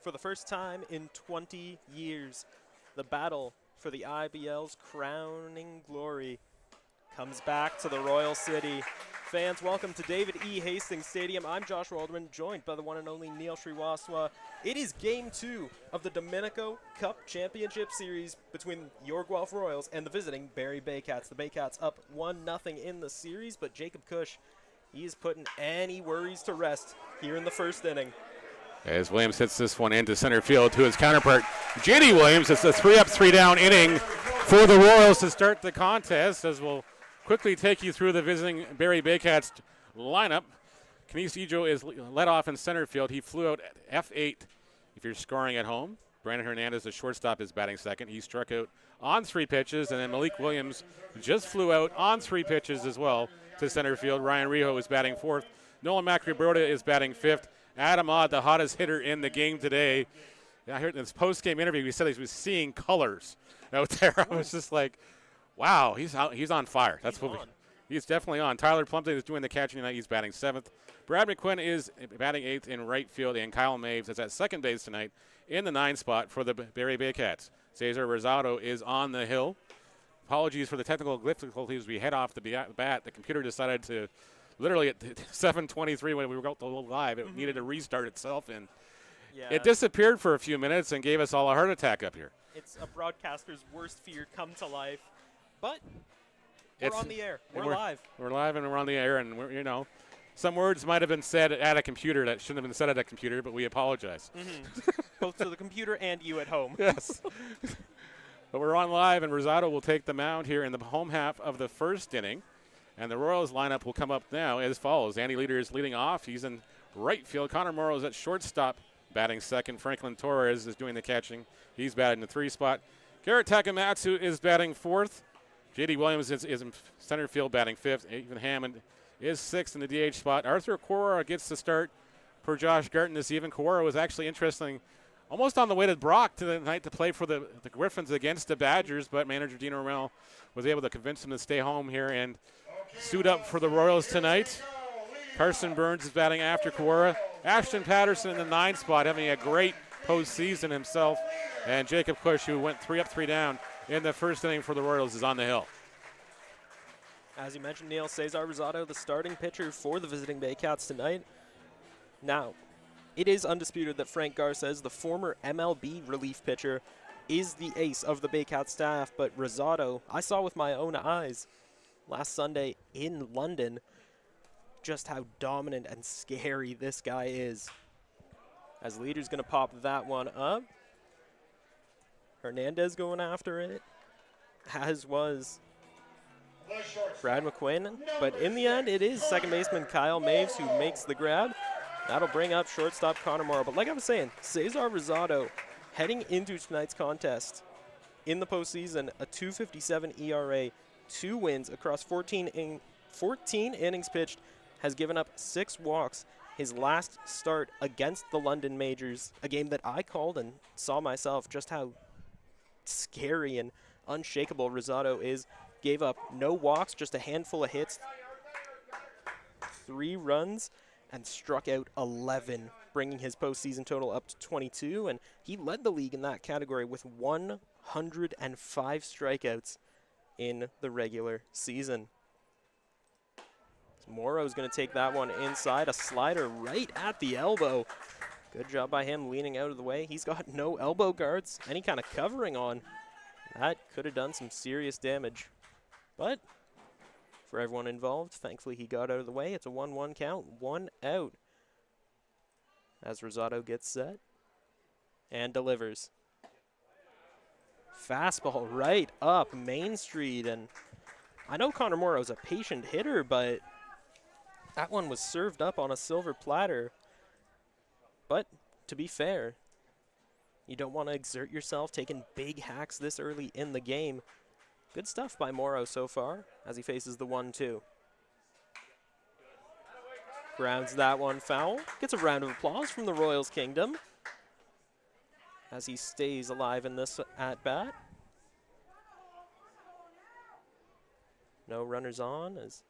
For the first time in 20 years, the battle for the IBL's crowning glory comes back to the Royal City. Fans, welcome to David E. Hastings Stadium. I'm Joshua Alderman, joined by the one and only Neil Sriwaswa. It is Game 2 of the Domenico Cup Championship Series between your Guelph Royals and the visiting Barrie Baycats. The Baycats up 1-0 in the series, but Jacob Cush, he is putting any worries to rest here in the first inning. As Williams hits this one into center field to his counterpart, J.D. Williams. It's a 3-up, 3-down inning for the Royals to start the contest, as we'll quickly take you through the visiting Barrie Baycats lineup. Kenice Ejo is led off in center field. He flew out at F8 if you're scoring at home. Brandon Hernandez, the shortstop, is batting second. He struck out on 3 pitches, and then Malik Williams just flew out on 3 pitches as well to center field. Ryan Rijo is batting fourth. Nolan Macri-Broda is batting fifth. Adam Odd, the hottest hitter in the game today. I heard in this post-game interview, he said he was seeing colors out there. I was just like, wow, he's on fire. He's definitely on. Tyler Plumpton is doing the catching tonight. He's batting 7th. Brad McQuinn is batting 8th in right field, and Kyle Maves is at second base tonight in the 9 spot for the Barrie Baycats. Cesar Rosado is on the hill. Apologies for the technical difficulties. We head off the bat. The computer decided to literally at 7:23 when we were going live, it needed to restart itself, and it disappeared for a few minutes and gave us all a heart attack up here. It's a broadcaster's worst fear come to life, but we're on the air. We're live. We're live and we're on the air, and we're, some words might have been said at a computer that shouldn't have been said at a computer, but we apologize. Both to the computer and you at home. Yes. But we're on live, and Rosado will take the mound here in the home half of the first inning. And the Royals lineup will come up now as follows. Andy Leader is leading off. He's in right field. Connor Morrow is at shortstop, batting second. Franklin Torres is doing the catching. He's batting the 3 spot. Garrett Takamatsu is batting 4th. J.D. Williams is in center field, batting 5th. Ethan Hammond is 6th in the DH spot. Arthur Kawara gets the start for Josh Garton this evening. Kawara was actually interesting, almost on the way to Brock tonight to play for the Griffins against the Badgers, but manager Dino Romel was able to convince him to stay home here and suit up for the Royals tonight. Carson Burns is batting after Kawara. Ashton Patterson in the 9 spot, having a great postseason himself. And Jacob Cush, who went 3 up, 3 down in the first inning for the Royals, is on the hill. As you mentioned, Neil, Cesar Rosado, the starting pitcher for the visiting Baycats tonight. Now, it is undisputed that Frank Garces, the former MLB relief pitcher, is the ace of the Baycats staff, but Rosado, I saw with my own eyes last Sunday in London just how dominant and scary this guy is. As Leader's going to pop that one up. Hernandez going after it, as was Brad McQuinn. But in the end, it is second baseman Kyle Maves who makes the grab. That'll bring up shortstop Connor Morrow. But like I was saying, Cesar Rosado heading into tonight's contest in the postseason, a .257 ERA, 2 wins across 14 innings pitched, has given up 6 walks. His last start against the London Majors, a game that I called and saw myself just how scary and unshakable Rosado is. Gave up no walks, just a handful of hits, 3 runs, and struck out 11, bringing his postseason total up to 22. And he led the league in that category with 105 strikeouts in the regular season. Morrow's going to take that one inside, a slider right at the elbow. Good job by him leaning out of the way. He's got no elbow guards, any kind of covering on. That could have done some serious damage. But for everyone involved, thankfully he got out of the way. It's a 1-1 count, 1 out. As Rosado gets set and delivers. Fastball right up Main Street, and I know Connor Morrow's a patient hitter, but that one was served up on a silver platter. But to be fair, you don't want to exert yourself taking big hacks this early in the game. Good stuff by Morrow so far as he faces the 1-2. Grounds that one foul. Gets a round of applause from the Royals Kingdom as he stays alive in this at-bat. No runners on as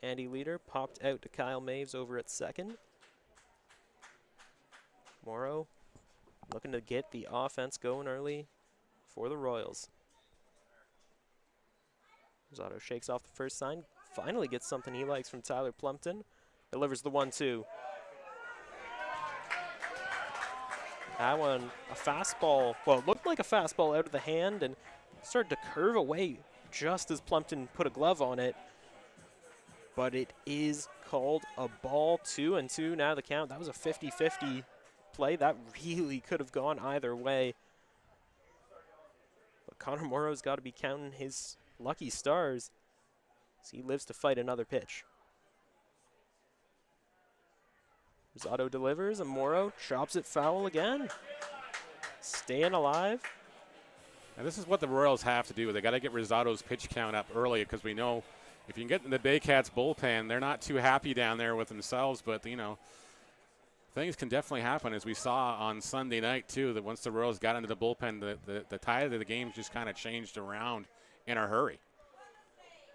Andy Leader popped out to Kyle Maves over at second. Morrow looking to get the offense going early for the Royals. Rosado shakes off the first sign, finally gets something he likes from Tyler Plumpton, delivers the 1-2. That one, a fastball, well, it looked like a fastball out of the hand and started to curve away just as Plumpton put a glove on it. But it is called a ball, 2-2 now the count. That was a 50-50 play. That really could have gone either way. But Connor Morrow's got to be counting his lucky stars as he lives to fight another pitch. Rosado delivers, and Morrow chops it foul again. Staying alive. And this is what the Royals have to do. They got to get Rosado's pitch count up early because we know if you can get in the Baycats bullpen, they're not too happy down there with themselves. But, you know, things can definitely happen, as we saw on Sunday night, too, that once the Royals got into the bullpen, the tide of the game just kind of changed around in a hurry.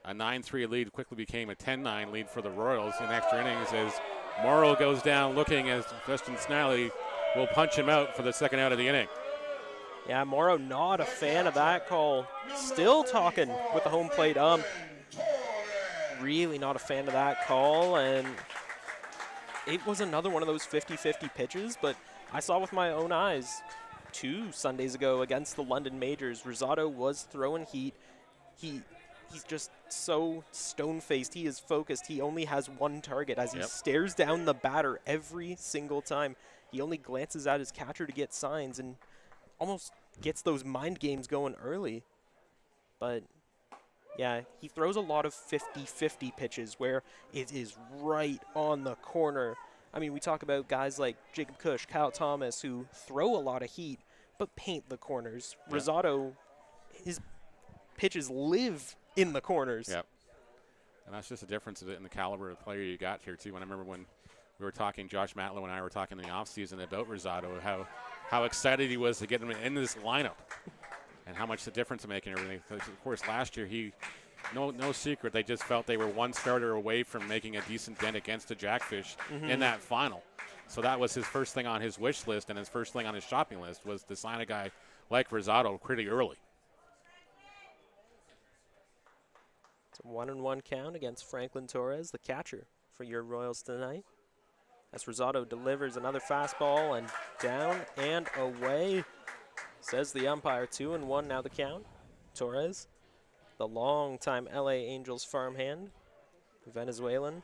A 9-3 lead quickly became a 10-9 lead for the Royals in extra innings as Morrow goes down looking as Justin Snally will punch him out for the second out of the inning. Yeah, Morrow not a fan of that call. Still talking with the home plate ump. Really not a fan of that call, and it was another one of those 50-50 pitches, but I saw with my own eyes 2 Sundays ago against the London Majors. Rosado was throwing heat. He's just so stone-faced. He is focused. He only has one target as he stares down the batter every single time. He only glances at his catcher to get signs and almost gets those mind games going early. But, yeah, he throws a lot of 50-50 pitches where it is right on the corner. I mean, we talk about guys like Jacob Cush, Kyle Thomas, who throw a lot of heat but paint the corners. Yep. Rosado, his pitches live in the corners. Yep. And that's just a difference in the caliber of player you got here, too. And I remember when we were talking, Josh Matlow and I were talking in the offseason about Rosado, how excited he was to get him in this lineup and how much the difference to make and everything. Because, of course, last year, no secret, they just felt they were one starter away from making a decent dent against the Jackfish in that final. So that was his first thing on his wish list, and his first thing on his shopping list was to sign a guy like Rosado pretty early. It's a 1-1 count against Franklin Torres, the catcher for your Royals tonight. As Rosado delivers another fastball and down and away, says the umpire. 2-1 now the count. Torres, the longtime LA Angels farmhand, Venezuelan,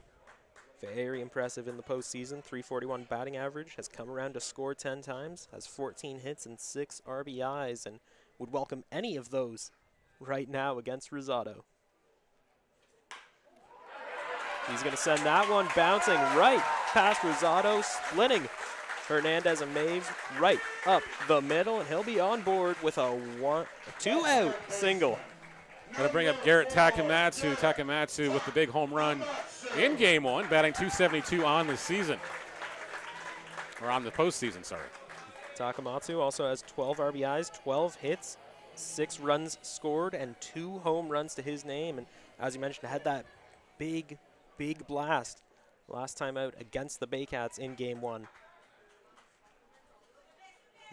very impressive in the postseason. .341 batting average, has come around to score 10 times, has 14 hits and 6 RBIs, and would welcome any of those right now against Rosado. He's going to send that one bouncing right past Rosado, splitting Hernandez and Maves right up the middle, and he'll be on board with a 2-out single. Going to bring up Garrett Takamatsu. Takamatsu with the big home run in Game 1, batting .272 on the season. Or on the postseason, sorry. Takamatsu also has 12 RBIs, 12 hits, 6 runs scored, and 2 home runs to his name. And as you mentioned, had that big blast last time out against the Baycats in Game 1.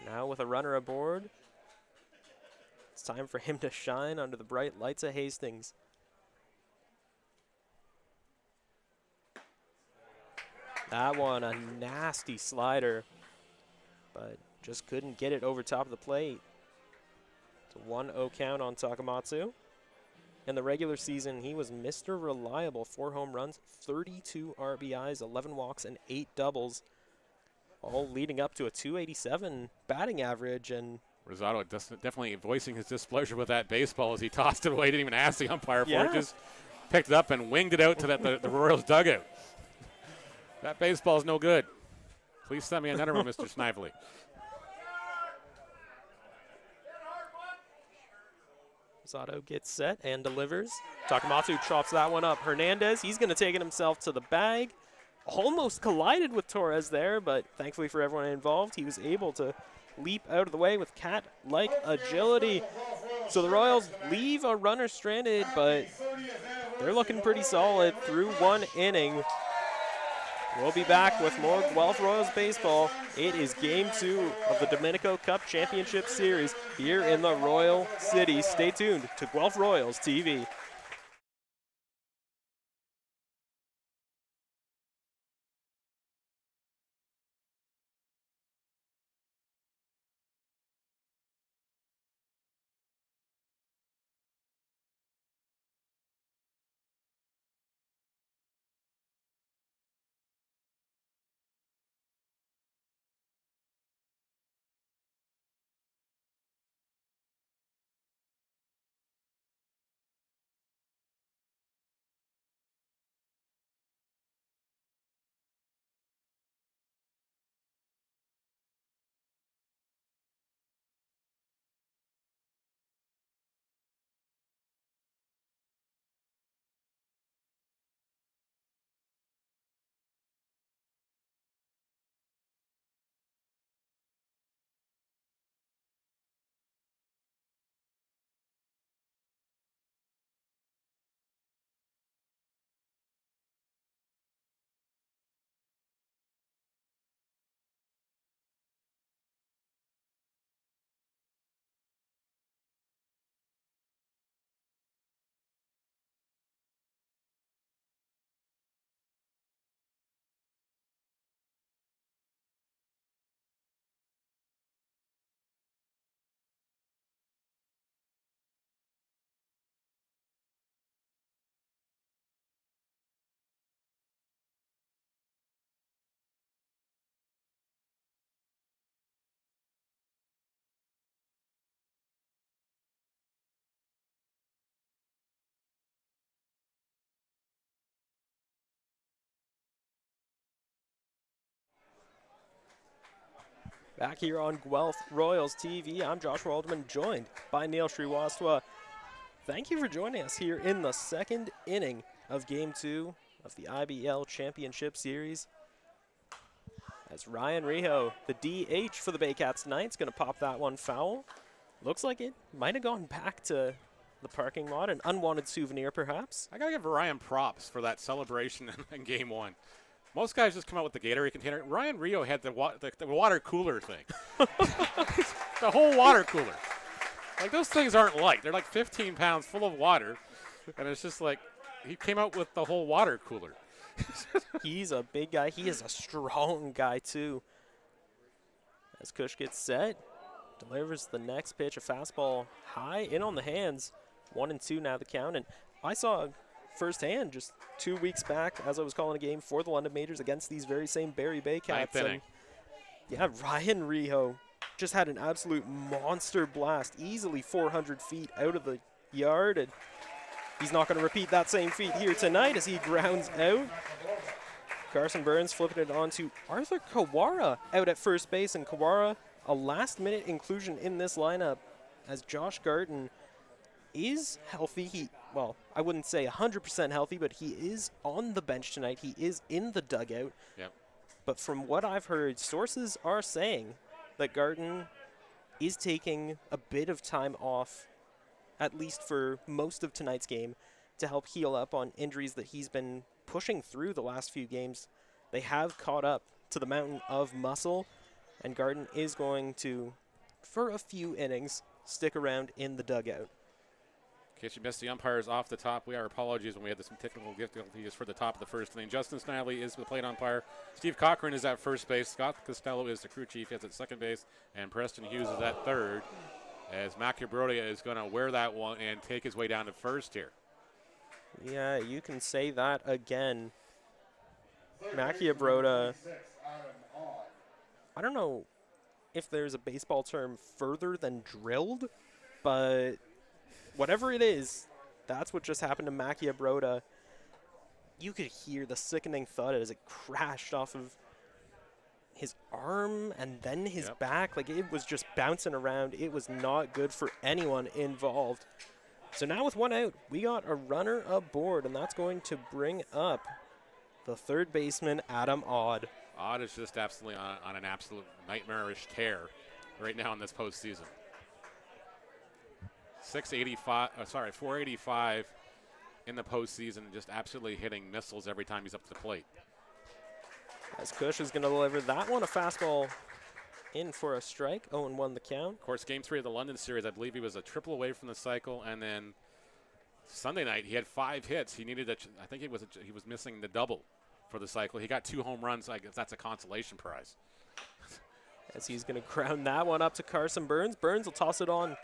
Now with a runner aboard, it's time for him to shine under the bright lights of Hastings. That one, a nasty slider, but just couldn't get it over top of the plate. It's a 1-0 count on Takamatsu. In the regular season, he was Mr. Reliable. 4 home runs, 32 RBIs, 11 walks, and 8 doubles, all leading up to a .287 batting average. And Rosado definitely voicing his displeasure with that baseball as he tossed it away. Didn't even ask the umpire for it. Just picked it up and winged it out to the Royals dugout. That baseball's no good. Please send me another one, Mr. Snively. Rosado gets set and delivers. Takamatsu chops that one up. Hernandez, he's going to take it himself to the bag. Almost collided with Torres there, but thankfully for everyone involved, he was able to leap out of the way with cat-like agility. So the Royals leave a runner stranded, but they're looking pretty solid through 1 inning. We'll be back with more Guelph Royals baseball. It is Game 2 of the Domenico Cup Championship Series here in the Royal City. Stay tuned to Guelph Royals TV. Back here on Guelph Royals TV, I'm Joshua Alderman, joined by Neil Sriwastava. Thank you for joining us here in the second inning of Game 2 of the IBL Championship Series. As Ryan Riho, the DH for the Baycats tonight, is going to pop that one foul. Looks like it might have gone back to the parking lot, an unwanted souvenir perhaps. I got to give Ryan props for that celebration in Game 1. Most guys just come out with the Gatorade container. Ryan Rio had the water cooler thing. The whole water cooler. Like, those things aren't light. They're like 15 pounds full of water. And it's just like, he came out with the whole water cooler. He's a big guy. He is a strong guy, too. As Kush gets set, delivers the next pitch, a fastball high, in on the hands. 1-2 now the count. And I saw firsthand just 2 weeks back as I was calling a game for the London Majors against these very same Barrie Baycats. And yeah, Ryan Riho just had an absolute monster blast, easily 400 feet out of the yard, and he's not going to repeat that same feat here tonight as he grounds out. Carson Burns flipping it on to Arthur Kawara out at first base, and Kawara, a last-minute inclusion in this lineup as Josh Garton is healthy. Well, I wouldn't say 100% healthy, but he is on the bench tonight. He is in the dugout. Yep. But from what I've heard, sources are saying that Garton is taking a bit of time off, at least for most of tonight's game, to help heal up on injuries that he's been pushing through the last few games. They have caught up to the mountain of muscle, and Garton is going to, for a few innings, stick around in the dugout. In case you missed the umpires off the top, our apologies when we had some technical difficulties for the top of the first inning. Justin Snively is the plate umpire. Steve Cochran is at first base. Scott Costello is the crew chief. He's at second base. And Preston Hughes is at third. As Macabrodia is going to wear that one and take his way down to first here. Yeah, you can say that again. Macabrodia, I don't know if there's a baseball term further than drilled, but whatever it is, that's what just happened to Macabrodia. You could hear the sickening thud as it crashed off of his arm and then his back. Like, it was just bouncing around. It was not good for anyone involved. So now with one out, we got a runner aboard, and that's going to bring up the third baseman, Adam Odd. Odd is just absolutely on an absolute nightmarish tear right now in this postseason. 485 in the postseason, just absolutely hitting missiles every time he's up to the plate. As Cush is going to deliver that one, a fastball in for a strike. 0-1 the count. Of course, Game 3 of the London series, I believe he was a triple away from the cycle, and then Sunday night he had 5 hits. He needed I think he was missing the double for the cycle. He got 2 home runs. I guess that's a consolation prize. As he's going to ground that one up to Carson Burns. Burns will toss it on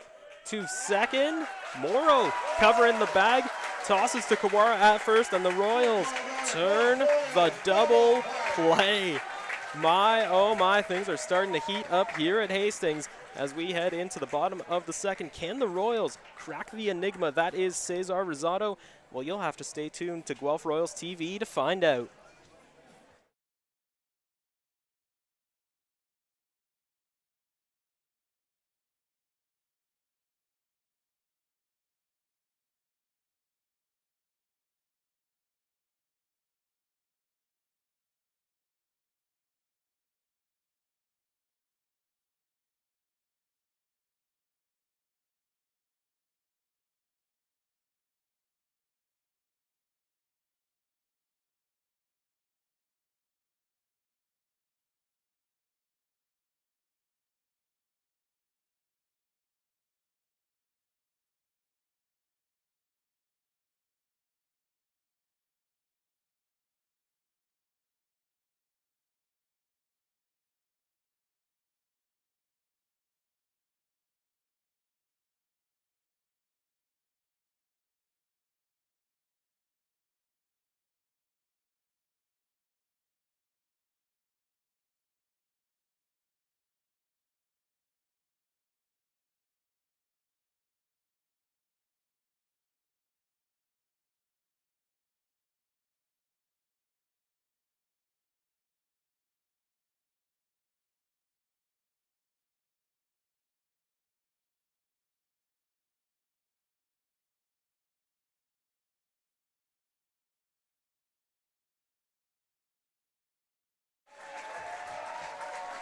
to second. Morrow covering the bag. Tosses to Kawara at first, and the Royals turn the double play. My, oh my, things are starting to heat up here at Hastings as we head into the bottom of the second. Can the Royals crack the enigma that is Cesar Rosado? Well, you'll have to stay tuned to Guelph Royals TV to find out.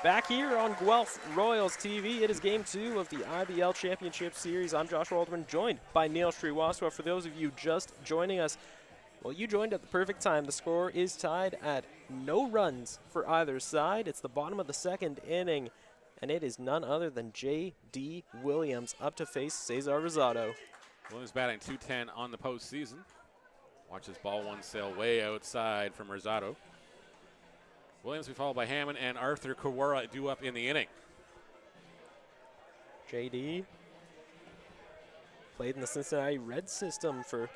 Back here on Guelph Royals TV, it is Game 2 of the IBL Championship Series. I'm Joshua Alderman, joined by Neil Sriwastava. For those of you just joining us, well, you joined at the perfect time. The score is tied at no runs for either side. It's the bottom of the second inning, and it is none other than J.D. Williams up to face Cesar Rosado. Williams batting .210 on the postseason. Watch this ball one sail way outside from Rosado. Williams will be followed by Hammond and Arthur Kawara due up in the inning. J.D. played in the Cincinnati Reds system for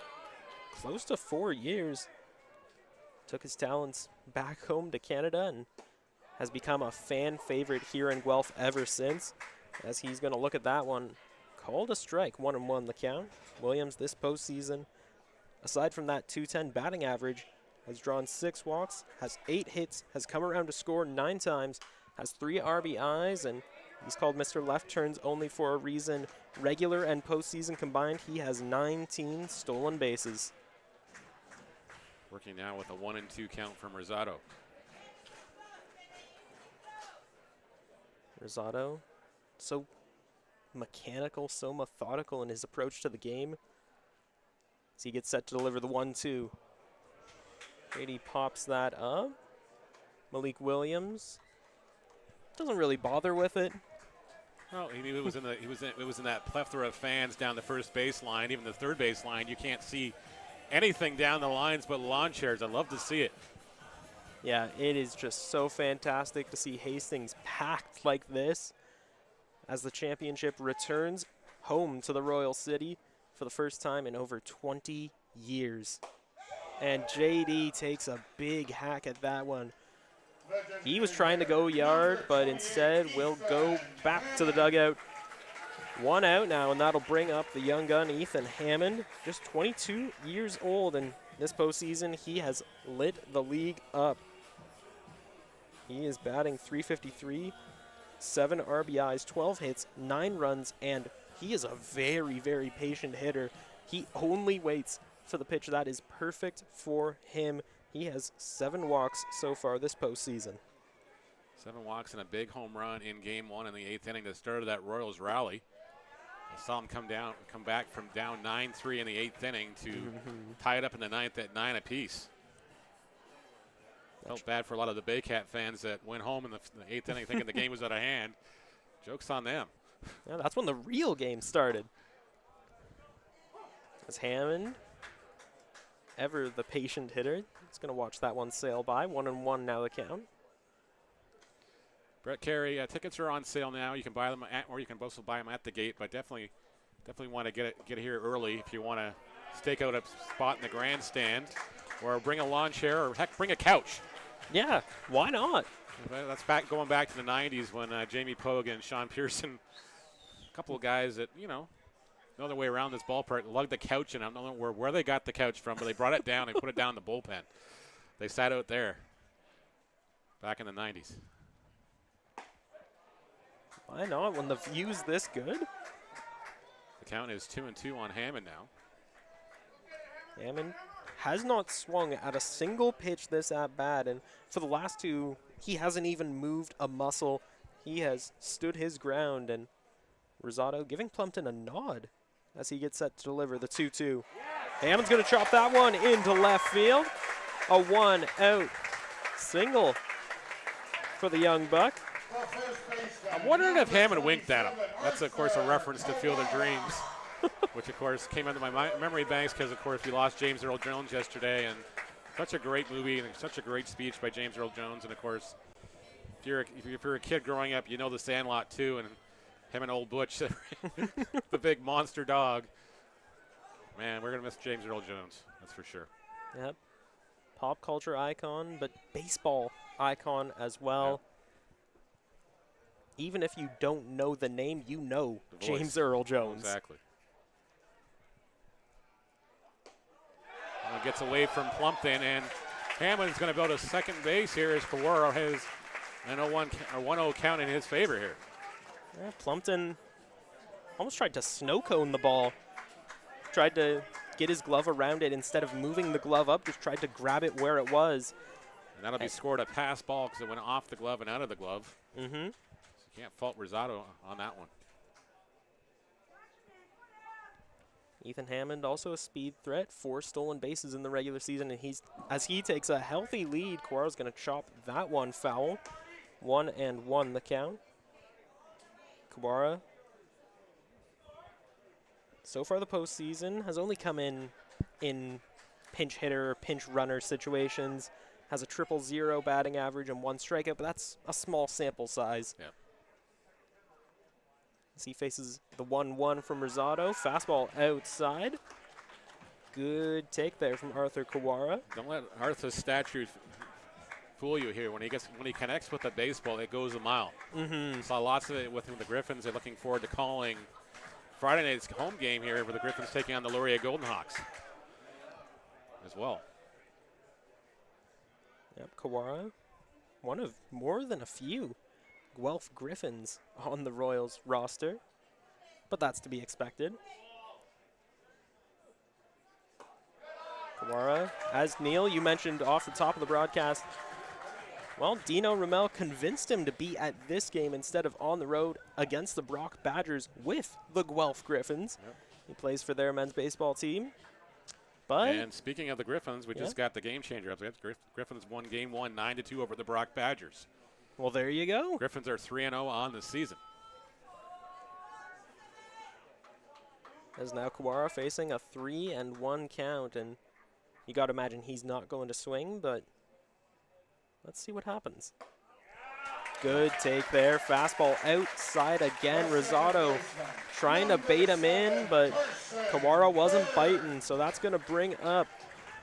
close to 4 years. Took his talents back home to Canada and has become a fan favorite here in Guelph ever since. As he's going to look at that one. Called a strike, 1-1 the count. Williams this postseason, aside from that .210 batting average, has drawn 6 walks, has 8 hits, has come around to score 9 times, has 3 RBIs, and he's called Mr. Left Turns only for a reason. Regular and postseason combined, he has 19 stolen bases. Working now with a 1-2 count from Rosado. Rosado, so mechanical, so methodical in his approach to the game. As he gets set to deliver the 1-2. Brady pops that up. Malik Williams doesn't really bother with it. Well, he knew it was in that plethora of fans down the first base line, even the third base line. You can't see anything down the lines but lawn chairs. I'd love to see it. Yeah, it is just so fantastic to see Hastings packed like this as the championship returns home to the Royal City for the first time in over 20 years. And JD takes a big hack at that one. He was trying to go yard, but instead will go back to the dugout. 1 out now, and that'll bring up the young gun, Ethan Hammond. Just 22 years old, and this postseason, he has lit the league up. He is batting .353, 7 RBIs, 12 hits, 9 runs, and he is a very, very patient hitter. He only waits for the pitch that is perfect for him. He has 7 walks so far this postseason. 7 walks and a big home run in Game 1 in the 8th inning, the start of that Royals rally. I saw him come back from down 9-3 in the 8th inning to tie it up in the 9th at 9 apiece. Felt bad for a lot of the Baycat fans that went home in the 8th inning thinking the game was out of hand. Joke's on them. Yeah, that's when the real game started. As Hammond, ever the patient hitter, is going to watch that one sail by. 1-1 now the count. Brett Carey, tickets are on sale now. You can buy them or you can also buy them at the gate. But definitely want to get here early if you want to stake out a spot in the grandstand, or bring a lawn chair, or heck, bring a couch. Yeah, why not? That's going back to the 90s when Jamie Pogue and Sean Pearson, a couple of guys that, know their way around this ballpark, lugged the couch in. I don't know where they got the couch from, but they brought it down and put it down in the bullpen. They sat out there back in the 90s. Why not when the view's this good? The count is 2-2 on Hammond now. Hammond has not swung at a single pitch this at bat, and for the last two, he hasn't even moved a muscle. He has stood his ground, and Rosado giving Plumpton a nod as he gets set to deliver the 2-2. Hammond's going to chop that one into left field. A 1-out single for the young buck. I'm wondering if Hammond winked at him. That's, of course, a reference to Field of Dreams, which, of course, came into my memory banks because, of course, we lost James Earl Jones yesterday, and such a great movie and such a great speech by James Earl Jones. And, of course, if you're a kid growing up, you know The Sandlot, too, and him and Old Butch, the big monster dog. Man, we're going to miss James Earl Jones, that's for sure. Yep. Pop culture icon, but baseball icon as well. Yep. Even if you don't know the name, you know James Earl Jones. Exactly. Gets away from Plumpton, and Hammond's going to go to second base here as Kawara has an 1-0 count in his favor here. Yeah, Plumpton almost tried to snow cone the ball. Tried to get his glove around it instead of moving the glove up, just tried to grab it where it was. And that'll be scored a pass ball because it went off the glove and out of the glove. Mm-hmm. So you can't fault Rosado on that one. Ethan Hammond, also a speed threat, 4 stolen bases in the regular season, and as he takes a healthy lead, Kawara's going to chop that one foul. 1-1 the count. Kawara, so far the postseason, has only come in pinch hitter, pinch runner situations, has a 0.000 batting average and 1 strikeout, but that's a small sample size. Yeah. As he faces the 1-1 from Rosado. Fastball outside. Good take there from Arthur Kawara. Don't let Arthur's stature fool you here. When he connects with the baseball, it goes a mile. Mm-hmm. Saw lots of it with the Griffins. They're looking forward to calling Friday night's home game here where the Griffins taking on the Laurier Golden Hawks as well. Yep, Kawara, one of more than a few Guelph Griffins on the Royals roster, but that's to be expected. Kawara, as Neil, you mentioned off the top of the broadcast, well, Dino Ramel convinced him to be at this game instead of on the road against the Brock Badgers with the Guelph Griffins. Yep. He plays for their men's baseball team. But and speaking of the Griffins, we just got the game changer up. Griffins won game 1, 9-2 over the Brock Badgers. Well, there you go. Griffins are 3-0 on the season. As now Kawara facing a 3-1 count, and you got to imagine he's not going to swing, but let's see what happens. Good take there. Fastball outside again. Rosado trying to bait him in, but Kawara wasn't biting, so that's going to bring up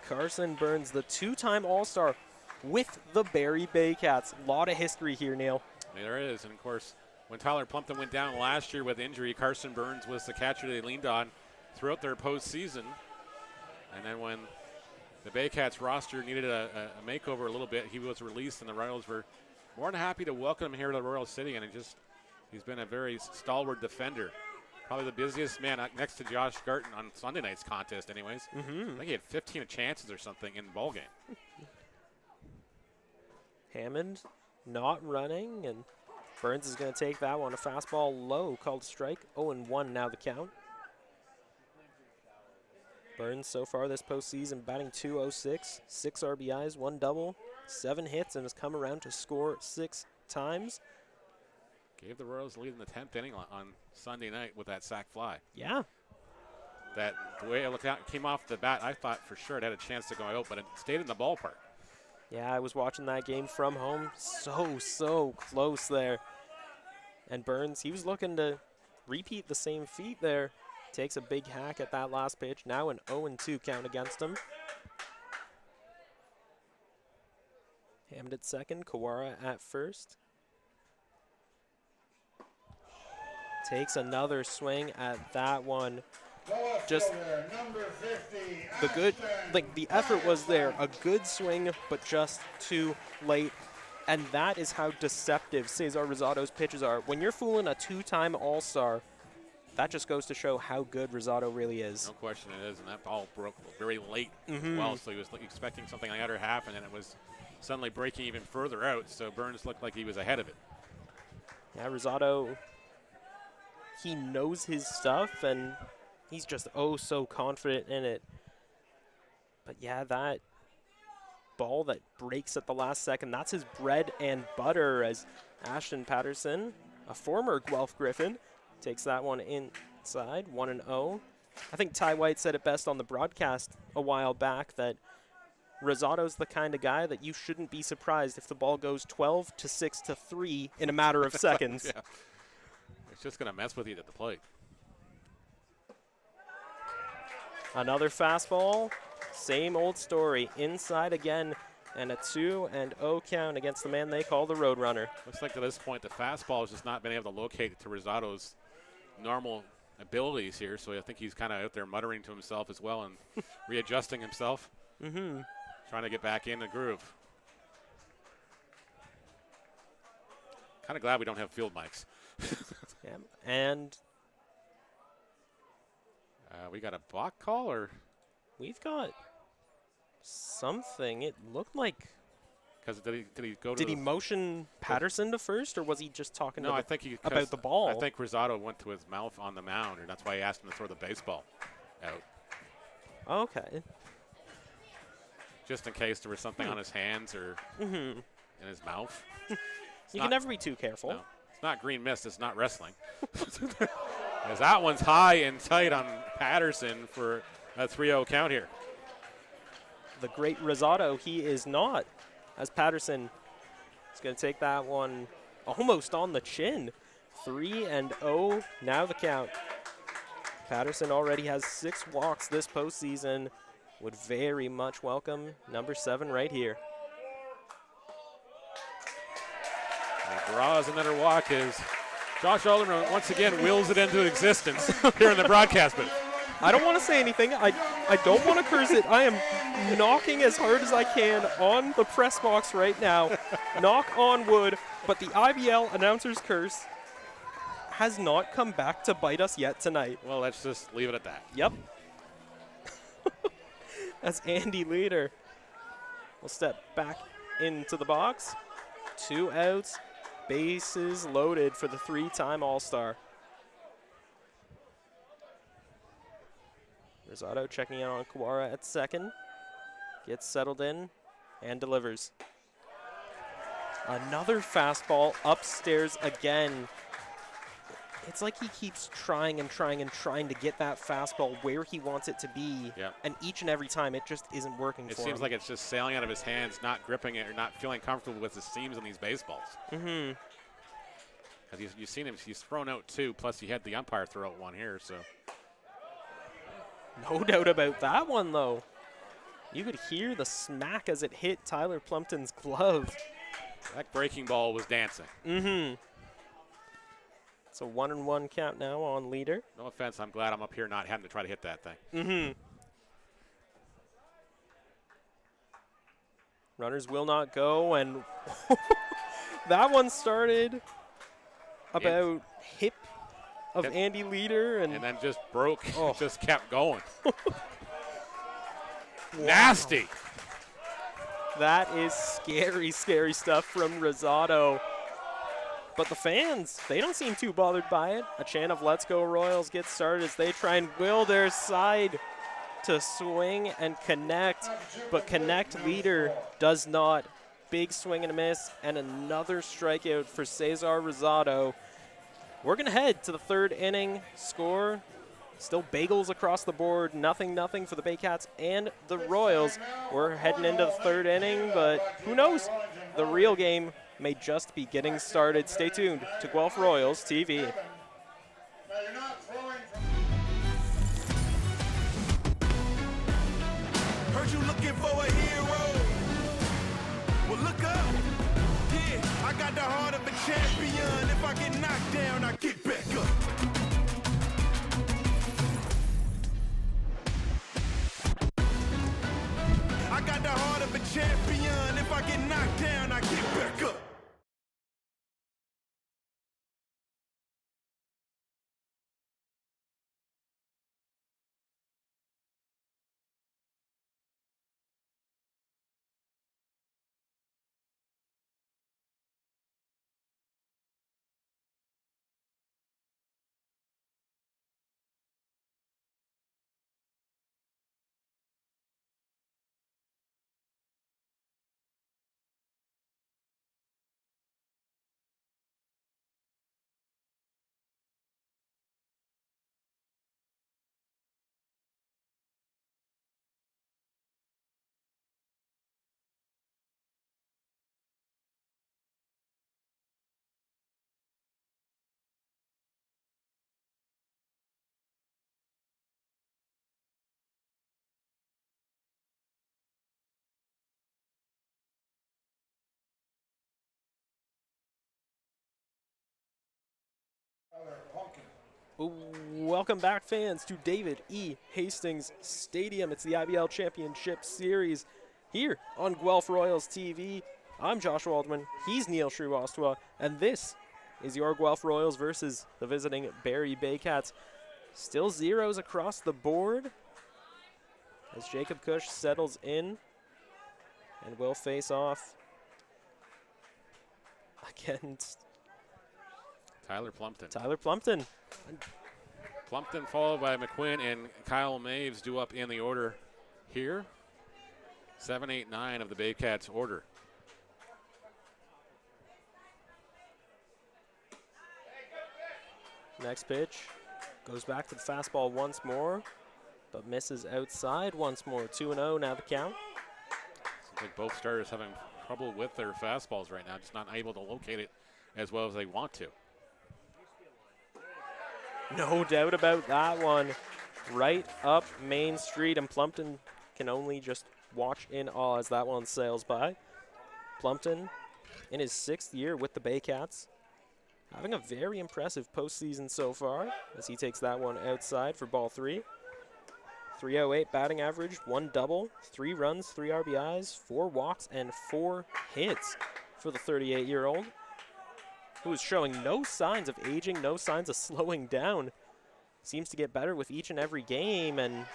Carson Burns, the 2-time All-Star with the Barrie Baycats. A lot of history here, Neil. Yeah, there is, and of course, when Tyler Plumpton went down last year with injury, Carson Burns was the catcher they leaned on throughout their postseason. And then when the Baycats roster needed a makeover a little bit, he was released, and the Royals were more than happy to welcome him here to the Royal City, and he's been a very stalwart defender. Probably the busiest man next to Josh Garton on Sunday night's contest anyways. Mm-hmm. I think he had 15 chances or something in the ball game. Hammond not running, and Burns is going to take that one. A fastball low, called strike. 0-1 now the count. Burns so far this postseason batting .206, 6 RBIs, 1 double, 7 hits and has come around to score 6 times. Gave the Royals the lead in the 10th inning on Sunday night with that sac fly. Yeah. That, the way it looked out, came off the bat, I thought for sure it had a chance to go out, but it stayed in the ballpark. Yeah, I was watching that game from home. So close there. And Burns, he was looking to repeat the same feat there. Takes a big hack at that last pitch. Now an 0-2 count against him. Hammond at second, Kawara at first. Takes another swing at that one. Just the good, like the effort was there. A good swing, but just too late. And that is how deceptive Cesar Rosado's pitches are. When you're fooling a 2-time All-Star, that just goes to show how good Rosado really is. No question it is, and that ball broke very late as well, so he was expecting something on the other half, and then it was suddenly breaking even further out, so Burns looked like he was ahead of it. Yeah, Rosado, he knows his stuff, and he's just so confident in it. But yeah, that ball that breaks at the last second, that's his bread and butter, as Ashton Patterson, a former Guelph Griffin, takes that one inside, 1-0. I think Ty White said it best on the broadcast a while back that Rosado's the kind of guy that you shouldn't be surprised if the ball goes 12-6 to 3 in a matter of seconds. Yeah. It's just going to mess with you at the plate. Another fastball, same old story, inside again, and a 2-0 count against the man they call the Roadrunner. Looks like to this point the fastball has just not been able to locate to Rosado's normal abilities here, so I think he's kind of out there muttering to himself as well and readjusting himself, trying to get back in the groove. Kind of glad we don't have field mics. Yeah, and we got a block call, or we've got something. It looked like. Because did he go to? Did he motion Patterson to first, or was he just talking I think about the ball? I think Rosado went to his mouth on the mound, and that's why he asked him to throw the baseball out. Okay. Just in case there was something on his hands or in his mouth. You can never be too careful. No, it's not green mist. It's not wrestling. As that one's high and tight on Patterson for a 3-0 count here. The great Rosado, he is not. As Patterson is going to take that one almost on the chin. 3-0, now the count. Patterson already has 6 walks this postseason. Would very much welcome number 7 right here. He draws another walk as Josh Alderman once again wills it into existence here in the broadcast booth. I don't want to say anything. I don't want to curse it. I am knocking as hard as I can on the press box right now. Knock on wood. But the IBL announcer's curse has not come back to bite us yet tonight. Well, let's just leave it at that. Yep. As Andy Leader will step back into the box. 2 outs, bases loaded for the 3-time All-Star. Rosado checking in on Kawara at second. Gets settled in and delivers. Another fastball upstairs again. It's like he keeps trying to get that fastball where he wants it to be. Yep. And each and every time it just isn't working for him. It seems like it's just sailing out of his hands, not gripping it or not feeling comfortable with the seams in these baseballs. Because you've seen him, he's thrown out 2, plus he had the umpire throw out 1 here, so. No doubt about that one, though. You could hear the smack as it hit Tyler Plumpton's glove. That breaking ball was dancing. It's a 1-1 count now on Leader. No offense, I'm glad I'm up here not having to try to hit that thing. Runners will not go, and that one started about hip of Andy Leader. And then just broke, just kept going. Nasty. That is scary, scary stuff from Rosado. But the fans, they don't seem too bothered by it. A chant of "Let's Go Royals" gets started as they try and will their side to swing and connect. But Connect Leader does not big swing and a miss, and another strikeout for Cesar Rosado. We're going to head to the third inning. Score still bagels across the board. 0-0 for the Baycats and the Royals. We're heading into the third inning, but who knows? The real game may just be getting started. Stay tuned to Guelph Royals TV. Heard you looking for a hero. Well, look up. Yeah, I got the heart of a champion. If I get knocked down, I get back up. I got the heart of a champion. If I get knocked down, I get back up. Welcome back, fans, to David E. Hastings Stadium. It's the IBL Championship Series here on Guelph Royals TV. I'm Josh Waldman. He's Neil Shrivastava, and this is your Guelph Royals versus the visiting Barrie Baycats. Still zeros across the board as Jacob Cush settles in and will face off against Tyler Plumpton. Plumpton followed by McQuinn and Kyle Maves due up in the order here. 7, 8, 9 of the Baycats order. Next pitch goes back to the fastball once more, but misses outside once more. 2-0 now the count. Seems like both starters having trouble with their fastballs right now, just not able to locate it as well as they want to. No doubt about that one. Right up Main Street, and Plumpton can only just watch in awe as that one sails by. Plumpton in his 6th year with the Baycats, having a very impressive postseason so far as he takes that one outside for ball 3. 308 batting average, 1 double, 3 runs, 3 RBIs, 4 walks, and 4 hits for the 38-year-old. Who is showing no signs of aging, no signs of slowing down. Seems to get better with each and every game, and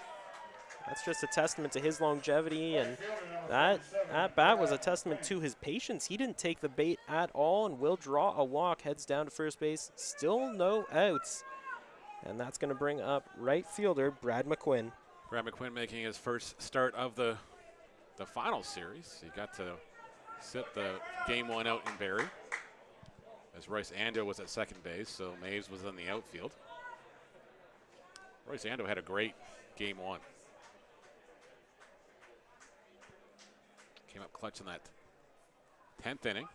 that's just a testament to his longevity, and that at-bat was a testament to his patience. He didn't take the bait at all and will draw a walk, heads down to first base, still no outs. And that's going to bring up right fielder Brad McQuinn. Brad McQuinn making his first start of the final series. He got to sit the game 1 out in Barrie, as Royce Ando was at second base, so Maves was in the outfield. Royce Ando had a great game 1. Came up clutch in that 10th inning.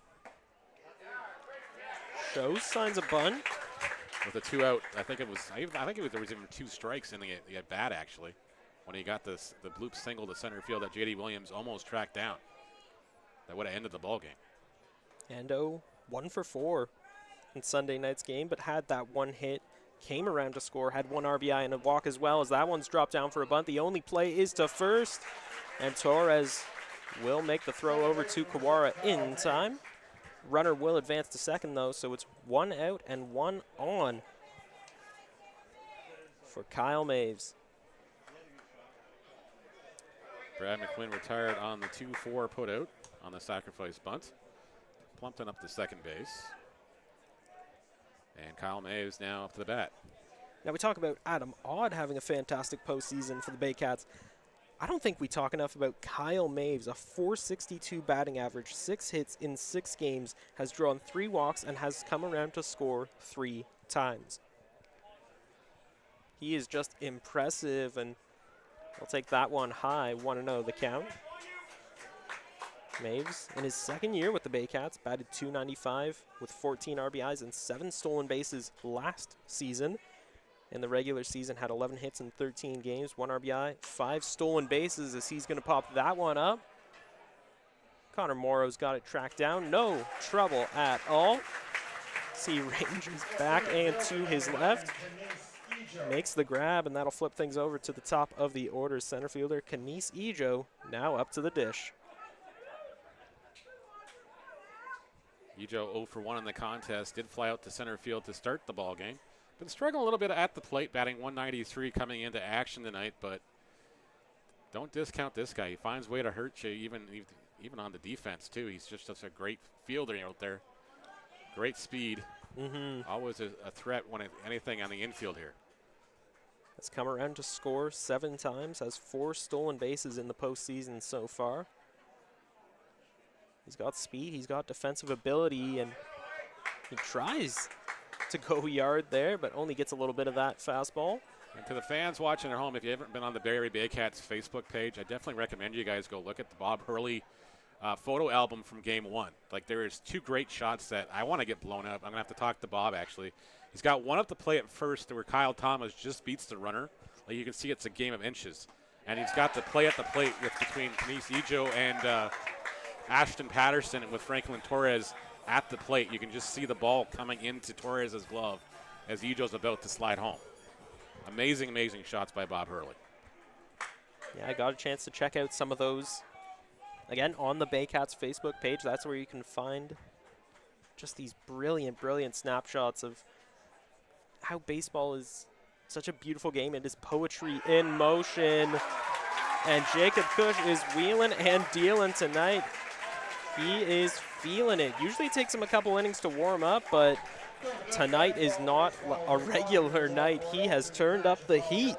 Shows signs of bunt. With a 2 out, there was even 2 strikes in the at bat actually, when he got the bloop single to center field that J.D. Williams almost tracked down. That would have ended the ball game. Ando 1 for 4 in Sunday night's game, but had that 1 hit, came around to score, had 1 RBI and a walk as well, as that one's dropped down for a bunt. The only play is to first, and Torres will make the throw over to Kawara in time. Runner will advance to second, though, so it's 1 out and 1 on for Kyle Maves. Brad McQuinn retired on the 2-4 putout on the sacrifice bunt. Plumpton up to second base. And Kyle Maves now up to the bat. Now we talk about Adam Odd having a fantastic postseason for the Baycats. I don't think we talk enough about Kyle Maves, a .462 batting average, 6 hits in 6 games, has drawn 3 walks, and has come around to score 3 times. He is just impressive, and I'll take that one high, 1-0 the count. Maves, in his second year with the Baycats, batted .295 with 14 RBIs and 7 stolen bases last season. In the regular season, had 11 hits in 13 games, 1 RBI, 5 stolen bases as he's going to pop that one up. Connor Morrow's got it tracked down. No trouble at all. See Rangers back and to his left. Makes the grab, and that'll flip things over to the top of the order. Center fielder Kenise Ijo now up to the dish. Ijo 0 for 1 in the contest. Did fly out to center field to start the ball game. Been struggling a little bit at the plate, batting .193 coming into action tonight, but don't discount this guy. He finds a way to hurt you, even on the defense, too. He's just such a great fielder out there. Great speed. Always a threat when anything on the infield here. Has come around to score 7 times, has 4 stolen bases in the postseason so far. He's got speed, he's got defensive ability, and he tries to go yard there, but only gets a little bit of that fastball. And to the fans watching at home, if you haven't been on the Barrie Baycats Facebook page, I definitely recommend you guys go look at the Bob Hurley photo album from Game 1. Like, there is 2 great shots that I want to get blown up. I'm going to have to talk to Bob, actually. He's got one up the plate at first where Kyle Thomas just beats the runner. Like, you can see it's a game of inches. And he's got the play at the plate with between Kenise Ijo and Ashton Patterson, and with Franklin Torres at the plate. You can just see the ball coming into Torres' glove as Ijo's about to slide home. Amazing, amazing shots by Bob Hurley. Yeah, I got a chance to check out some of those, again, on the Baycats Facebook page. That's where you can find just these brilliant, brilliant snapshots of how baseball is such a beautiful game. It is poetry in motion. And Jacob Cush is wheeling and dealing tonight. He is feeling it. Usually it takes him a couple innings to warm up, but tonight is not a regular night. He has turned up the heat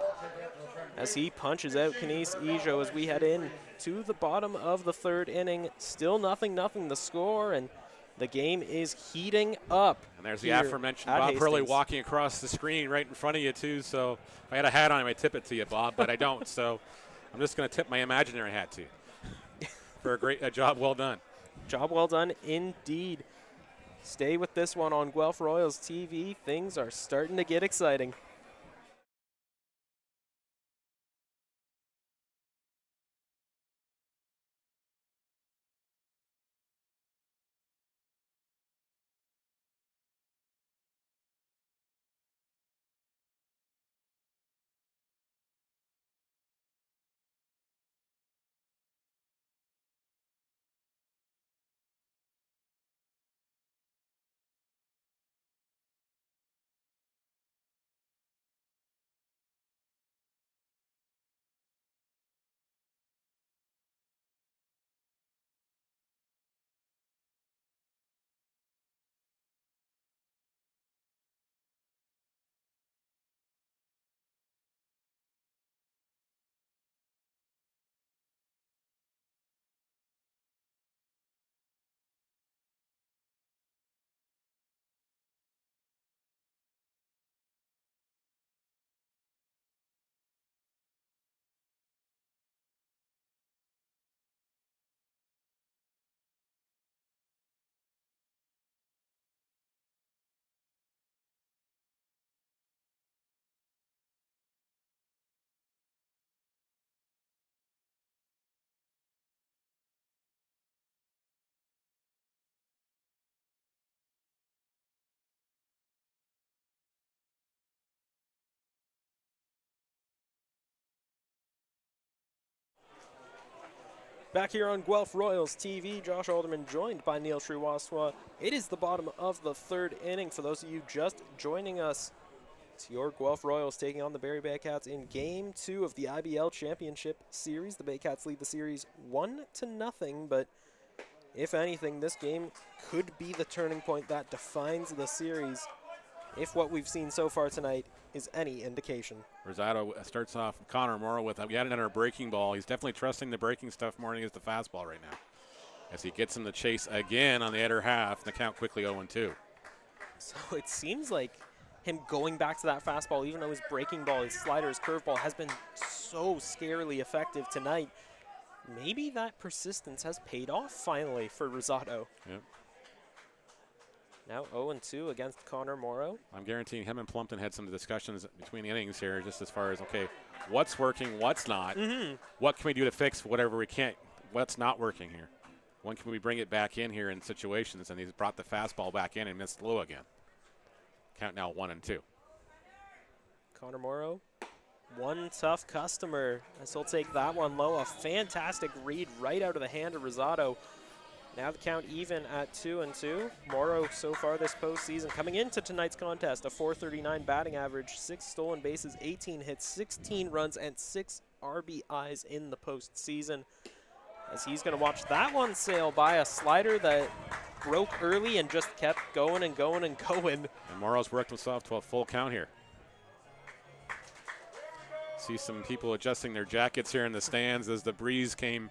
as he punches out Kenise Ijo as we head in to the bottom of the 3rd inning. Still 0-0 the score, and the game is heating up. And there's the aforementioned Bob Hurley walking across the screen right in front of you, too. So if I had a hat on, I'd tip it to you, Bob, but I don't. So I'm just going to tip my imaginary hat to you for a job well done. Job well done indeed. Stay with this one on Guelph Royals TV. Things are starting to get exciting. Back here on Guelph Royals TV, Josh Alderman joined by Neil Sriwastwa. It is the bottom of the 3rd inning. For those of you just joining us, it's your Guelph Royals taking on the Barrie Baycats in Game 2 of the IBL Championship Series. The Baycats lead the series 1-0, but if anything, this game could be the turning point that defines the series. if what we've seen so far tonight is any indication. Rosado starts off Connor Morrow with yet another breaking ball. He's definitely trusting the breaking stuff more than he is the fastball right now. As he gets him to chase again on the other half, the count quickly 0-2. So it seems like him going back to that fastball, even though his breaking ball, his slider, his curveball has been so scarily effective tonight, maybe that persistence has paid off finally for Rosado. Yep. Now 0-2 against Connor Morrow. I'm guaranteeing him and Plumpton had some discussions between the innings here, just as far as, okay, what's working, what's not, what can we do to fix whatever we can't, what's not working here. When can we bring it back in here in situations? And he's brought the fastball back in and missed low again. Count now 1-2. Connor Morrow, one tough customer, as he'll take that one low. A fantastic read right out of the hand of Rosado. Now the count even at 2-2. Morrow so far this postseason, coming into tonight's contest, a .439 batting average, 6 stolen bases, 18 hits, 16 runs, and 6 RBIs in the postseason. As he's going to watch that one sail by, a slider that broke early and just kept going and going and going. And Morrow's worked himself to a full count here. See some people adjusting their jackets here in the stands as the breeze came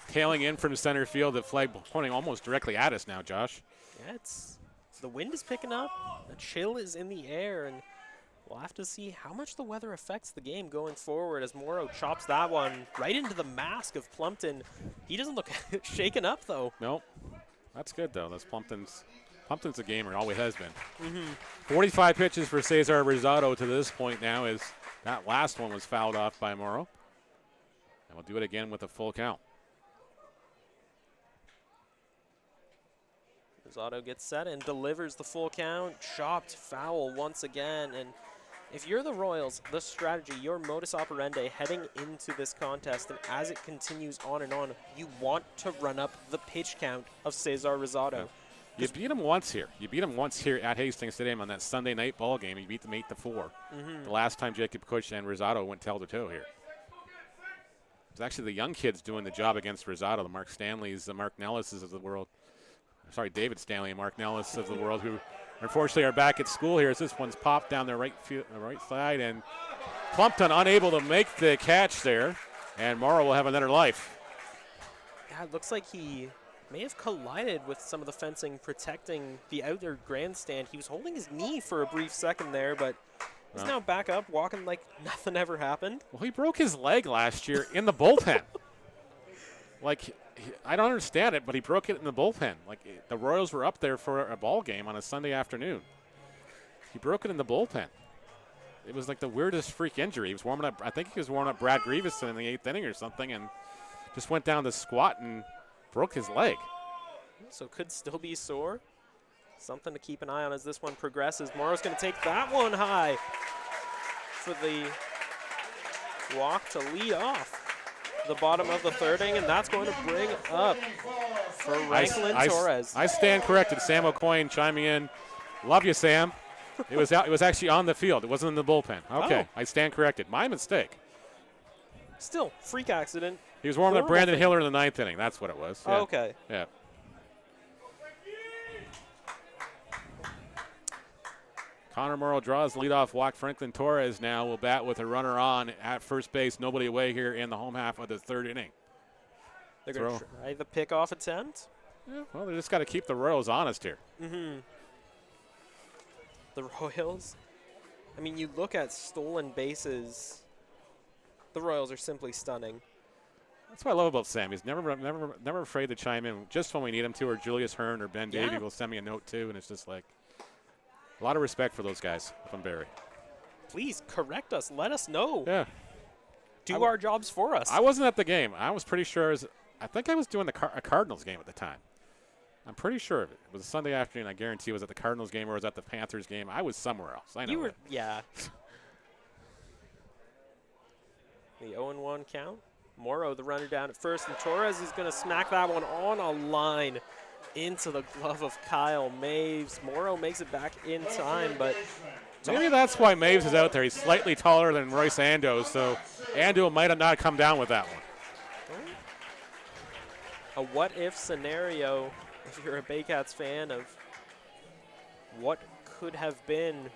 tailing in from center field. The flag pointing almost directly at us now, Josh. Yeah, the wind is picking up. The chill is in the air, and we'll have to see how much the weather affects the game going forward as Morrow chops that one right into the mask of Plumpton. He doesn't look shaken up, though. Nope. That's good, though. That's Plumpton's a gamer, always has been. 45 pitches for Cesar Rosado to this point now, as that last one was fouled off by Morrow. And we'll do it again with a full count. Rosado gets set and delivers the full count. Chopped foul once again. And if you're the Royals, the strategy, your modus operandi heading into this contest, and as it continues on and on, you want to run up the pitch count of Cesar Rosado. Yeah. You beat him once here. You beat him once here at Hastings Stadium on that Sunday night ball game. You beat them 8-4. The last time Jacob Kush and Rosado went toe-to-toe here. It was actually the young kids doing the job against Rosado, the Mark Stanleys, the Mark Nellises of the world. Sorry, David Stanley and Mark Nellis of the world, who unfortunately are back at school here as this one's popped down the right side, and Plumpton unable to make the catch there, and Morrow will have another life. Yeah, it looks like he may have collided with some of the fencing protecting the outer grandstand. He was holding his knee for a brief second there, but he's now back up, walking like nothing ever happened. Well, he broke his leg last year in the bullpen. I don't understand it, but he broke it in the bullpen. The Royals were up there for a ball game on a Sunday afternoon. He broke it in the bullpen. It was like the weirdest freak injury. He was warming up, I think he was warming up Brad Grieveson in the 8th inning or something, and just went down to squat and broke his leg. So could still be sore. Something to keep an eye on as this one progresses. Morrow's going to take that one high for the walk to lead off the bottom of the 3rd inning, and that's going to bring up for Franklin Torres. I stand corrected. Sam O'Coin chiming in. Love you, Sam. It was actually on the field. It wasn't in the bullpen. Okay, I stand corrected. My mistake. Still, freak accident. He was warming up Brandon Hiller in the 9th inning. That's what it was. Yeah. Oh, okay. Yeah. Connor Morrow draws the leadoff walk. Franklin Torres now will bat with a runner on at first base. Nobody away here in the home half of the 3rd inning. They're going to try the pickoff attempt. Yeah, well, they just got to keep the Royals honest here. The Royals, I mean, you look at stolen bases, the Royals are simply stunning. That's what I love about Sam. He's never afraid to chime in just when we need him to, or Julius Hearn or Ben Davey will send me a note too, and it's just like a lot of respect for those guys from Barrie. Please correct us. Let us know. Yeah. Do our jobs for us. I wasn't at the game. I was pretty sure. I think I was doing a Cardinals game at the time. I'm pretty sure of it. It was a Sunday afternoon. I guarantee it was at the Cardinals game or it was at the Panthers game. I was somewhere else. I know. You were, yeah. The 0-1 count. Morrow, the runner down at first, and Torres is going to smack that one on a line into the glove of Kyle Maves. Morrow makes it back in time, but maybe that's why Maves is out there. He's slightly taller than Royce Ando, so Ando might have not come down with that one. A what-if scenario, if you're a Baycats fan, of what could have been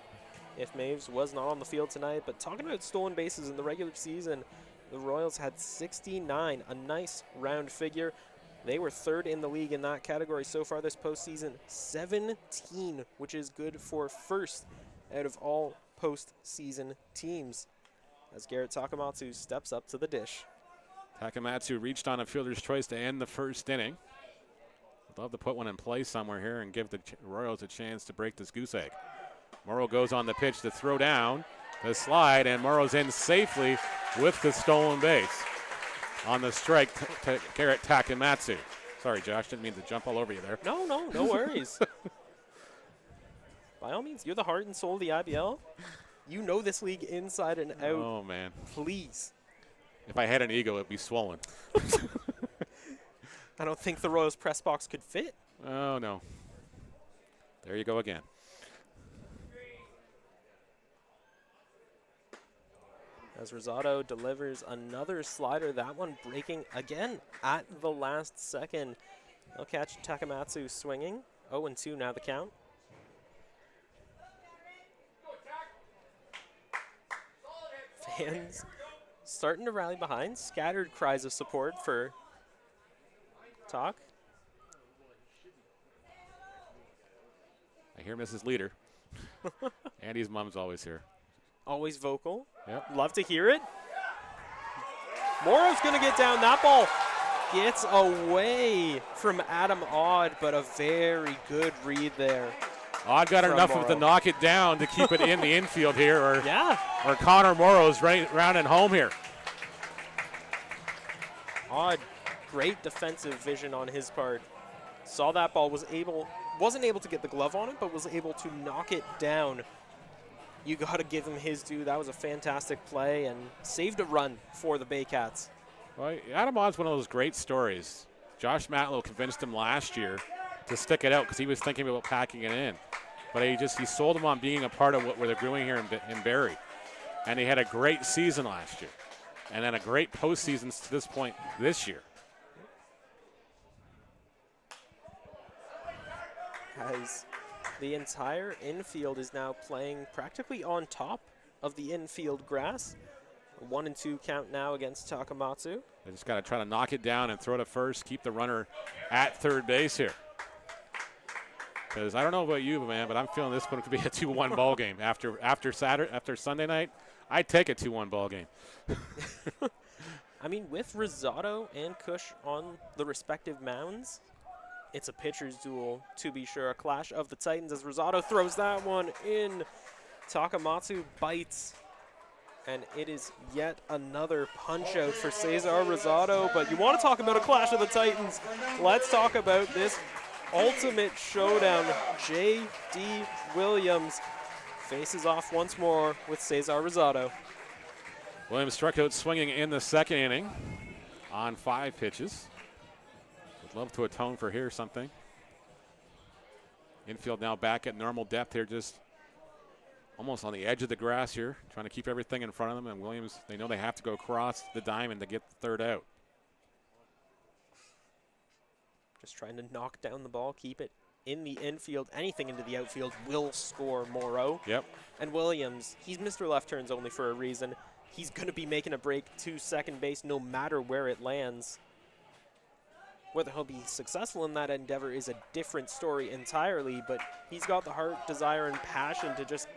if Maves was not on the field tonight. But talking about stolen bases in the regular season, the Royals had 69, a nice round figure. They were third in the league in that category so far this postseason, 17, which is good for first out of all postseason teams, as Garrett Takamatsu steps up to the dish. Takamatsu reached on a fielder's choice to end the first inning. I'd love to put one in play somewhere here and give the Royals a chance to break this goose egg. Morrow goes on the pitch to throw down, the slide, and Morrow's in safely with the stolen base. On the strike, Garrett Takamatsu. Sorry, Josh, didn't mean to jump all over you there. No worries. By all means, you're the heart and soul of the IBL. You know this league inside and out. Oh, man. Please. If I had an ego, it'd be swollen. I don't think the Royals press box could fit. Oh, no. There you go again. As Rosado delivers another slider, that one breaking again at the last second. They'll catch Takamatsu swinging. 0-2 now the count. Fans starting to rally behind. Scattered cries of support for Tak. I hear Mrs. Leader. Andy's mom's always here. Always vocal. Yep. Love to hear it. Morrow's going to get down. That ball gets away from Adam Odd, but a very good read there. Odd got enough Morrow. of it to knock it down to keep it in the infield here, or Yeah. or Connor Morrow's right round and home here. Odd, great defensive vision on his part. Saw that ball, wasn't able to get the glove on it, but was able to knock it down. You got to give him his due. That was a fantastic play and saved a run for the Baycats. Well, Adam Odd's one of those great stories. Josh Matlow convinced him last year to stick it out because he was thinking about packing it in. But he sold him on being a part of what they're doing here in Barrie. And he had a great season last year. And then a great postseason to this point this year. As the entire infield is now playing practically on top of the infield grass. A 1-2 count now against Takamatsu. They just got to try to knock it down and throw to first, keep the runner at third base here. Because I don't know about you, man, but I'm feeling this one could be a 2-1 ball game. After Sunday night, I'd take a 2-1 ball game. I mean, with Rosado and Cush on the respective mounds, it's a pitcher's duel, to be sure. A clash of the Titans as Rosado throws that one in. Takamatsu bites, and it is yet another punch-out for Cesar Rosado. But you want to talk about a clash of the Titans, let's talk about this ultimate showdown. J.D. Williams faces off once more with Cesar Rosado. Williams struck out swinging in the second inning on 5 pitches. Would love to atone for here something. Infield now back at normal depth here, just almost on the edge of the grass here, trying to keep everything in front of them. And Williams, they know they have to go across the diamond to get the third out. Just trying to knock down the ball, keep it in the infield. Anything into the outfield will score Morrow. Yep. And Williams, he's Mr. Left Turns only for a reason. He's going to be making a break to second base no matter where it lands. Whether he'll be successful in that endeavor is a different story entirely, but he's got the heart, desire, and passion to just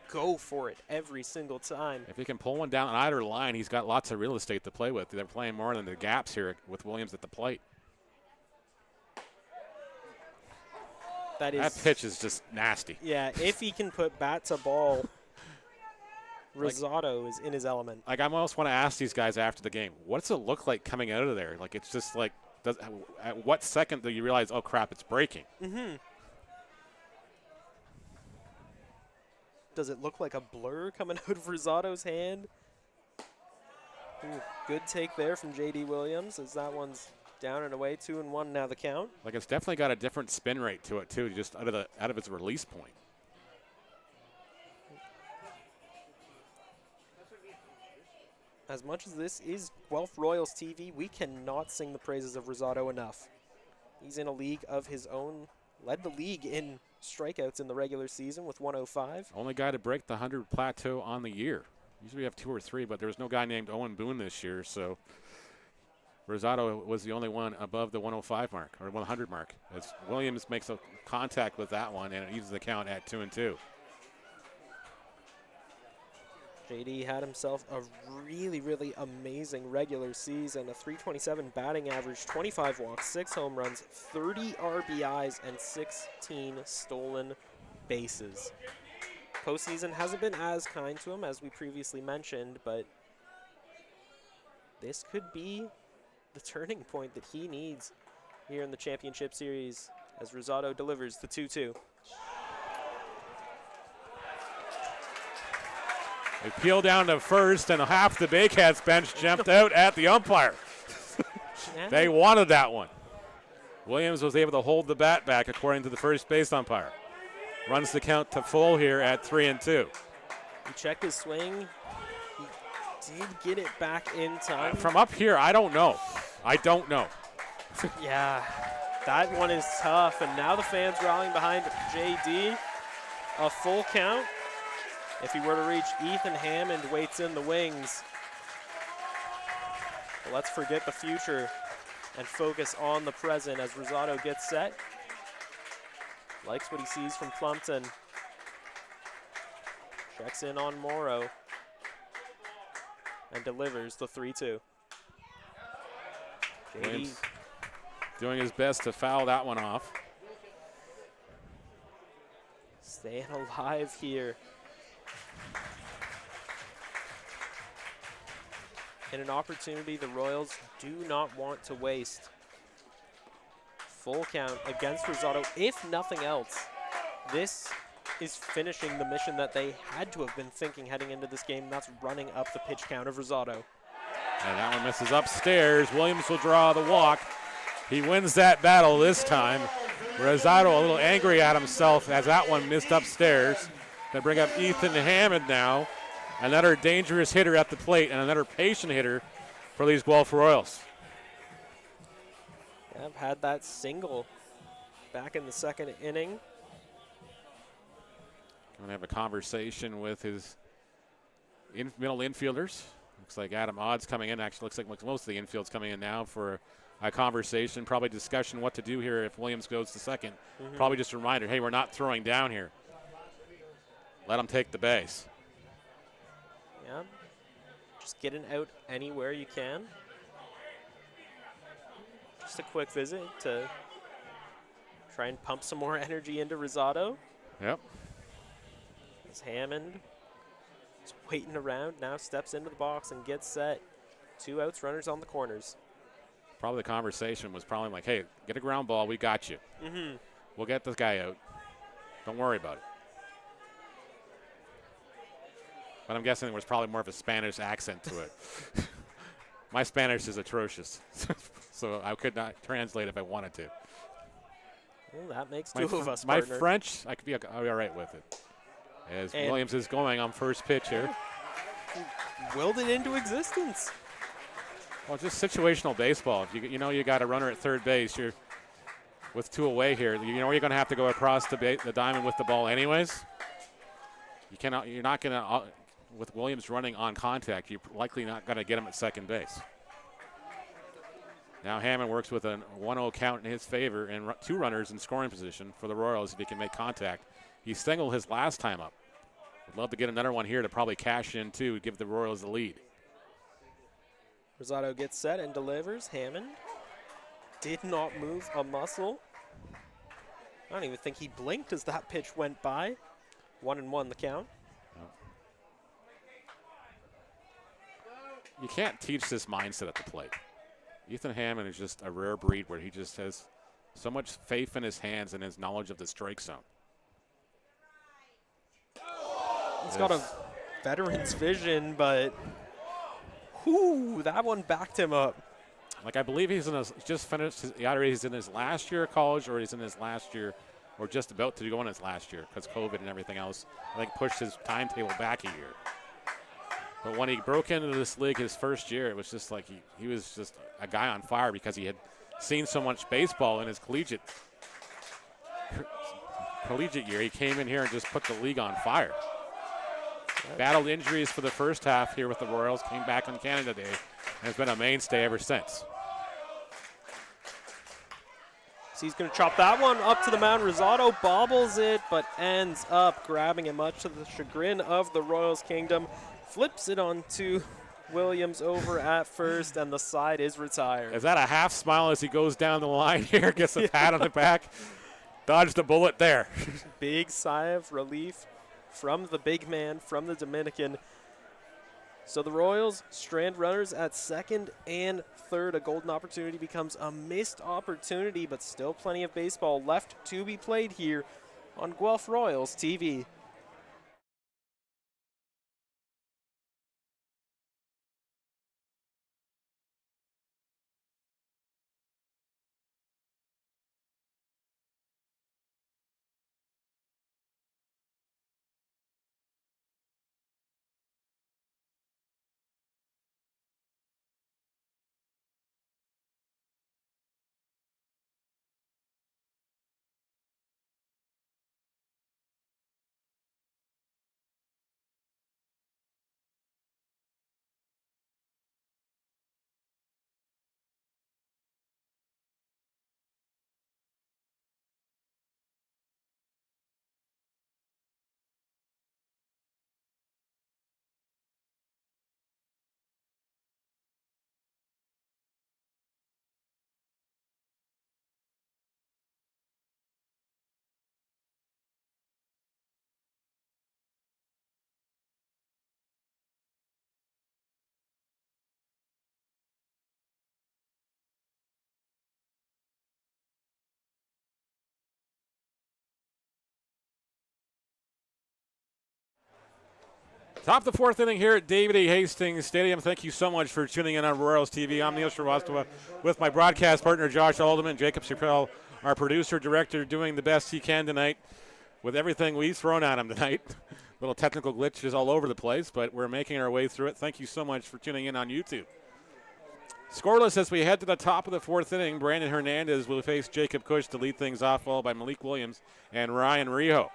go for it every single time. If he can pull one down on either line, he's got lots of real estate to play with. They're playing more than the gaps here with Williams at the plate. That pitch is just nasty. Yeah, if he can put bat to ball, Rosado is in his element. Like, I almost want to ask these guys after the game, what does it look like coming out of there? Like, it's just like, at what second do you realize, oh, crap, it's breaking? Mm-hmm. Does it look like a blur coming out of Rosado's hand? Ooh, good take there from J.D. Williams as that one's down and away, 2-1 now the count. Like, it's definitely got a different spin rate to it, too, just out of its release point. As much as this is Guelph Royals TV, we cannot sing the praises of Rosado enough. He's in a league of his own, led the league in strikeouts in the regular season with 105. Only guy to break the 100 plateau on the year. Usually we have 2 or 3, but there was no guy named Owen Boone this year, so Rosado was the only one above the 105 mark, or 100 mark, as Williams makes a contact with that one, and it evens the count at 2-2. JD had himself a really, really amazing regular season. A .327 batting average, 25 walks, 6 home runs, 30 RBIs, and 16 stolen bases. Postseason hasn't been as kind to him as we previously mentioned, but this could be the turning point that he needs here in the championship series as Rosado delivers the 2-2. They peel down to first, and half the Baycats bench jumped out at the umpire. They wanted that one. Williams was able to hold the bat back, according to the first base umpire. Runs the count to full here at 3-2. He checked his swing. He did get it back in time. From up here, I don't know. Yeah, that one is tough. And now the fans rallying behind JD. A full count. If he were to reach, Ethan Hammond waits in the wings. But let's forget the future and focus on the present as Rosado gets set. Likes what he sees from Plumpton. Checks in on Morrow. And delivers the 3-2. Williams doing his best to foul that one off. Staying alive here. And an opportunity the Royals do not want to waste. Full count against Rosado. If nothing else, this is finishing the mission that they had to have been thinking heading into this game. And that's running up the pitch count of Rosado. And that one misses upstairs. Williams will draw the walk. He wins that battle this time. Rosado a little angry at himself as that one missed upstairs. They bring up Ethan Hammond now. Another dangerous hitter at the plate and another patient hitter for these Guelph Royals. Yeah, I've had that single back in the second inning. Going to have a conversation with his middle infielders. Looks like Adam Odd's coming in. Actually, looks like most of the infield's coming in now for a conversation, probably discussion what to do here if Williams goes to second. Probably just a reminder, hey, we're not throwing down here. Let him take the base. Yeah, just getting out anywhere you can. Just a quick visit to try and pump some more energy into Rosado. Yep. As Hammond is waiting around, now steps into the box and gets set. 2 outs, runners on the corners. Probably the conversation was probably like, hey, get a ground ball, we got you. We'll get this guy out. Don't worry about it. But I'm guessing there was probably more of a Spanish accent to it. My Spanish is atrocious, so I could not translate if I wanted to. Well, that makes 2 of us, My partner. French, I'll be all right with it. As Williams is going on first pitch here. Willed it into existence. Well, just situational baseball. If you got a runner at third base, you're with 2 away here. You know you're going to have to go across the diamond with the ball anyways. You're not going to. With Williams running on contact, you're likely not going to get him at second base. Now Hammond works with a 1-0 count in his favor and 2 runners in scoring position for the Royals if he can make contact. He singled his last time up. Would love to get another one here to probably cash in too, give the Royals the lead. Rosado gets set and delivers. Hammond did not move a muscle. I don't even think he blinked as that pitch went by. 1-1 the count. You can't teach this mindset at the plate. Ethan Hammond is just a rare breed where he just has so much faith in his hands and his knowledge of the strike zone. He's got a veteran's vision, but that one backed him up. Like I believe he's just finished. Either he's in his last year of college or he's in his last year or just about to go in his last year because COVID and everything else, I think, pushed his timetable back a year. But when he broke into this league his first year, it was just like he was just a guy on fire because he had seen so much baseball in his collegiate collegiate year. He came in here and just put the league on fire. Battled injuries for the first half here with the Royals, came back on Canada Day, and has been a mainstay ever since. So he's going to chop that one up to the mound. Rosado bobbles it, but ends up grabbing it, much to the chagrin of the Royals Kingdom. Flips it onto Williams over at first, and the side is retired. Is that a half smile as he goes down the line here, gets a pat on the back? Dodged a bullet there. Big sigh of relief from the big man, from the Dominican. So the Royals strand runners at second and third. A golden opportunity becomes a missed opportunity, but still plenty of baseball left to be played here on Guelph Royals TV. Top of the fourth inning here at David E. Hastings Stadium. Thank you so much for tuning in on Royals TV. I'm Neil Srivastava with my broadcast partner Josh Alderman, Jacob Chappelle, our producer director, doing the best he can tonight with everything we've thrown at him tonight. Little technical glitches all over the place, but we're making our way through it. Thank you so much for tuning in on YouTube. Scoreless as we head to the top of the fourth inning. Brandon Hernandez will face Jacob Cush to lead things off, followed by Malik Williams and Ryan Rijo.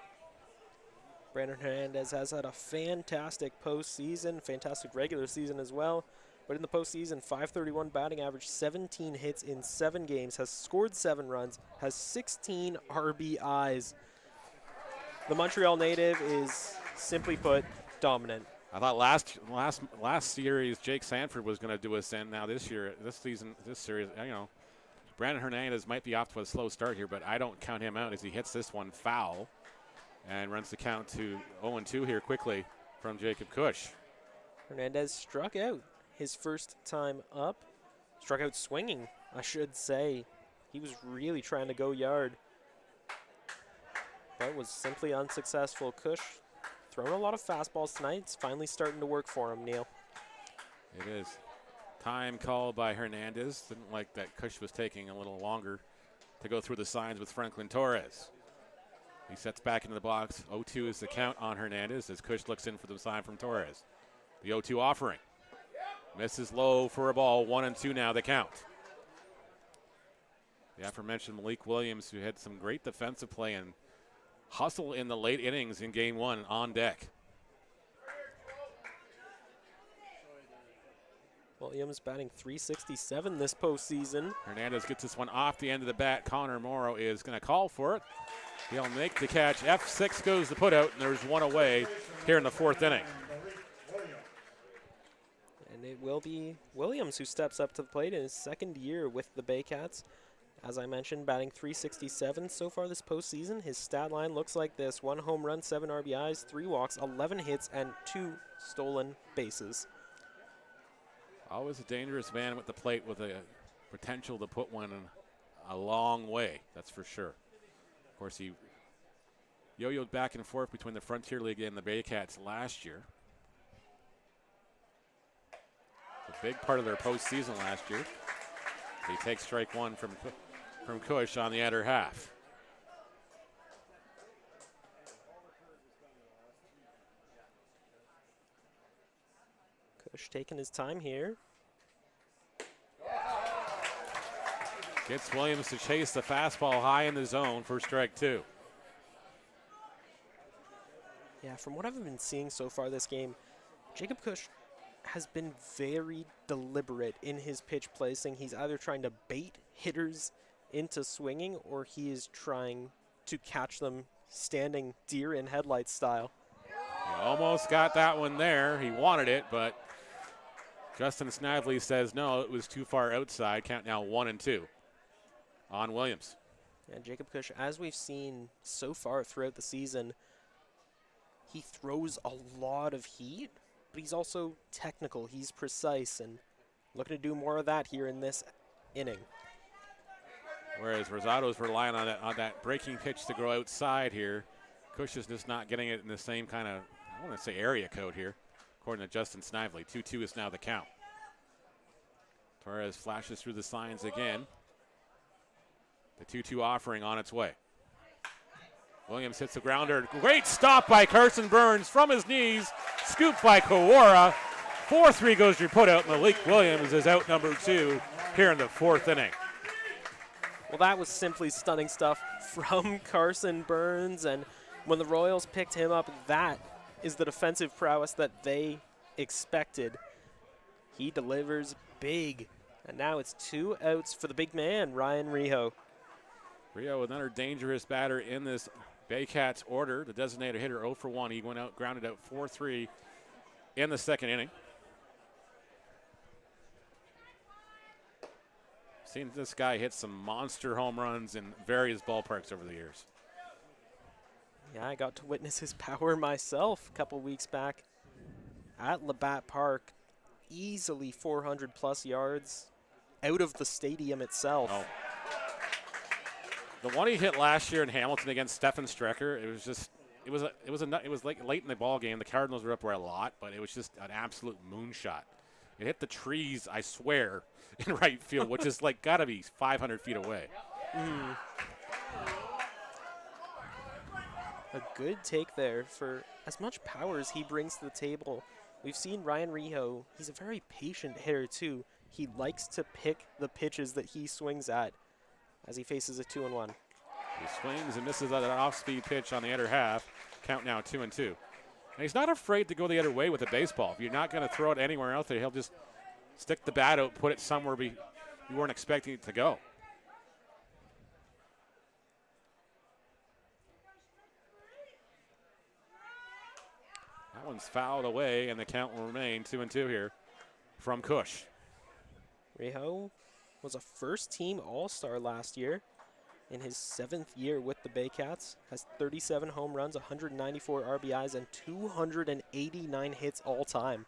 Brandon Hernandez has had a fantastic postseason, fantastic regular season as well. But in the postseason, .531 batting average, 17 hits in 7 games, has scored 7 runs, has 16 RBIs. The Montreal native is, simply put, dominant. I thought last series Jake Sanford was going to do us in. Now this series, Brandon Hernandez might be off to a slow start here, but I don't count him out as he hits this one foul and runs the count to 0-2 here quickly from Jacob Cush. Hernandez struck out his first time up. Struck out swinging, I should say. He was really trying to go yard, but was simply unsuccessful. Cush throwing a lot of fastballs tonight. It's finally starting to work for him, Neil. It is. Time called by Hernandez. Didn't like that Cush was taking a little longer to go through the signs with Franklin Torres. He sets back into the box. 0-2 is the count on Hernandez as Cush looks in for the sign from Torres. The 0-2 offering. Misses low for a ball. 1-2 now the count. The aforementioned Malik Williams, who had some great defensive play and hustle in the late innings in game 1, on deck. Williams batting .367 this postseason. Hernandez gets this one off the end of the bat. Connor Morrow is going to call for it. He'll make the catch. F6 goes the putout, and there's one away here in the fourth inning. And it will be Williams who steps up to the plate in his second year with the Baycats. As I mentioned, batting .367 so far this postseason. His stat line looks like this: 1 home run, 7 RBIs, 3 walks, 11 hits, and 2 stolen bases. Always a dangerous man with the plate, with a potential to put one in a long way, that's for sure. Of course, he yo-yoed back and forth between the Frontier League and the Baycats last year. It's a big part of their postseason last year. He takes strike one from Cush on the other half. Cush taking his time here. Gets Williams to chase the fastball high in the zone for strike 2. Yeah, from what I've been seeing so far this game, Jacob Cush has been very deliberate in his pitch placing. He's either trying to bait hitters into swinging, or he is trying to catch them standing deer in headlights style. He almost got that one there. He wanted it, but Justin Snively says no, it was too far outside. Count now 1-2 on Williams. And Jacob Cush, as we've seen so far throughout the season, he throws a lot of heat, but he's also technical. He's precise, and looking to do more of that here in this inning. Whereas Rosado's relying on that breaking pitch to go outside here. Cush is just not getting it in the same kind of, I want to say area code here, according to Justin Snively. 2-2 is now the count. Torres flashes through the signs again. The 2-2 offering on its way. Williams hits the grounder. Great stop by Carson Burns from his knees. Scooped by Kawara. 4-3 goes your putout. Malik Williams is out number 2 here in the 4th inning. Well, that was simply stunning stuff from Carson Burns, and when the Royals picked him up, that is the defensive prowess that they expected. He delivers big, and now it's 2 outs for the big man, Ryan Rijo. Rijo, another dangerous batter in this Baycats order. The designated hitter 0 for 1. He went out, grounded out 4-3 in the 2nd inning. Seen this guy hit some monster home runs in various ballparks over the years. Yeah, I got to witness his power myself a couple weeks back at Labatt Park. Easily 400-plus yards out of the stadium itself. Oh. The one he hit last year in Hamilton against Stefan Strecker, it was like late in the ball game. The Cardinals were up by a lot, but it was just an absolute moonshot. It hit the trees, I swear, in right field, which is like gotta be 500 feet away. A good take there for as much power as he brings to the table. We've seen Ryan Rijo. He's a very patient hitter, too. He likes to pick the pitches that he swings at as he faces a 2-1. He swings and misses an off-speed pitch on the other half. Count now 2-2. And he's not afraid to go the other way with the baseball. If you're not going to throw it anywhere else there, he'll just stick the bat out, put it somewhere you weren't expecting it to go. That one's fouled away, and the count will remain 2-2 here from Cush. Rijo was a first-team All-Star last year in his 7th year with the Baycats. Has 37 home runs, 194 RBIs, and 289 hits all-time.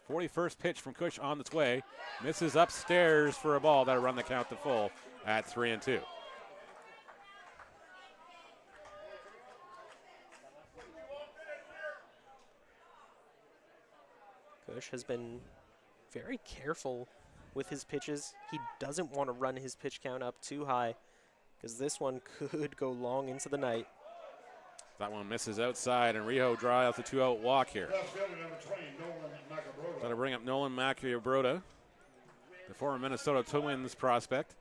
41st pitch from Cush on its way. Misses upstairs for a ball that'll run the count to full at 3-2. Cush has been very careful with his pitches. He doesn't want to run his pitch count up too high because this one could go long into the night. That one misses outside, and Rijo draws out the 2-out walk here. That'll bring up Nolan Macabrota, the former Minnesota Twins prospect.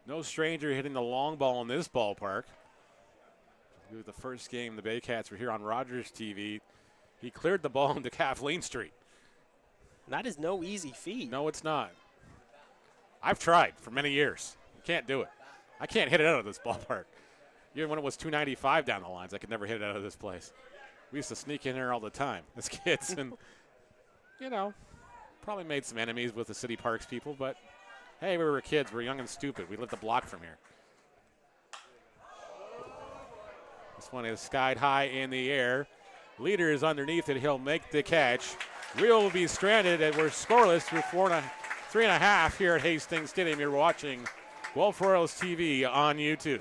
No stranger hitting the long ball in this ballpark. The first game the Baycats were here on Rogers TV. He cleared the ball into Kathleen Street. That is no easy feat. No, it's not. I've tried for many years. You can't do it. I can't hit it out of this ballpark. Even when it was 295 down the lines, I could never hit it out of this place. We used to sneak in there all the time as kids and, you know, probably made some enemies with the city parks people, but hey, we were kids. We were young and stupid. We lived a block from here. This one is skied high in the air. Leader is underneath it. He'll make the catch. Rio will be stranded, and we're scoreless through 3.5 here at Hastings Stadium. You're watching Guelph Royals TV on YouTube.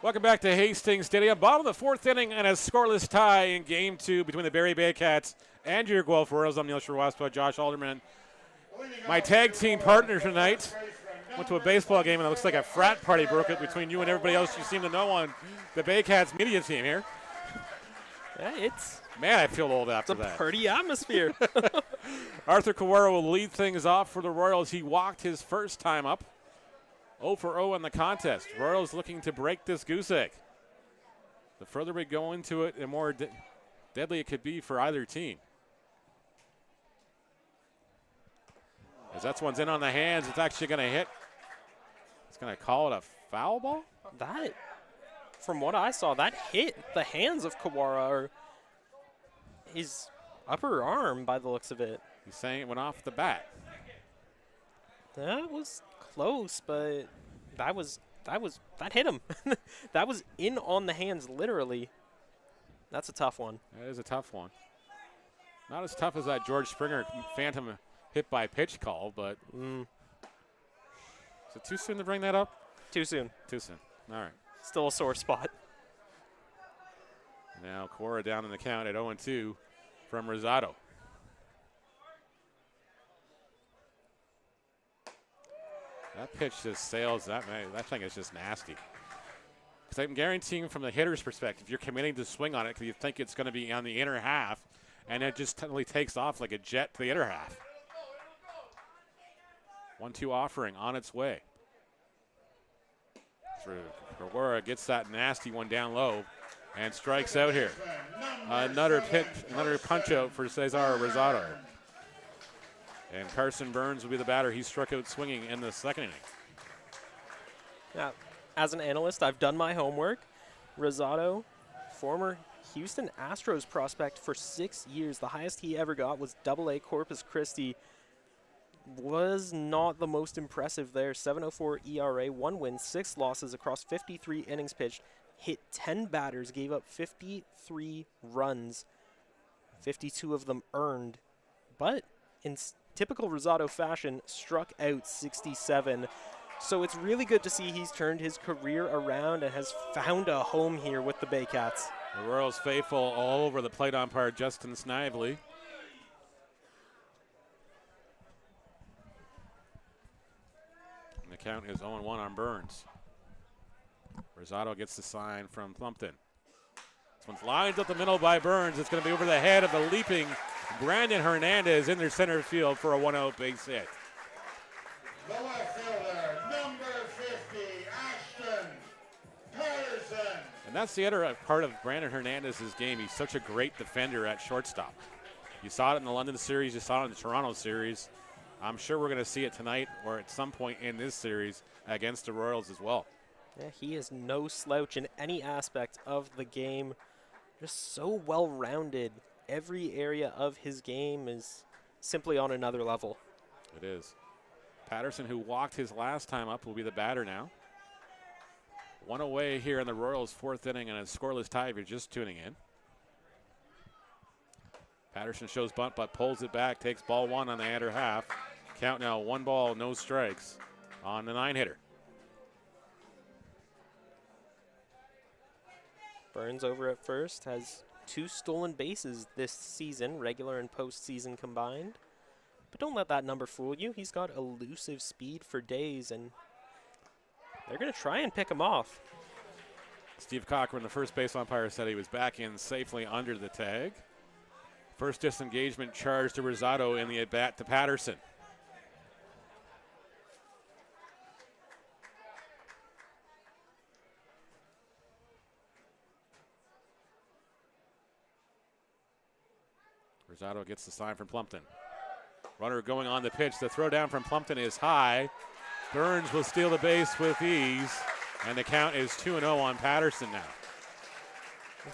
Welcome back to Hastings Stadium. Bottom of the fourth inning and a scoreless tie in Game 2 between the Barrie Baycats and your Guelph Royals. I'm Neil Sherwaspa, Josh Alderman. My tag team partner tonight went to a baseball game and it looks like a frat party broke out between you and everybody else you seem to know on the Baycats media team here. Yeah, it's Man, I feel old after a that. party atmosphere. Arthur Kawara will lead things off for the Royals. He walked his first time up. 0 for 0 in the contest. Royals looking to break this goose egg. The further we go into it, the more deadly it could be for either team. As that one's in on the hands, it's actually going to hit. It's going to call it a foul ball? That, from what I saw, that hit the hands of Kawara, or his upper arm by the looks of it. He's saying it went off the bat. That was close, but that hit him. That was in on the hands, literally. That's a tough one. That is a tough one. Not as tough as that George Springer phantom hit by pitch call, but is it too soon to bring that up? Too soon. Too soon. All right. Still a sore spot. Now Cora down in the count at 0-2 from Rosado. That pitch just sails. That thing is just nasty. Because I'm guaranteeing from the hitter's perspective, you're committing to swing on it because you think it's going to be on the inner half, and it just totally takes off like a jet to the inner half. 1-2 offering on its way. Kawara gets that nasty one down low and strikes out here. Another punch out for Cesar Rosado. And Carson Burns will be the batter. He struck out swinging in the second inning. Now, as an analyst, I've done my homework. Rosado, former Houston Astros prospect for 6 years. The highest he ever got was AA Corpus Christi. Was not the most impressive there. 7.04 ERA, 1 win, 6 losses across 53 innings pitched. Hit 10 batters, gave up 53 runs. 52 of them earned. But in typical Rosado fashion, struck out 67. So it's really good to see he's turned his career around and has found a home here with the Baycats. The Royals faithful all over the plate umpire, Justin Snively. And the count is 0-1 on Burns. Rosado gets the sign from Plumpton. This one's lined up the middle by Burns. It's going to be over the head of the leaping Brandon Hernandez in their center field for a 1-out base hit. The left fielder, number 50, Ashton Patterson. And that's the other part of Brandon Hernandez's game. He's such a great defender at shortstop. You saw it in the London series. You saw it in the Toronto series. I'm sure we're going to see it tonight or at some point in this series against the Royals as well. Yeah, he is no slouch in any aspect of the game. Just so well-rounded. Every area of his game is simply on another level. It is. Patterson, who walked his last time up, will be the batter now. 1 away here in the Royals' fourth inning and a scoreless tie if you're just tuning in. Patterson shows bunt but pulls it back, takes ball 1 on the under half. Count now 1 ball, no strikes on the 9-hitter. Burns over at first has 2 stolen bases this season, regular and postseason combined. But don't let that number fool you. He's got elusive speed for days, and they're going to try and pick him off. Steve Cochran, the first base umpire, said he was back in safely under the tag. First disengagement charge to Rosado in the at-bat to Patterson. Rosado gets the sign from Plumpton. Runner going on the pitch. The throw down from Plumpton is high. Burns will steal the base with ease, and the count is 2-0 on Patterson now.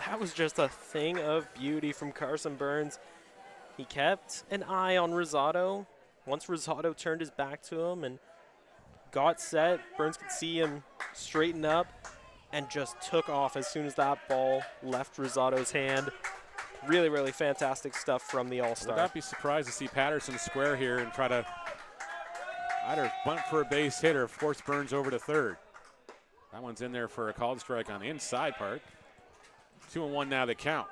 That was just a thing of beauty from Carson Burns. He kept an eye on Rosado. Once Rosado turned his back to him and got set, Burns could see him straighten up and just took off as soon as that ball left Rosado's hand. Really, really fantastic stuff from the All-Star. Would not be surprised to see Patterson square here and try to either bunt for a base hit or force Burns over to third. That one's in there for a called strike on the inside part. 2-1 now the count.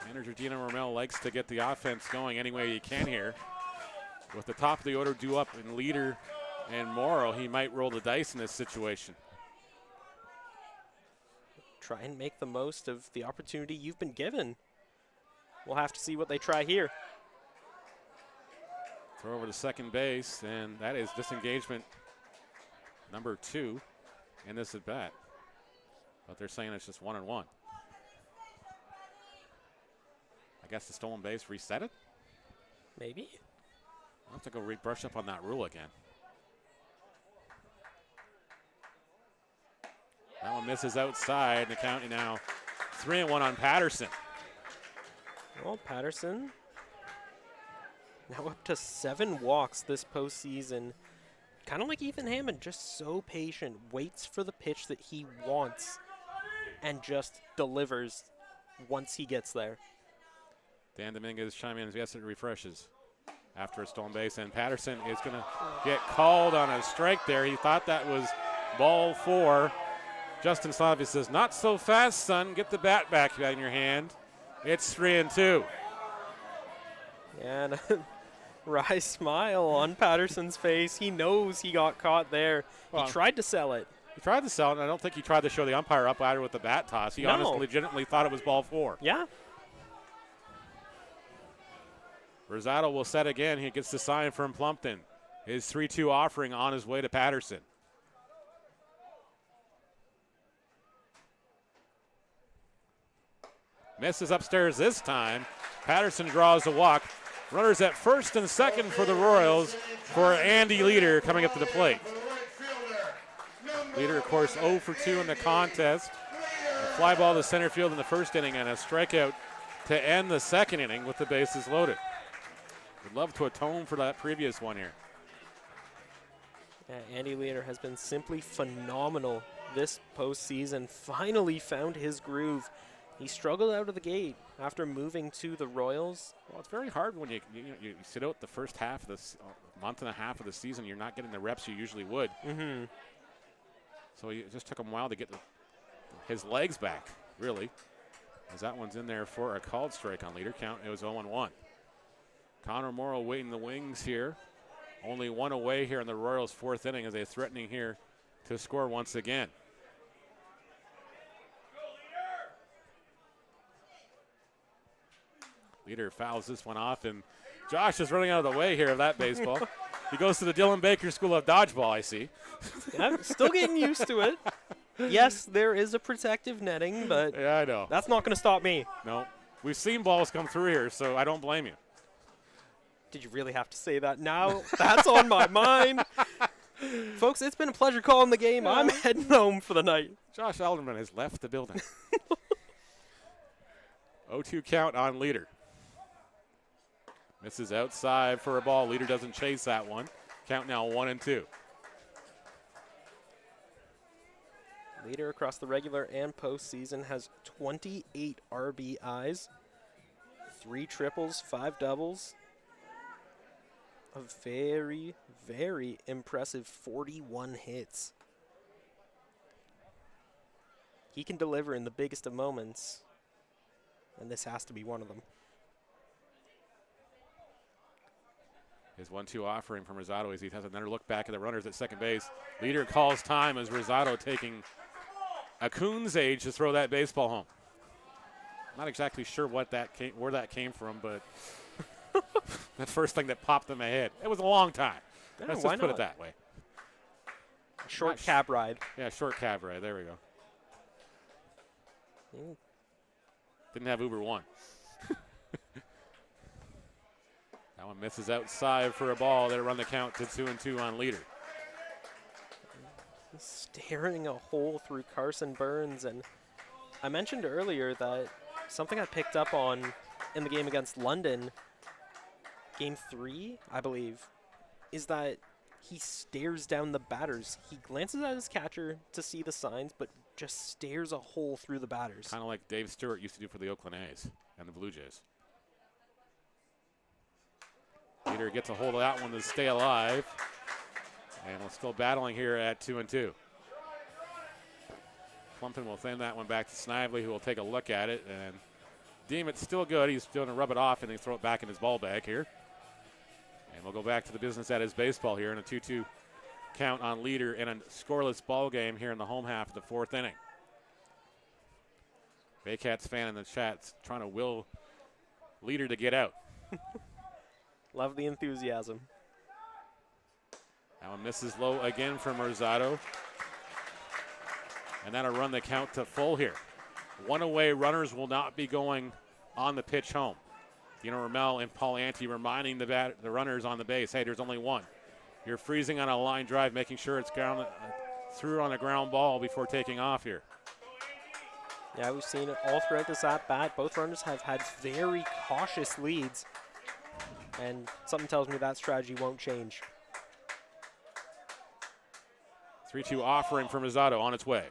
Manager Gina Romel likes to get the offense going any way he can here. With the top of the order due up in Leader and Morrow, he might roll the dice in this situation. Try and make the most of the opportunity you've been given. We'll have to see what they try here. Throw over to second base, and that is disengagement number 2 in this at bat. But they're saying it's just 1-1. I guess the stolen base reset it? Maybe. I'll have to go brush up on that rule again. That one misses outside, and the count now 3-1 on Patterson. Well, Patterson now up to 7 walks this postseason. Kind of like Ethan Hammond, just so patient, waits for the pitch that he wants, and just delivers once he gets there. Dan Dominguez chiming in, yes, it refreshes after a stolen base, and Patterson is going to get called on a strike there. He thought that was ball 4. Justin Slavia says, not so fast, son. Get the bat back in your hand. It's 3-2. And a wry smile on Patterson's face. He knows he got caught there. Well, he tried to sell it. He tried to sell it, and I don't think he tried to show the umpire up either with the bat toss. He honestly, legitimately thought it was ball 4. Yeah. Rosado will set again. He gets the sign from Plumpton. His 3-2 offering on his way to Patterson. Misses upstairs this time. Patterson draws a walk. Runners at first and second for the Royals for Andy Leader coming up to the plate. Leader, of course, 0 for 2 in the contest. A fly ball to center field in the first inning and a strikeout to end the second inning with the bases loaded. Would love to atone for that previous one here. Yeah, Andy Leader has been simply phenomenal this postseason. Finally found his groove. He struggled out of the gate after moving to the Royals. Well, it's very hard when you sit out the first half of this month and a half of the season. You're not getting the reps you usually would. Mm-hmm. So it just took him a while to get his legs back, really. As that one's in there for a called strike on Leader. Count, it was 0-1. Connor Morrow waiting the wings here. Only one away here in the Royals' 4th inning as they're threatening here to score once again. Leader fouls this one off, and Josh is running out of the way here of that baseball. He goes to the Dylan Baker School of Dodgeball, I see. I'm still getting used to it. Yes, there is a protective netting, but yeah, I know. That's not going to stop me. No. We've seen balls come through here, so I don't blame you. Did you really have to say that now? That's on my mind. Folks, it's been a pleasure calling the game. I'm heading home for the night. Josh Alderman has left the building. 0-2 count on Leader. Misses outside for a ball. Leader doesn't chase that one. Count now 1-2. Leader across the regular and postseason has 28 RBIs, 3 triples, 5 doubles. A very, very impressive 41 hits. He can deliver in the biggest of moments, and this has to be one of them. His 1-2 offering from Rosado as he has another look back at the runners at second base. Leader calls time as Rosado taking a coon's age to throw that baseball home. Not exactly sure where that came from, but the first thing that popped in my head. It was a long time. Yeah, Let's why just put not? it that way. A short cab ride. Yeah, short cab ride. There we go. Mm. Didn't have Uber One. That one misses outside for a ball. That'll run the count to 2-2 on Leader. Staring a hole through Carson Burns, and I mentioned earlier that something I picked up on in the game against London, game 3, I believe, is that he stares down the batters. He glances at his catcher to see the signs, but just stares a hole through the batters. Kind of like Dave Stewart used to do for the Oakland A's and the Blue Jays. Leader gets a hold of that one to stay alive. And we're still battling here at 2-2. Plumpton will send that one back to Snively, who will take a look at it and deem it still good. He's going to rub it off and then throw it back in his ball bag here. And we'll go back to the business that is baseball here in a 2-2 count on leader in a scoreless ball game here in the home half of the 4th inning. Baycats fan in the chat trying to will leader to get out. Love the enthusiasm. That one misses low again from Rosado. And that'll run the count to full here. One away, runners will not be going on the pitch home. Dino Ramel and Paul Ante reminding the runners on the base, hey, there's only one. You're freezing on a line drive, making sure it's through on a ground ball before taking off here. Yeah, we've seen it all throughout this at-bat. Both runners have had very cautious leads, and something tells me that strategy won't change. 3-2 offering from Rosado on its way.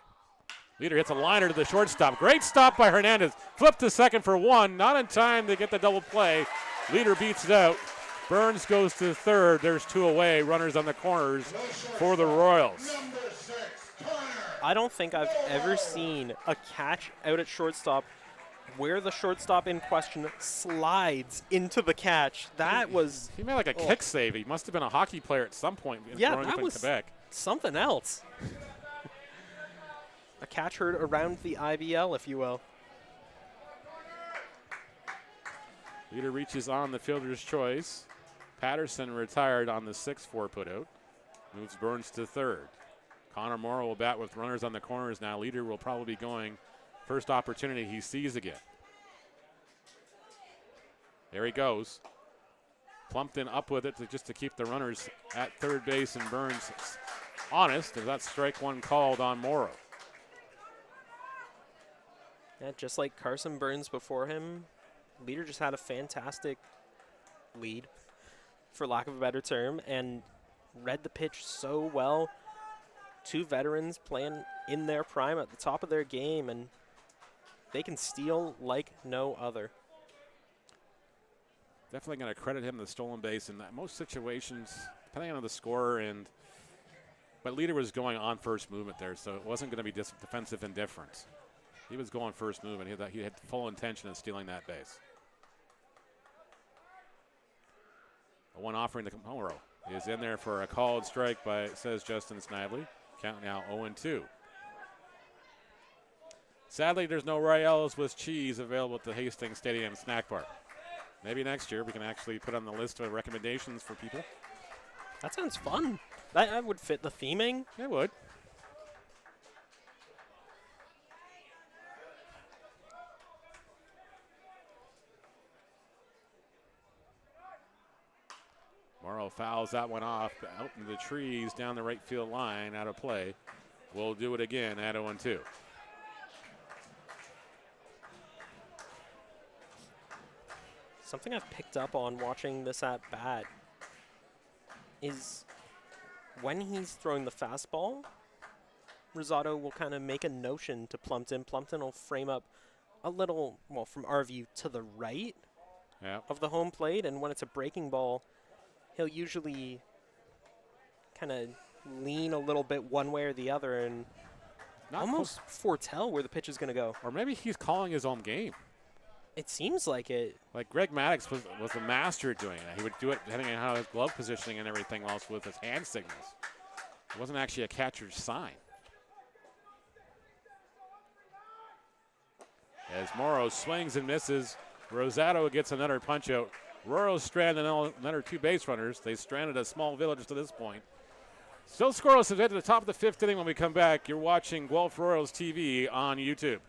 Leader hits a liner to the shortstop. Great stop by Hernandez. Flip to second for one. Not in time to get the double play. Leader beats it out. Burns goes to third. There's 2 away. Runners on the corners for the Royals. I don't think I've ever seen a catch out at shortstop where the shortstop in question slides into the catch. That was... He made like a kick save. He must have been a hockey player at some point growing up in Quebec. Something else. A catch heard around the IBL, if you will. Leader reaches on the fielder's choice. Patterson retired on the 6-4 putout. Moves Burns to third. Connor Morrow will bat with runners on the corners now. Leader will probably be going first opportunity he sees again. There he goes. Plumpton up with it just to keep the runners at third base, and Burns honest as that strike one called on Morrow. Yeah, just like Carson Burns before him, Leader just had a fantastic lead, for lack of a better term, and read the pitch so well. 2 veterans playing in their prime at the top of their game, and they can steal like no other. Definitely going to credit him the stolen base in most situations, depending on the scorer. But Leader was going on first movement there, so it wasn't going to be defensive indifference. He was going first movement. He had full intention of stealing that base. The one offering to Morrow is in there for a called strike by, says Justin Snively. Count now 0-2. Sadly, there's no Royales with cheese available at the Hastings Stadium snack bar. Maybe next year we can actually put on the list of recommendations for people. That sounds fun. That would fit the theming. It would. Morrow fouls that one off out in the trees down the right field line, out of play. We'll do it again at 0-2. Something I've picked up on watching this at bat is when he's throwing the fastball, Rosado will kind of make a notion to Plumpton. Plumpton will frame up a little, well, from our view, to the right of the home plate, and when it's a breaking ball, he'll usually kind of lean a little bit one way or the other and almost foretell where the pitch is going to go. Or maybe he's calling his own game. It seems like it. Like Greg Maddox was a master at doing it. He would do it depending on how his glove positioning and everything else with his hand signals. It wasn't actually a catcher's sign. As Morrow swings and misses, Rosado gets another punch out. Royals stranded another 2 base runners. They stranded a small village to this point. Still scoreless at the top of the 5th inning. When we come back, you're watching Guelph Royals TV on YouTube.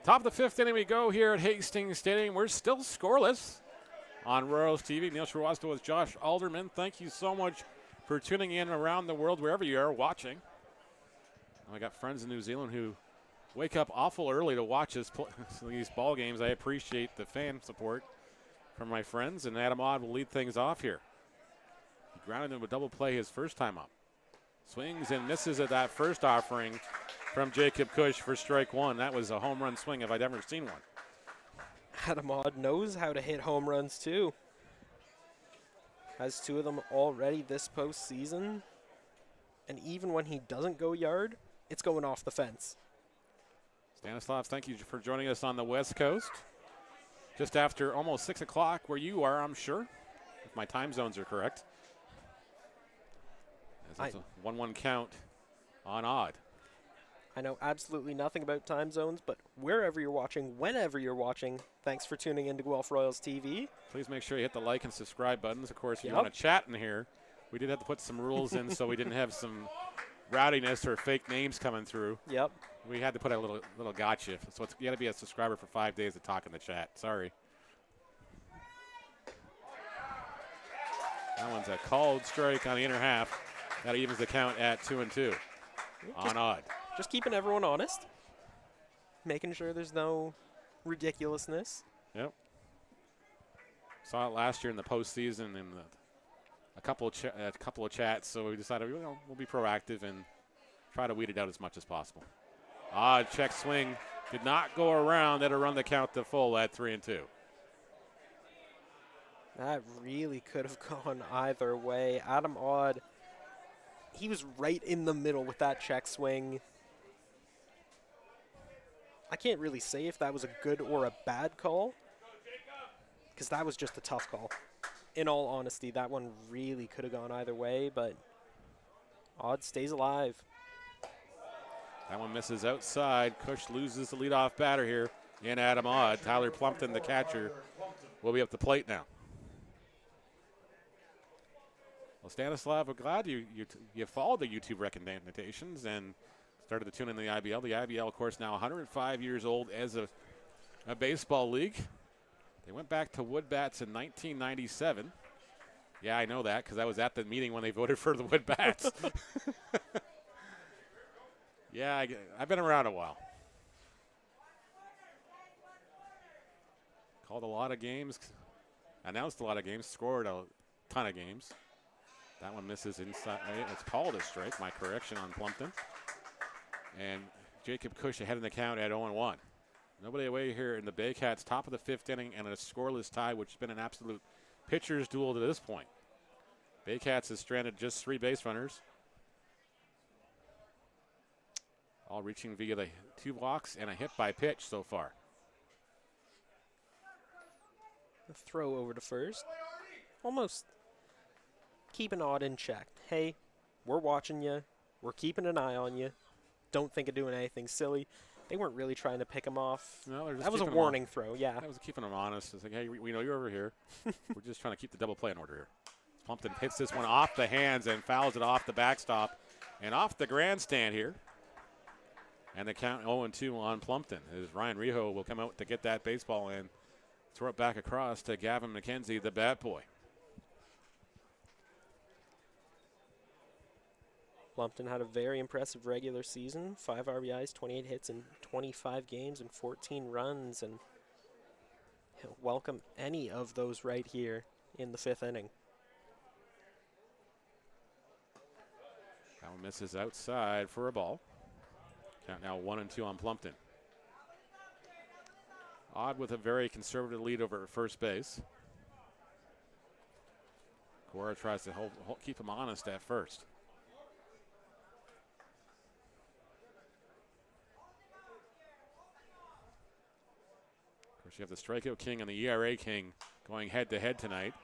Top of the fifth inning we go here at Hastings Stadium. We're still scoreless on Royals TV. Neil Rosado with Josh Alderman. Thank you so much for tuning in around the world, wherever you are watching. I got friends in New Zealand who wake up awful early to watch these ball games. I appreciate the fan support from my friends, and Adam Odd will lead things off here. He grounded into a double play his first time up. Swings and misses at that first offering from Jacob Cush for strike one. That was a home run swing if I'd ever seen one. Adam Odd knows how to hit home runs too. Has 2 of them already this postseason. And even when he doesn't go yard, it's going off the fence. Stanislav, thank you for joining us on the West Coast. Just after almost 6 o'clock where you are, I'm sure, if my time zones are correct. As it's a 1-1 count on Odd. I know absolutely nothing about time zones, but wherever you're watching, whenever you're watching, thanks for tuning in to Guelph Royals TV. Please make sure you hit the like and subscribe buttons. Of course, if you want to chat in here, we did have to put some rules in so we didn't have some rowdiness or fake names coming through. Yep. We had to put a little gotcha. So you got to be a subscriber for 5 days to talk in the chat. Sorry. That one's a called strike on the inner half. That evens the count at 2-2 on Odd. Just keeping everyone honest. Making sure there's no ridiculousness. Yep. Saw it last year in the postseason and a couple of chats, so we decided we'll be proactive and try to weed it out as much as possible. Odd check swing did not go around. That'll run the count to full at 3-2. That really could have gone either way. Adam Odd, he was right in the middle with that check swing. I can't really say if that was a good or a bad call, because that was just a tough call. In all honesty, that one really could have gone either way, but Odd stays alive. That one misses outside. Cush loses the leadoff batter here in Adam Odd. Tyler Plumpton, the catcher, will be up the plate now. Well, Stanislav, we're glad you followed the YouTube recommendations and started to tune in the IBL. The IBL, of course, now 105 years old as a baseball league. They went back to wood bats in 1997. Yeah, I know that because I was at the meeting when they voted for the wood bats. Yeah, I've been around a while. Called a lot of games, announced a lot of games, scored a ton of games. That one misses inside. It's called a strike, my correction on Plumpton. And Jacob Cush ahead in the count at 0-1. Nobody away here in the Baycats, top of the fifth inning, and a scoreless tie, which has been an absolute pitcher's duel to this point. Baycats has stranded just 3 base runners, all reaching via the 2 walks and a hit by pitch so far. The throw over to first. Almost keeping Odd in check. Hey, we're watching you. We're keeping an eye on you. Don't think of doing anything silly. They weren't really trying to pick him off. No, they're just that was a warning throw, yeah. That was keeping him honest. It's like, hey, we know you're over here. We're just trying to keep the double play in order here. Plumpton hits this one off the hands and fouls it off the backstop and off the grandstand here. And the count 0-2 on Plumpton. As Ryan Rijo will come out to get that baseball and throw it back across to Gavin McKenzie, the bat boy. Plumpton had a very impressive regular season. 5 RBIs, 28 hits in 25 games and 14 runs. And he'll welcome any of those right here in the 5th inning. That one misses outside for a ball. Count now 1-2 on Plumpton. Odd with a very conservative lead over at first base. Cora tries to keep him honest at first. Of course, you have the strikeout king and the ERA king going head-to-head tonight.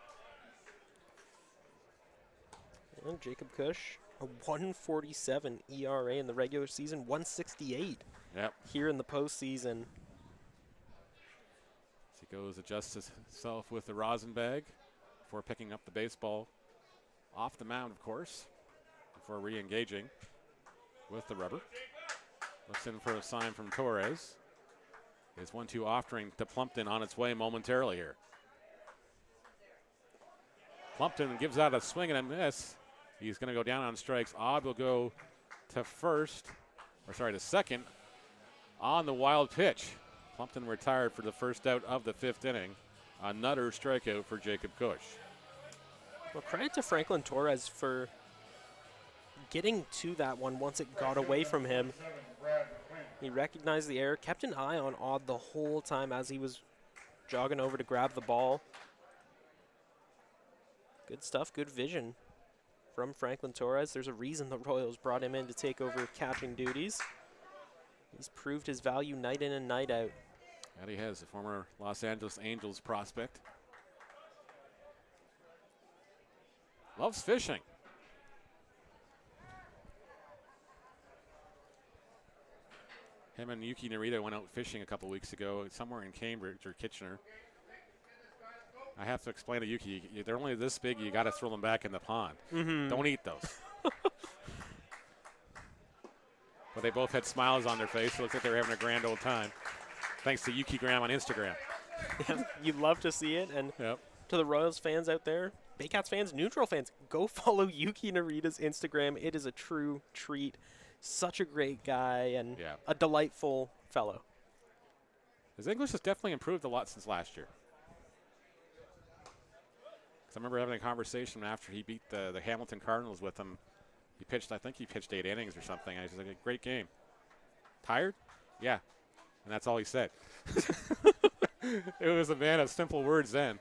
And Jacob Cush, a 147 ERA in the regular season, 168 here in the postseason. As he goes, adjusts himself with the rosin bag before picking up the baseball off the mound, of course, before re-engaging with the rubber. Looks in for a sign from Torres. His 1-2 offering to Plumpton on its way momentarily here. Plumpton gives out a swing and a miss. He's going to go down on strikes. Odd will go to second on the wild pitch. Plumpton retired for the first out of the 5th inning. Another strikeout for Jacob Cush. Well, credit to Franklin Torres for getting to that one once it got away from him. He recognized the error, kept an eye on Odd the whole time as he was jogging over to grab the ball. Good stuff, good vision from Franklin Torres. There's a reason the Royals brought him in to take over catching duties. He's proved his value night in and night out. And he has, a former Los Angeles Angels prospect. Loves fishing. Him and Yuki Narita went out fishing a couple weeks ago somewhere in Cambridge or Kitchener. I have to explain to Yuki, they're only this big, you got to throw them back in the pond. Don't eat those. But they both had smiles on their face. It looks like they were having a grand old time. Thanks to Yuki Graham on Instagram. Yeah, you love to see it. And to the Royals fans out there, Baycats fans, neutral fans, go follow Yuki Narita's Instagram. It is a true treat. Such a great guy and a delightful fellow. His English has definitely improved a lot since last year. Because I remember having a conversation after he beat the Hamilton Cardinals with him. I think he pitched 8 innings or something. I was like, a great game. Tired? Yeah. And that's all he said. It was a man of simple words then.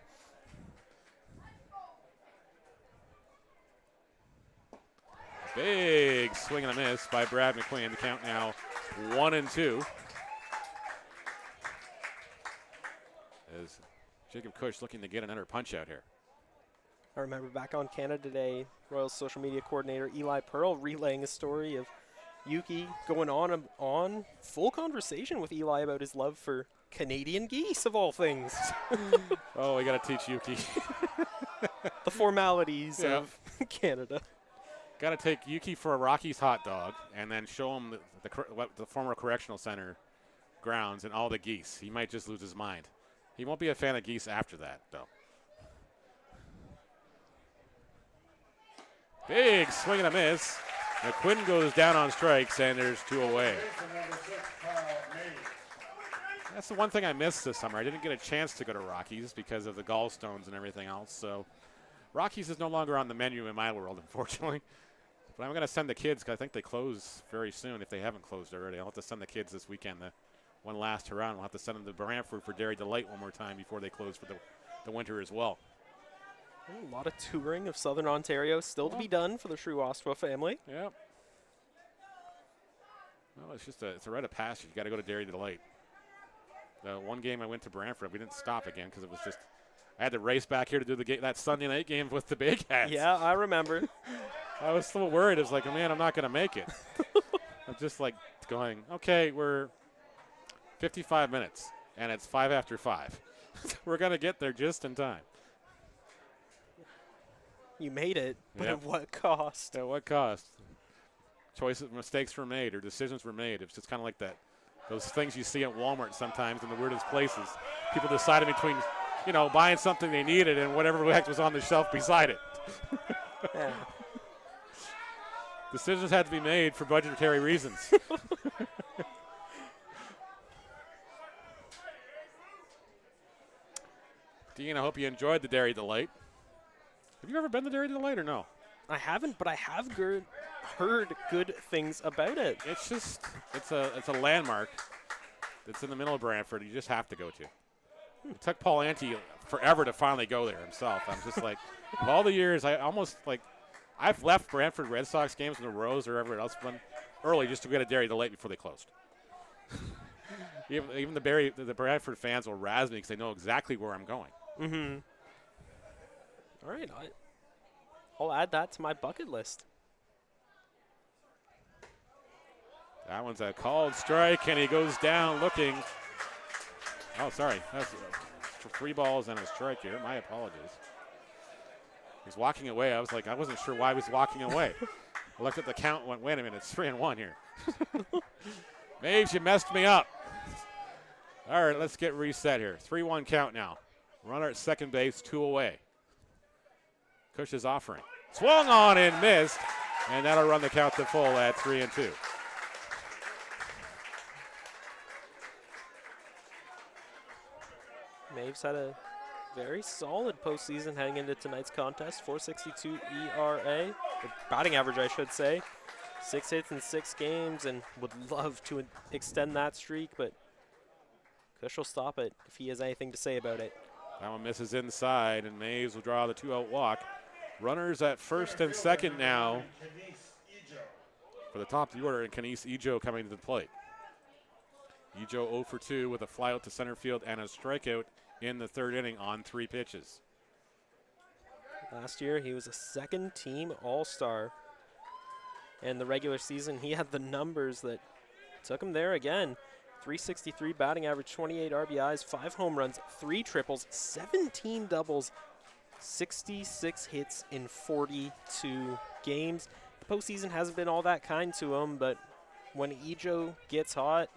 Big swing and a miss by Brad McQueen. The count now 1-2. As Jacob Cush looking to get another punch out here. I remember back on Canada Day, Royals social media coordinator Eli Pearl relaying a story of Yuki going on full conversation with Eli about his love for Canadian geese, of all things. Oh, we got to teach Yuki. The formalities of Canada. Got to take Yuki for a Rockies hot dog and then show him the former correctional center grounds and all the geese. He might just lose his mind. He won't be a fan of geese after that, though. Big swing and a miss. McQuinn goes down on strikes, and there's 2 away. That's the one thing I missed this summer. I didn't get a chance to go to Rockies because of the gallstones and everything else. So Rockies is no longer on the menu in my world, unfortunately. But I'm going to send the kids, because I think they close very soon if they haven't closed already. I'll have to send the kids this weekend one last hurrah. We'll have to send them to Brantford for Dairy Delight one more time before they close for the winter as well. A lot of touring of Southern Ontario still to be done for the Shrewostra family. Yep. Well, it's a rite of passage. You got to go to Dairy Delight. The one game I went to Brantford, we didn't stop again because it was just I had to race back here to do that Sunday night game with the Baycats. Yeah, I remember. I was so worried. I was like, oh, man, I'm not going to make it. I'm just like going, okay, we're 55 minutes, and it's 5 after 5. We're going to get there just in time. You made it, but at what cost? At what cost? Mistakes were made or decisions were made. It's just kind of like that. Those things you see at Walmart sometimes in the weirdest places. People decided between, buying something they needed and whatever the heck was on the shelf beside it. Yeah. Decisions had to be made for budgetary reasons. Dean, I hope you enjoyed the Dairy Delight. Have you ever been to Dairy Delight or no? I haven't, but I have heard good things about it. It's a landmark. It's in the middle of Brantford. You just have to go to. It took Paul Ante forever to finally go there himself. I'm just like, of all the years, I've left Brantford Red Sox games in the Rose or wherever else been early just to get a Dairy Delight before they closed. Even the Brantford fans will razz me because they know exactly where I'm going. Mm-hmm. All right, I'll add that to my bucket list. That one's a called strike, and he goes down looking. Oh, sorry. That's 3 balls and a strike here. My apologies. He's walking away. I wasn't sure why he was walking away. I looked at the count and went, wait a minute, it's 3-1 here. Maves, you messed me up. All right, let's get reset here. 3-1 count now. Runner at second base, 2 away. Cush is offering. Swung on and missed, and that'll run the count to full at 3-2. Maves had a very solid postseason heading into tonight's contest. 4.62 ERA, or batting average, I should say. 6 hits in 6 games, and would love to extend that streak, but Cush will stop it if he has anything to say about it. That one misses inside, and Maves will draw the 2-out walk. Runners at first and second now for the top of the order, and Kenise Ejo coming to the plate. Ejo 0 for 2 with a flyout to center field and a strikeout in the 3rd inning on 3 pitches. Last year, he was a second-team All-Star. In the regular season, he had the numbers that took him there again. 363 batting average, 28 RBIs, 5 home runs, 3 triples, 17 doubles, 66 hits in 42 games. The postseason hasn't been all that kind to him, but when Ejo gets hot,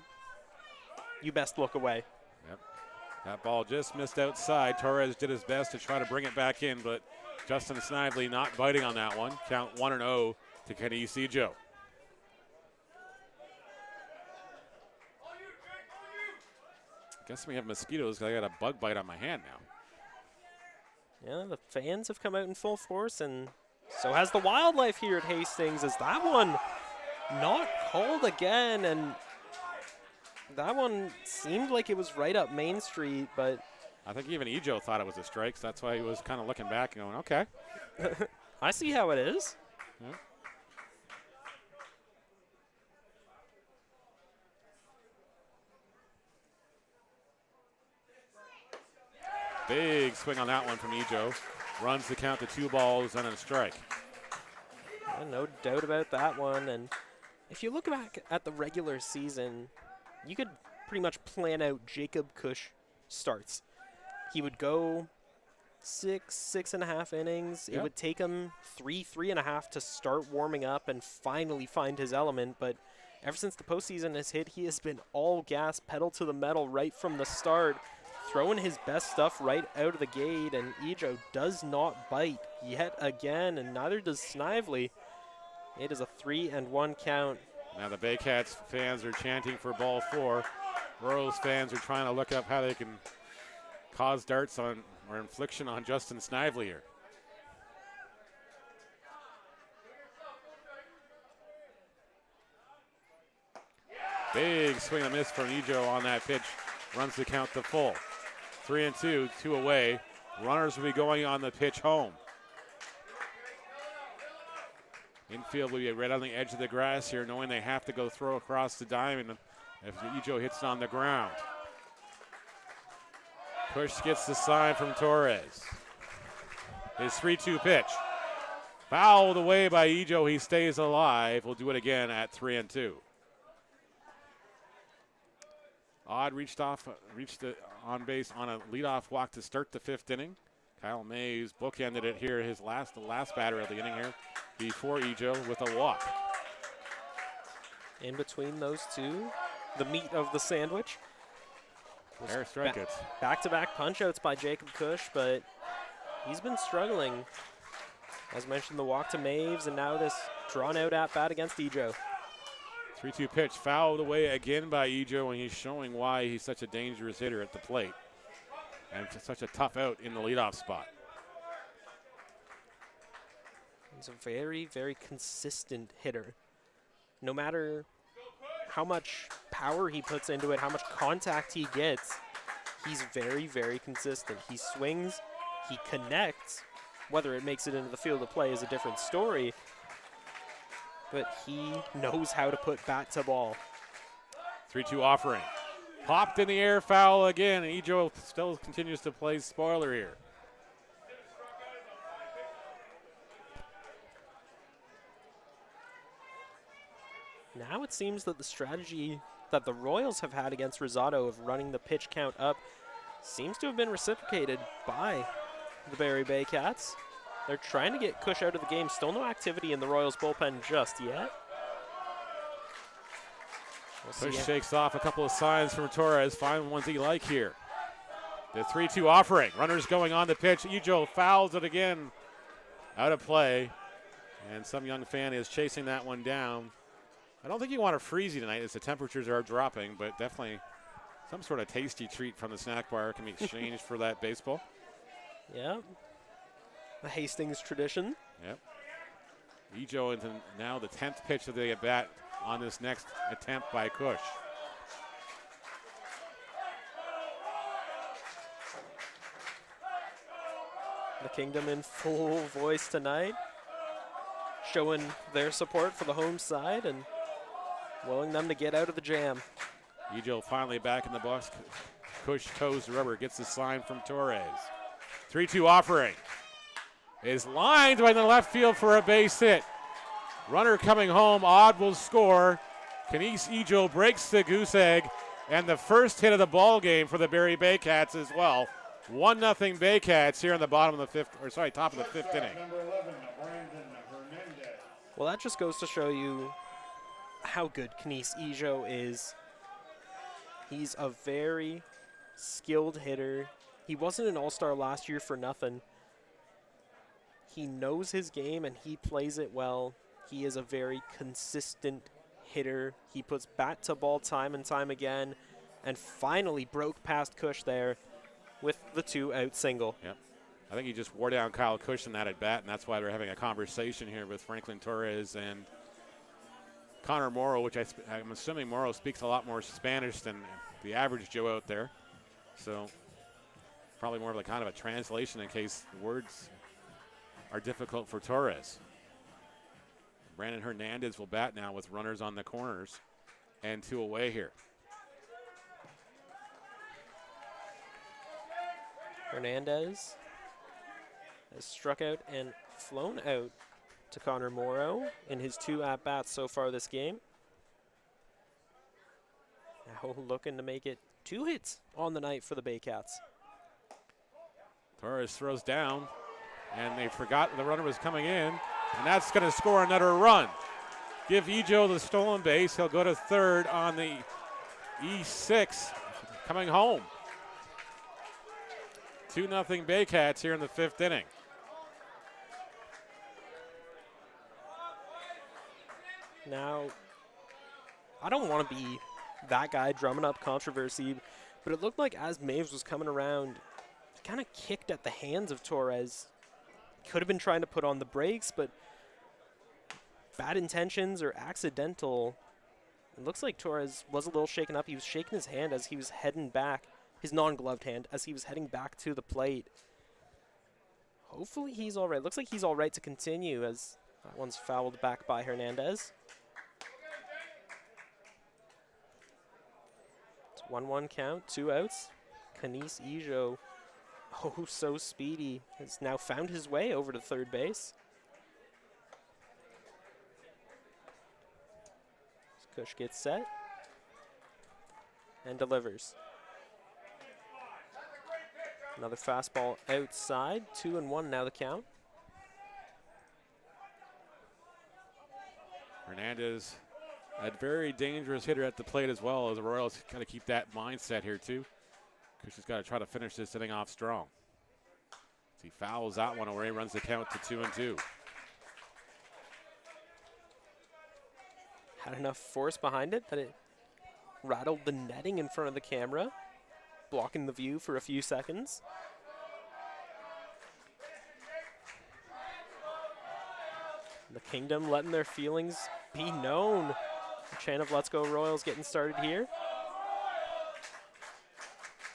you best look away. Yep. That ball just missed outside. Torres did his best to try to bring it back in, but Justin Snively not biting on that one. Count 1-0 to Kenise Ejo. Guess we have mosquitoes because I got a bug bite on my hand now. Yeah, the fans have come out in full force, and so has the wildlife here at Hastings. Is that one not called again? And that one seemed like it was right up Main Street, but I think even Ejo thought it was a strike, so that's why he was kind of looking back and going, okay. I see how it is. Yeah. Big swing on that one from Ejo. Runs the count to 2 balls and a strike. Yeah, no doubt about that one. And if you look back at the regular season, you could pretty much plan out Jacob Cush starts. He would go 6.5 innings. Yep. It would take him 3.5 to start warming up and finally find his element. But ever since the postseason has hit, he has been all gas, pedal to the metal right from the start, throwing his best stuff right out of the gate, and Ejo does not bite yet again, and neither does Snively. It is a 3-1 count. Now the Baycats fans are chanting for ball 4. Royals fans are trying to look up how they can cause darts on or infliction on Justin Snively here. Big swing and miss from Ejo on that pitch. Runs the count to full. 3-2, 2 away. Runners will be going on the pitch home. Infield will be right on the edge of the grass here, knowing they have to go throw across the diamond if Ejo hits it on the ground. Cush gets the sign from Torres. His 3-2 pitch. Fouled away by Ejo. He stays alive. We'll do it again at 3-2. Odd reached on base on a leadoff walk to start the 5th inning. Kyle Mays bookended it here, the last batter of the inning here, before Ejo with a walk. In between those two, the meat of the sandwich. Fair strikeouts. Back-to-back punch-outs by Jacob Cush, but he's been struggling. As mentioned, the walk to Maves, and now this drawn-out at-bat against Ejo. 3-2 pitch fouled away again by Ejo, and he's showing why he's such a dangerous hitter at the plate and such a tough out in the leadoff spot. He's a very, very consistent hitter. No matter how much power he puts into it, how much contact he gets, he's very, very consistent. He swings, he connects. Whether it makes it into the field of play is a different story, but he knows how to put bat to ball. 3-2 offering. Popped in the air, foul again, and Ejo still continues to play spoiler here. Now it seems that the strategy that the Royals have had against Rosado of running the pitch count up seems to have been reciprocated by the Barrie Baycats. They're trying to get Cush out of the game. Still no activity in the Royals bullpen just yet. We'll Push shakes off a couple of signs from Torres. Find ones he like here. The 3-2 offering. Runners going on the pitch. Ejo fouls it again. Out of play. And some young fan is chasing that one down. I don't think you want to freezy tonight as the temperatures are dropping, but definitely some sort of tasty treat from the snack bar can be exchanged for that baseball. Yeah. The Hastings tradition. Yep. Ejo into now the 10th pitch of the at-bat on this next attempt by Cush. The Kingdom in full voice tonight, showing their support for the home side and willing them to get out of the jam. Ejo finally back in the box. Cush toes the rubber, gets the sign from Torres. 3-2 offering is lined by the left field for a base hit. Runner coming home, Odd will score. Kenise Ejo breaks the goose egg, and the first hit of the ball game for the Barrie Baycats as well. 1-0 Baycats here in the bottom of the top of the fifth inning. Well, that just goes to show you how good Kenise Ejo is. He's a very skilled hitter. He wasn't an all-star last year for nothing. He knows his game and he plays it well. He is a very consistent hitter. He puts bat to ball time and time again, and finally broke past Cush there with the 2-out single. Yep. I think he just wore down Kyle Cush in that at bat, and that's why we're having a conversation here with Franklin Torres and Connor Morrow, which I'm assuming Morrow speaks a lot more Spanish than the average Joe out there. So probably more of a kind of a translation in case words are difficult for Torres. Brandon Hernandez will bat now with runners on the corners and 2 away here. Hernandez has struck out and flown out to Connor Morrow in his 2 at-bats so far this game. Now looking to make it 2 hits on the night for the Baycats. Torres throws down, and they forgot the runner was coming in, and that's going to score another run. Give Ejo the stolen base. He'll go to third on the E6, coming home. 2-0 Baycats here in the 5th inning. Now, I don't want to be that guy drumming up controversy, but it looked like as Maves was coming around, he kind of kicked at the hands of Torres. Could have been trying to put on the brakes, but bad intentions or accidental. It looks like Torres was a little shaken up. He was shaking his hand as he was heading back, his non-gloved hand, as he was heading back to the plate. Hopefully he's all right. Looks like he's all right to continue as that one's fouled back by Hernandez. It's 1-1 count, 2 outs. Kenise Ejo, oh so speedy, has now found his way over to third base. Cush gets set and delivers. Another fastball outside, 2-1 now the count. Hernandez, a very dangerous hitter at the plate as well, as the Royals kind of keep that mindset here too. Cush has got to try to finish this inning off strong. As he fouls that one away, runs the count to 2-2. Had enough force behind it that it rattled the netting in front of the camera, blocking the view for a few seconds. The Kingdom letting their feelings be known. The chant of Let's Go Royals getting started here.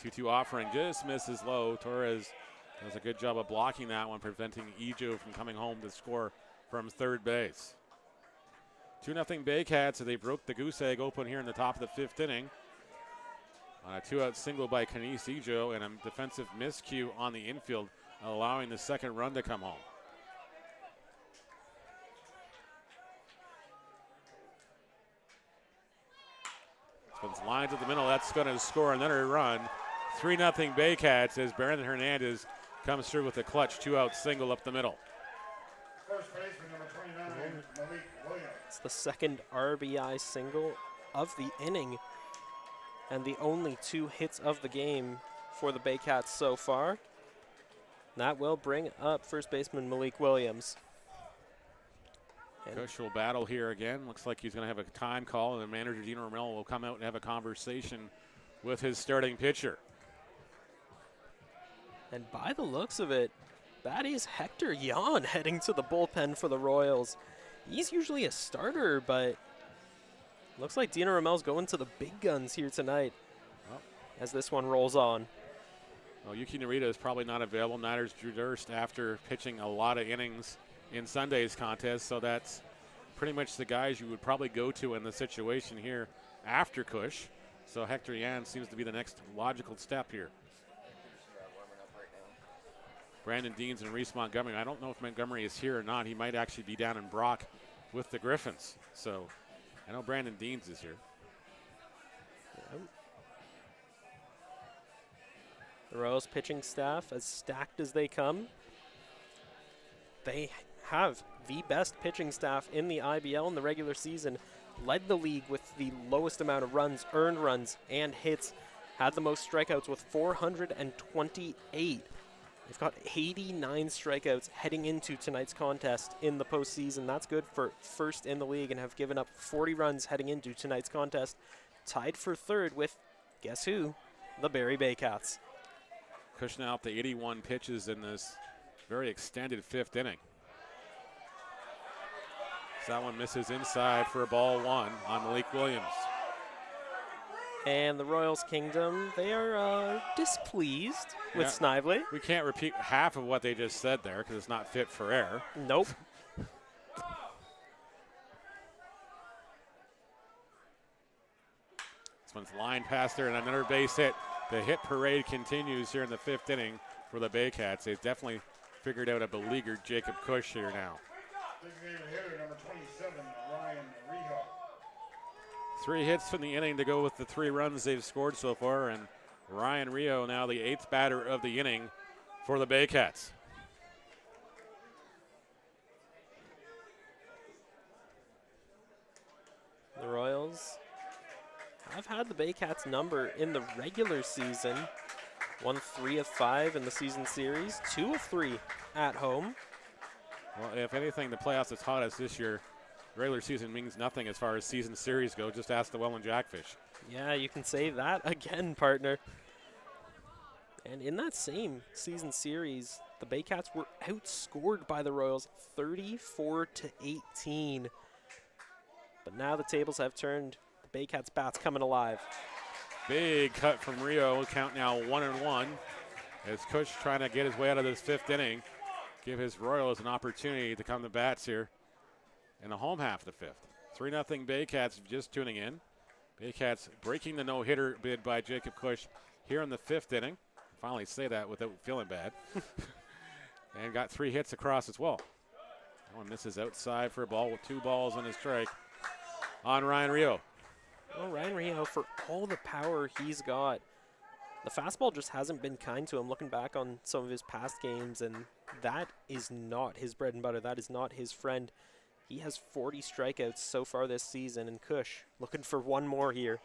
2-2 offering just misses low. Torres does a good job of blocking that one, preventing Ejo from coming home to score from third base. 2-0 Baycats, so they broke the goose egg open here in the top of the 5th inning. On a 2-out single by Kenise Ejo and a defensive miscue on the infield, allowing the second run to come home. This one's lined to the middle. That's going to score another run. 3-0 Baycats as Brandon Hernandez comes through with a clutch 2-out single up the middle. First baseman, number 29, Malik Williams. It's the second RBI single of the inning and the only 2 hits of the game for the Baycats so far. That will bring up first baseman Malik Williams. Kush will battle here again. Looks like he's going to have a time call, and the manager, Dino Romero, will come out and have a conversation with his starting pitcher. And by the looks of it, that is Hector Yan heading to the bullpen for the Royals. He's usually a starter, but looks like Dino Romero's going to the big guns here tonight as this one rolls on. Well, Yuki Narita is probably not available. Neither is Drew Durst after pitching a lot of innings in Sunday's contest, so that's pretty much the guys you would probably go to in the situation here after Kush. So Hector Yan seems to be the next logical step here. Brandon Deans and Reese Montgomery. I don't know if Montgomery is here or not. He might actually be down in Brock with the Griffins. So I know Brandon Deans is here. Yep. The Royals pitching staff as stacked as they come. They have the best pitching staff in the IBL in the regular season. Led the league with the lowest amount of runs, earned runs, and hits. Had the most strikeouts with 428. They've got 89 strikeouts heading into tonight's contest in the postseason. That's good for first in the league, and have given up 40 runs heading into tonight's contest. Tied for third with, guess who? The Barrie Baycats. Kush now up to 81 pitches in this very extended 5th inning. So that one misses inside for a ball 1 on Malik Williams. And the Royals Kingdom, they are displeased with Snively. We can't repeat half of what they just said there because it's not fit for air. Nope. This one's lined past there and another base hit. The hit parade continues here in the 5th inning for the Baycats. They've definitely figured out a beleaguered Jacob Kush here now. Hitter, number 27, Ryan Rio. 3 hits from the inning to go with the 3 runs they've scored so far, and Ryan Rio now the 8th batter of the inning for the Baycats. The Royals have had the Baycats number in the regular season. Won 3 of 5 in the season series, 2 of 3 at home. Well, if anything, the playoffs has taught us this year, regular season means nothing as far as season series go. Just ask the Welland Jackfish. Yeah, you can say that again, partner. And in that same season series, the Baycats were outscored by the Royals 34-18. But now the tables have turned. The Baycats bats coming alive. Big cut from Rio. Count now 1-1 as Kush trying to get his way out of this 5th inning. Give his Royals an opportunity to come to bats here in the home half of the 5th. 3-0 Baycats just tuning in. Baycats breaking the no-hitter bid by Jacob Kush here in the 5th inning. Finally say that without feeling bad. And got 3 hits across as well. That one misses outside for a ball with 2 balls on his strike on Ryan Rio. Well, Ryan Rio, for all the power he's got, the fastball just hasn't been kind to him. Looking back on some of his past games, and that is not his bread and butter. That is not his friend. He has 40 strikeouts so far this season, and Kush looking for 1 more here.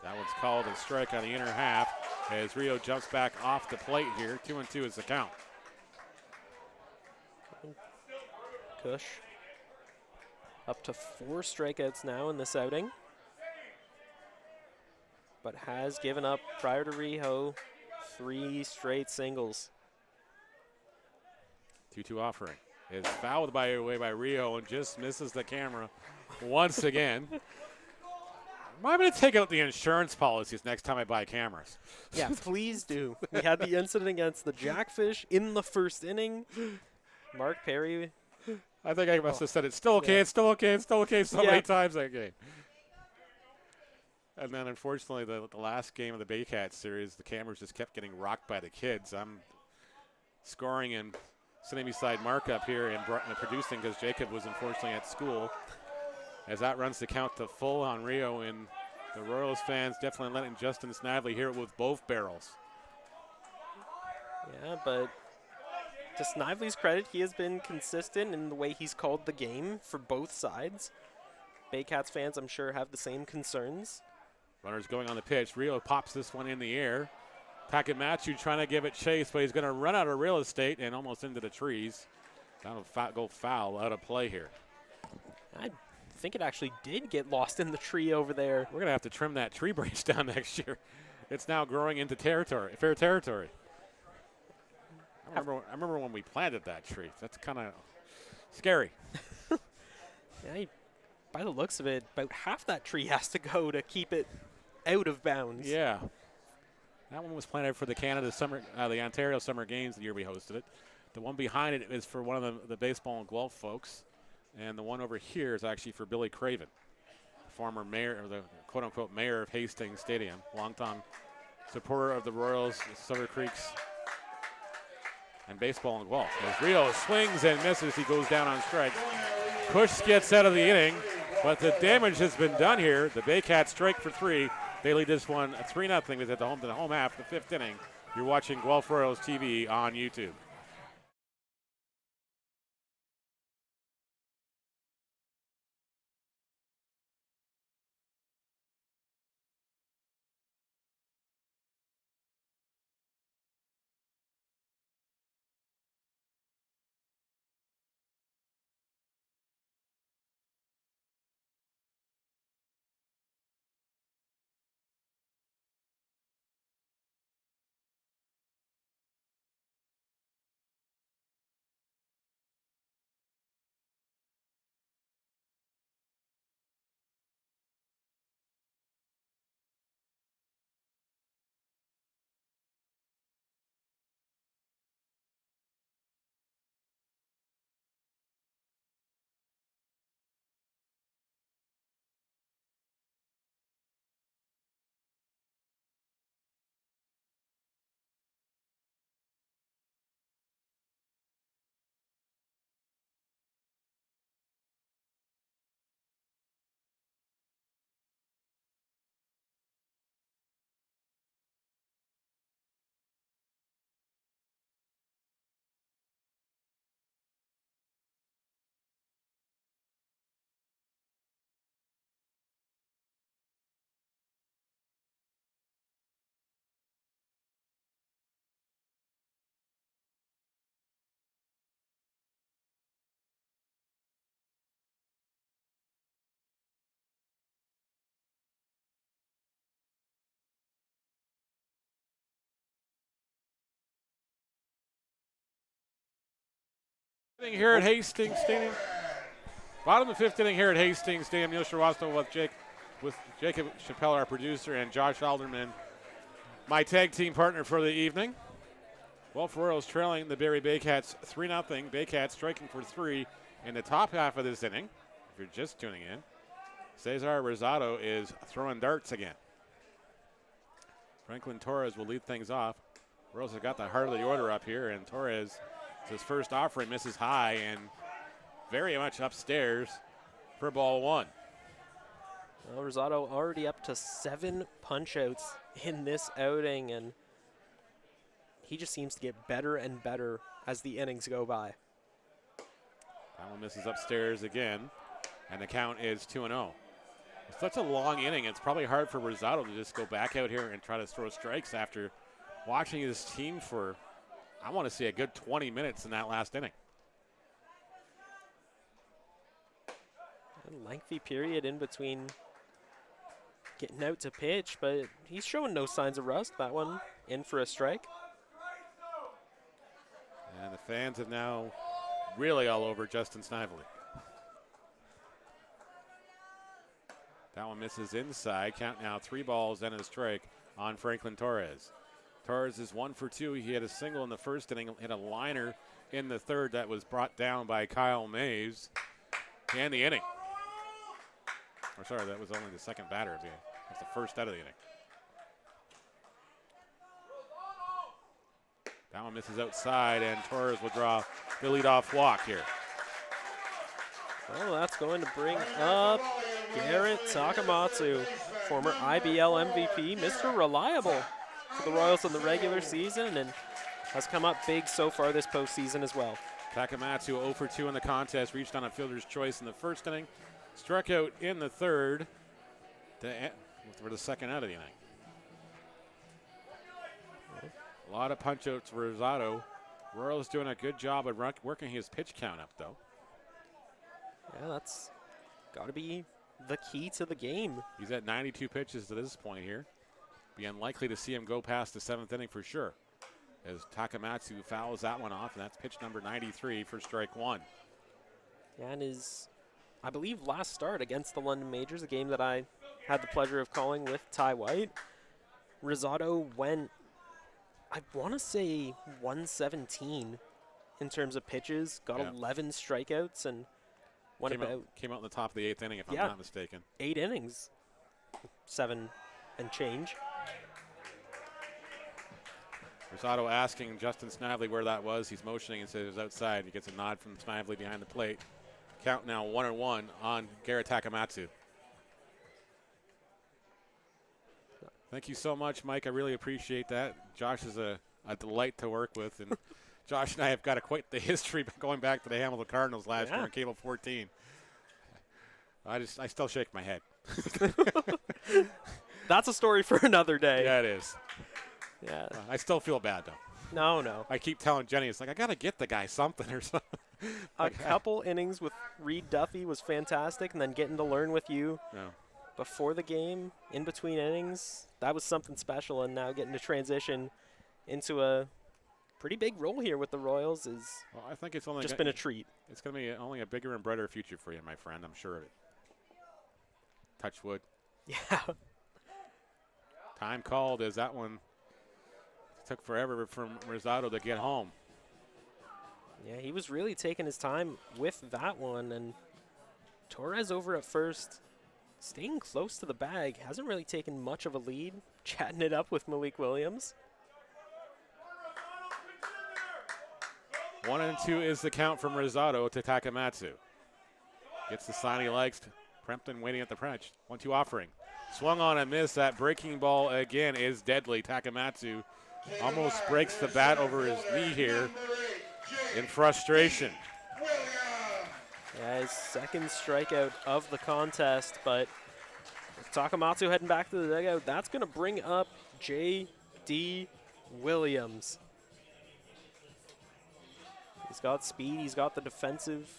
That one's called a strike on the inner half as Rio jumps back off the plate here. 2-2 is the count. Kush up to 4 strikeouts now in this outing, but has given up, prior to Rio, 3 straight singles. 2-2 offering is fouled away by Rio and just misses the camera once again. I'm going to take out the insurance policies next time I buy cameras. Yeah, please do. We had the incident against the Jackfish in the 1st inning. Mark Perry. I think I must have said it's still okay, it's still okay, it's still okay so many times that game. And then, unfortunately, the last game of the Baycats series, the cameras just kept getting rocked by the kids. I'm scoring and sitting beside Mark up here and producing because Jacob was unfortunately at school. As that runs the count to full on Rio, and the Royals fans definitely letting Justin Snively hear it with both barrels. Yeah, but to Snively's credit, he has been consistent in the way he's called the game for both sides. Baycats fans, I'm sure, have the same concerns. Runners going on the pitch. Rio pops this one in the air. Takamatsu trying to give it chase, but he's going to run out of real estate and almost into the trees. That'll go foul, out of play here. I think it actually did get lost in the tree over there. We're going to have to trim that tree branch down next year. It's now growing into fair territory. I remember when we planted that tree. That's kind of scary. Yeah, by the looks of it, about half that tree has to go to keep it out of bounds. Yeah. That one was planted for the the Ontario Summer Games the year we hosted it. The one behind it is for one of the baseball and Guelph folks. And the one over here is actually for Billy Craven, former mayor, or the quote-unquote mayor of Hastings Stadium, longtime supporter of the Royals, Silver Creeks, and baseball and Guelph. As Rio swings and misses, he goes down on strike. Push gets out of the inning, but the damage has been done here. The Baycats strike for 3. They lead this one 3-0. With at the home half, the 5th inning. You're watching Guelph Royals TV on YouTube. Here at Hastings Stadium. Bottom of the 5th inning here at Hastings Stadium. Neil Shrivastava with Jacob Chappelle, our producer, and Josh Alderman, my tag team partner for the evening. Guelph Royals trailing the Barrie Baycats 3-0. Baycats striking for 3 in the top half of this inning. If you're just tuning in, Cesar Rosado is throwing darts again. Franklin Torres will lead things off. Royals have got the heart of the order up here, and Torres, his first offering, misses high and very much upstairs for ball 1. Well, Rosado already up to 7 punch-outs in this outing, and he just seems to get better and better as the innings go by. That one misses upstairs again, and the count is 2-0. It's such a long inning, it's probably hard for Rosado to just go back out here and try to throw strikes after watching his team for, I want to see a good 20 minutes in that last inning. A lengthy period in between getting out to pitch, but he's showing no signs of rust. That one in for a strike. And the fans have now really all over Justin Snively. That one misses inside. Count now 3 balls and a strike on Franklin Torres. Torres is 1 for 2. He had a single in the first inning, hit a liner in the third that was brought down by Kyle Maves. And the inning. Or sorry, that was only the second batter of the inning. That's the first out of the inning. That one misses outside, and Torres will draw the leadoff walk here. Well, that's going to bring up Garrett Takamatsu, former IBL MVP, Mr. Reliable for the Royals in the regular season, and has come up big so far this postseason as well. Takamatsu 0 for 2 in the contest, reached on a fielder's choice in the first inning. Struck out in the third for the second out of the inning. A lot of punch-outs for Rosado. Royals doing a good job of working his pitch count up, though. Yeah, that's got to be the key to the game. He's at 92 pitches to this point here. Be unlikely to see him go past the 7th inning for sure, as Takamatsu fouls that one off, and that's pitch number 93 for strike one. Yeah, and his, I believe, last start against the London Majors, a game that I had the pleasure of calling with Ty White, Rosado went, I want to say 117 in terms of pitches, got 11 strikeouts, and came out in the top of the 8th inning, if I'm not mistaken. 8 innings, 7 and change. Rosado asking Justin Snively where that was. He's motioning and says it was outside. He gets a nod from Snively behind the plate. Count now 1-1 on Garrett Takamatsu. Thank you so much, Mike. I really appreciate that. Josh is a delight to work with, and Josh and I have got quite the history going back to the Hamilton Cardinals last year on Cable 14. I still shake my head. That's a story for another day. Yeah, it is. Yeah. I still feel bad, though. No. I keep telling Jenny, it's like, I got to get the guy something or something. A couple innings with Reed Duffy was fantastic, and then getting to learn with you before the game, in between innings, that was something special. And now getting to transition into a pretty big role here with the Royals is I think it's only just been a treat. It's going to be only a bigger and brighter future for you, my friend. I'm sure of it. Touch wood. Yeah. Time called as that one took forever from Rosado to get home. Yeah, he was really taking his time with that one, and Torres over at first, staying close to the bag, hasn't really taken much of a lead, chatting it up with Malik Williams. 1-2 is the count from Rosado to Takamatsu. Gets the sign he likes. Prempton waiting at the punch. 1-2 offering. Swung on and missed. That breaking ball again is deadly. Takamatsu almost breaks the bat over his knee here in frustration. Yeah, his second strikeout of the contest, but with Takamatsu heading back to the dugout, that's going to bring up J.D. Williams. He's got speed, he's got the defensive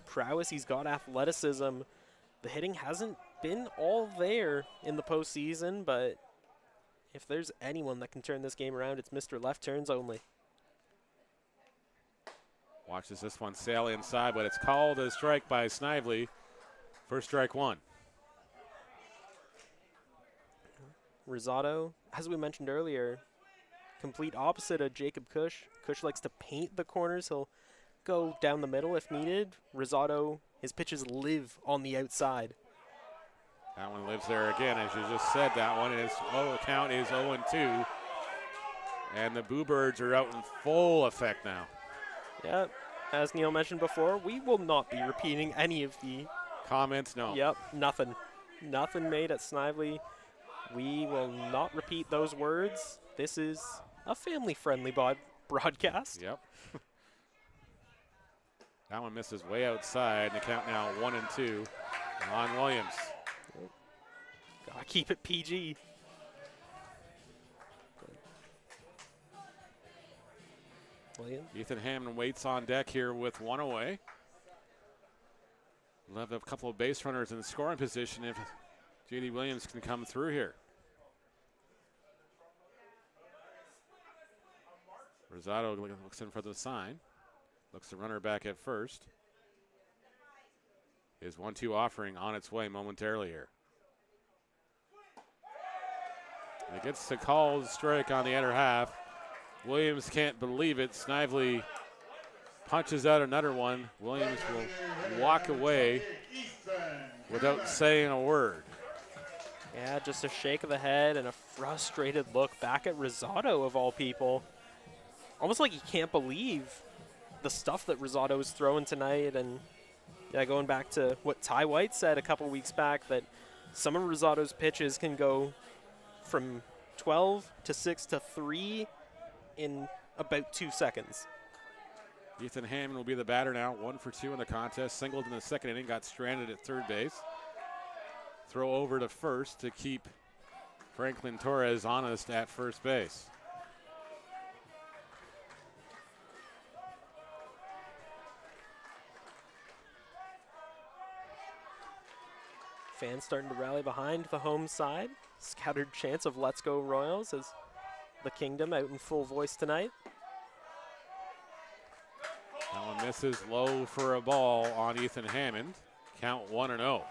prowess, he's got athleticism. The hitting hasn't been all there in the postseason, but if there's anyone that can turn this game around, it's Mr. Left Turns only. Watches this one sail inside, but it's called a strike by Snively for strike one. Rosado, as we mentioned earlier, complete opposite of Jacob Cush. Cush likes to paint the corners. He'll go down the middle if needed. Rosado, his pitches live on the outside. That one lives there again, as you just said. That one is, count is 0-2. And the Boo Birds are out in full effect now. Yeah, as Neil mentioned before, we will not be repeating any of the comments. No. Yep, nothing. Nothing made at Snively. We will not repeat those words. This is a family-friendly broadcast. Yep. That one misses way outside, and the count now 1-2 on Williams. Gotta keep it PG. Williams. Ethan Hammond waits on deck here with one away. We'll have a couple of base runners in scoring position if J.D. Williams can come through here. Rosado looks in for the sign. Looks the runner back at first. His 1-2 offering on its way momentarily here. And it gets to call strike on the inner half. Williams can't believe it. Snively punches out another one. Williams will walk away without saying a word. Yeah, just a shake of the head and a frustrated look back at Rosado, of all people. Almost like he can't believe the stuff that Rosado is throwing tonight. And yeah, going back to what Ty White said a couple weeks back, that some of Rosado's pitches can go from 12 to 6 to 3 in about 2 seconds. Ethan Hammond will be the batter now. 1 for 2 in the contest. Singled in the second inning, got stranded at third base. Throw over to first to keep Franklin Torres honest at first base. Fans starting to rally behind the home side. Scattered chants of "Let's Go Royals" as the Kingdom out in full voice tonight. That one misses low for a ball on Ethan Hammond. Count 1-0. Well,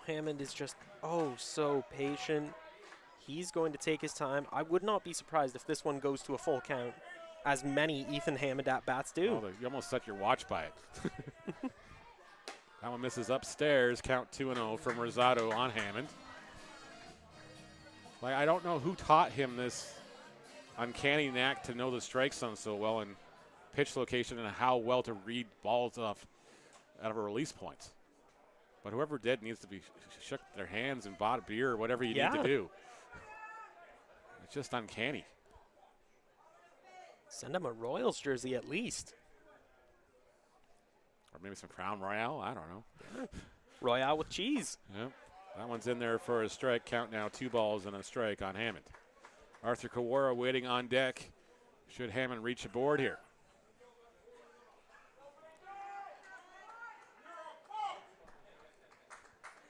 Hammond is just so patient. He's going to take his time. I would not be surprised if this one goes to a full count, as many Ethan Hammond at-bats do. Oh, you almost set your watch by it. That one misses upstairs. Count 2-0 from Rosado on Hammond. Like, I don't know who taught him this uncanny knack to know the strike zone so well and pitch location and how well to read balls out of a release point. But whoever did needs to be shook their hands and bought a beer or whatever you need to do. It's just uncanny. Send him a Royals jersey at least. Or maybe some Crown Royale. I don't know. Royale with cheese. Yep. That one's in there for a strike. Count now 2 balls and a strike on Hammond. Arthur Kawara waiting on deck. Should Hammond reach a board here?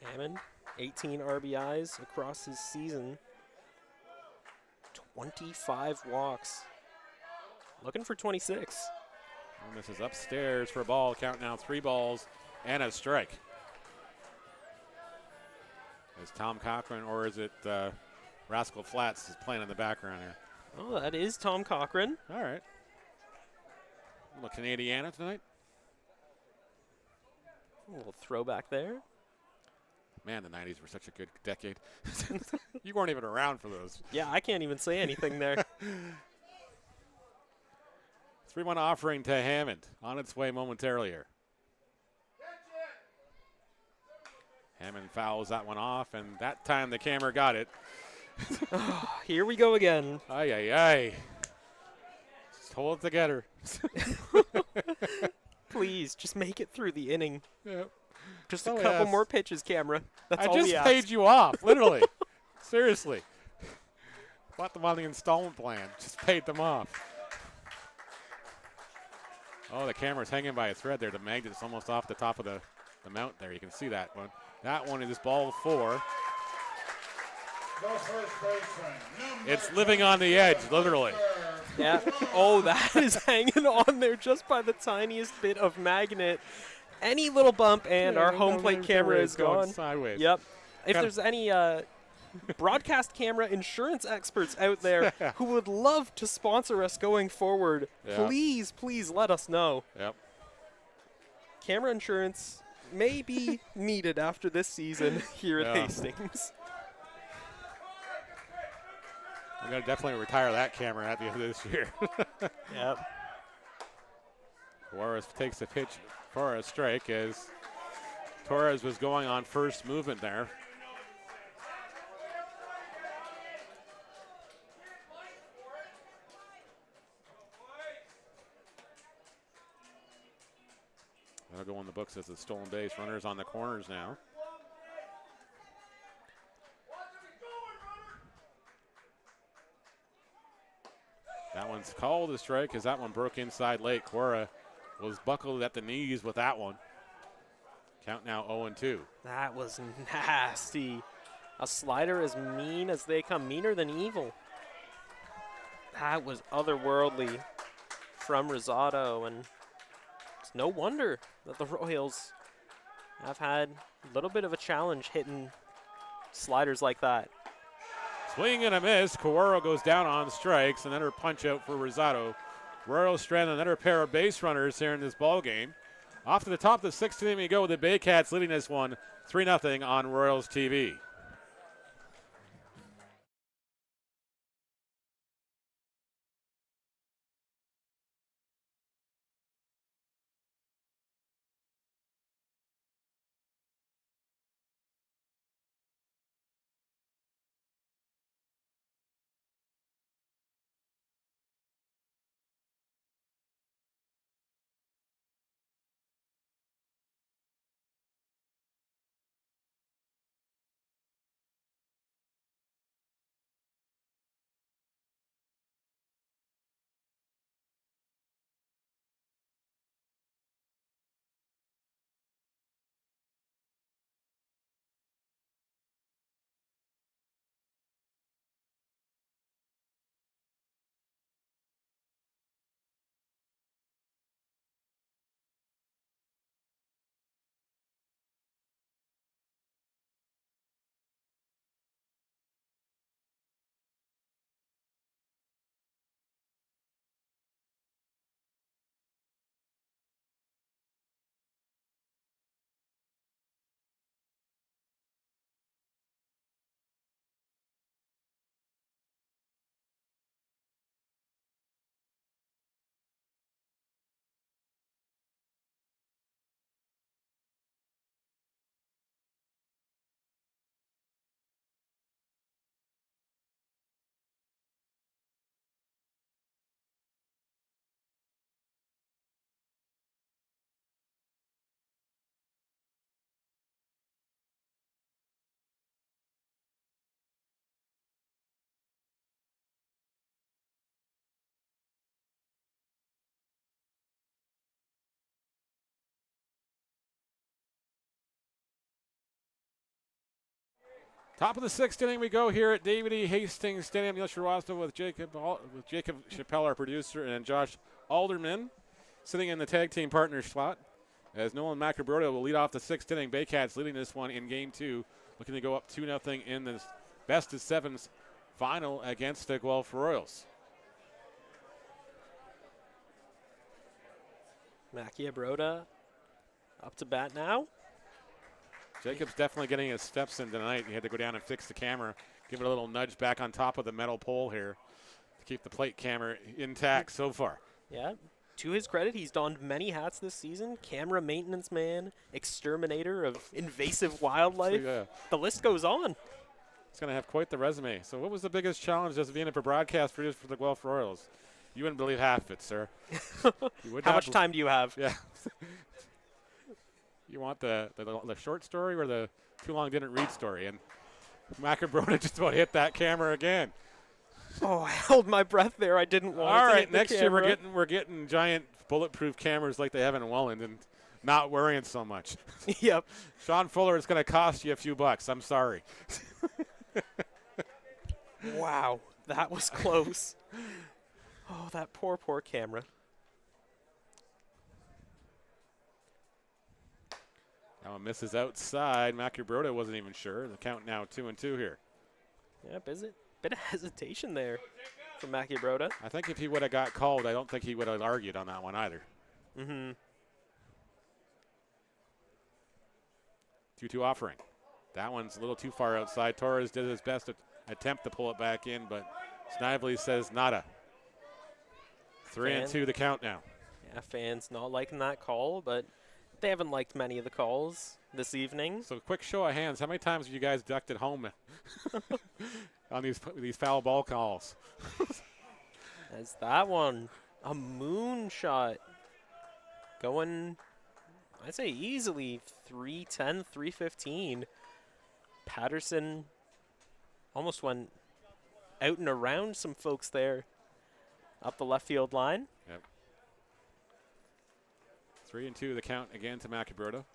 Hammond, 18 RBIs across his season. 25 walks. Looking for 26. And this is upstairs for a ball. Count now 3 balls and a strike. Is Tom Cochran or is it Rascal Flats is playing in the background here? Oh, that is Tom Cochran. All right. A little Canadiana tonight. A little throwback there. Man, the 90s were such a good decade. You weren't even around for those. Yeah, I can't even say anything there. 3-1 offering to Hammond. On its way momentarily here. Hammond fouls that one off, and that time the camera got it. Here we go again. Ay, ay, ay. Just hold it together. Please, just make it through the inning. Yep. Just a couple more pitches, camera. That's all I we just ask. paid you off, literally. Seriously. Bought them on the installment plan. Just paid them off. Oh, the camera's hanging by a thread there. The magnet's almost off the top of the mount there. You can see that one. That one is ball 4. It's living on the edge, literally. Yeah. Oh, that is hanging on there just by the tiniest bit of magnet. Any little bump, and our home plate camera is gone. Sideways. Yep. If there's any broadcast camera insurance experts out there who would love to sponsor us going forward, please let us know. Yep. Camera insurance may be needed after this season here at Hastings. I'm going to definitely retire that camera at the end of this year. Yep. Juarez takes the pitch for a strike as Torres was going on first movement there. That'll go on the books as a stolen base. Runners on the corners now. That one's called a strike as that one broke inside late. Cora was buckled at the knees with that one. Count now 0-2. That was nasty. A slider as mean as they come, meaner than evil. That was otherworldly from Rosado, and it's no wonder that the Royals have had a little bit of a challenge hitting sliders like that. Swing and a miss. Kawara goes down on strikes. Another punch out for Rosado. Royals strand another pair of base runners here in this ball game. Off to the top of the 6th inning we go with the Baycats leading this one 3-0 on Royals TV. Top of the 6th inning we go here at David E. Hastings Stadium. Neil Rosado with Jacob Chappelle, our producer, and Josh Alderman sitting in the tag team partner slot. As Nolan Macabroda will lead off the 6th inning. Baycats leading this one in Game 2, looking to go up 2-0 in the best of 7s final against the Guelph Royals. Macabroda up to bat now. Jacob's definitely getting his steps in tonight. He had to go down and fix the camera, give it a little nudge back on top of the metal pole here to keep the plate camera intact so far. Yeah, to his credit, he's donned many hats this season. Camera maintenance man, exterminator of invasive wildlife. So, the list goes on. It's going to have quite the resume. So what was the biggest challenge as being a broadcast producer for the Guelph Royals? You wouldn't believe half of it, sir. How much time do you have? Yeah. You want the short story or the too long didn't read story? And Macabroda just about hit that camera again. Oh, I held my breath there. I didn't want All to right, hit the next year camera. we're getting giant bulletproof cameras like they have in Welland and not worrying so much. Yep. Sean Fuller, it's going to cost you a few bucks. I'm sorry. Wow, that was close. Oh, that poor camera. Now it misses outside. Macabroda wasn't even sure. The count now 2-2 here. Yeah, bit of hesitation there from Macabroda. I think if he would have got called, I don't think he would have argued on that one either. Mm-hmm. 2-2 offering. That one's a little too far outside. Torres did his best to attempt to pull it back in, but Snively says nada. 3-2 the count now. Yeah, fans not liking that call, but they haven't liked many of the calls this evening. So quick show of hands. How many times have you guys ducked at home on these foul ball calls? As that one, a moonshot. Going, I'd say easily 310, 315. Patterson almost went out and around some folks there up the left field line. Yep. 3-2 the count again to Macabroda.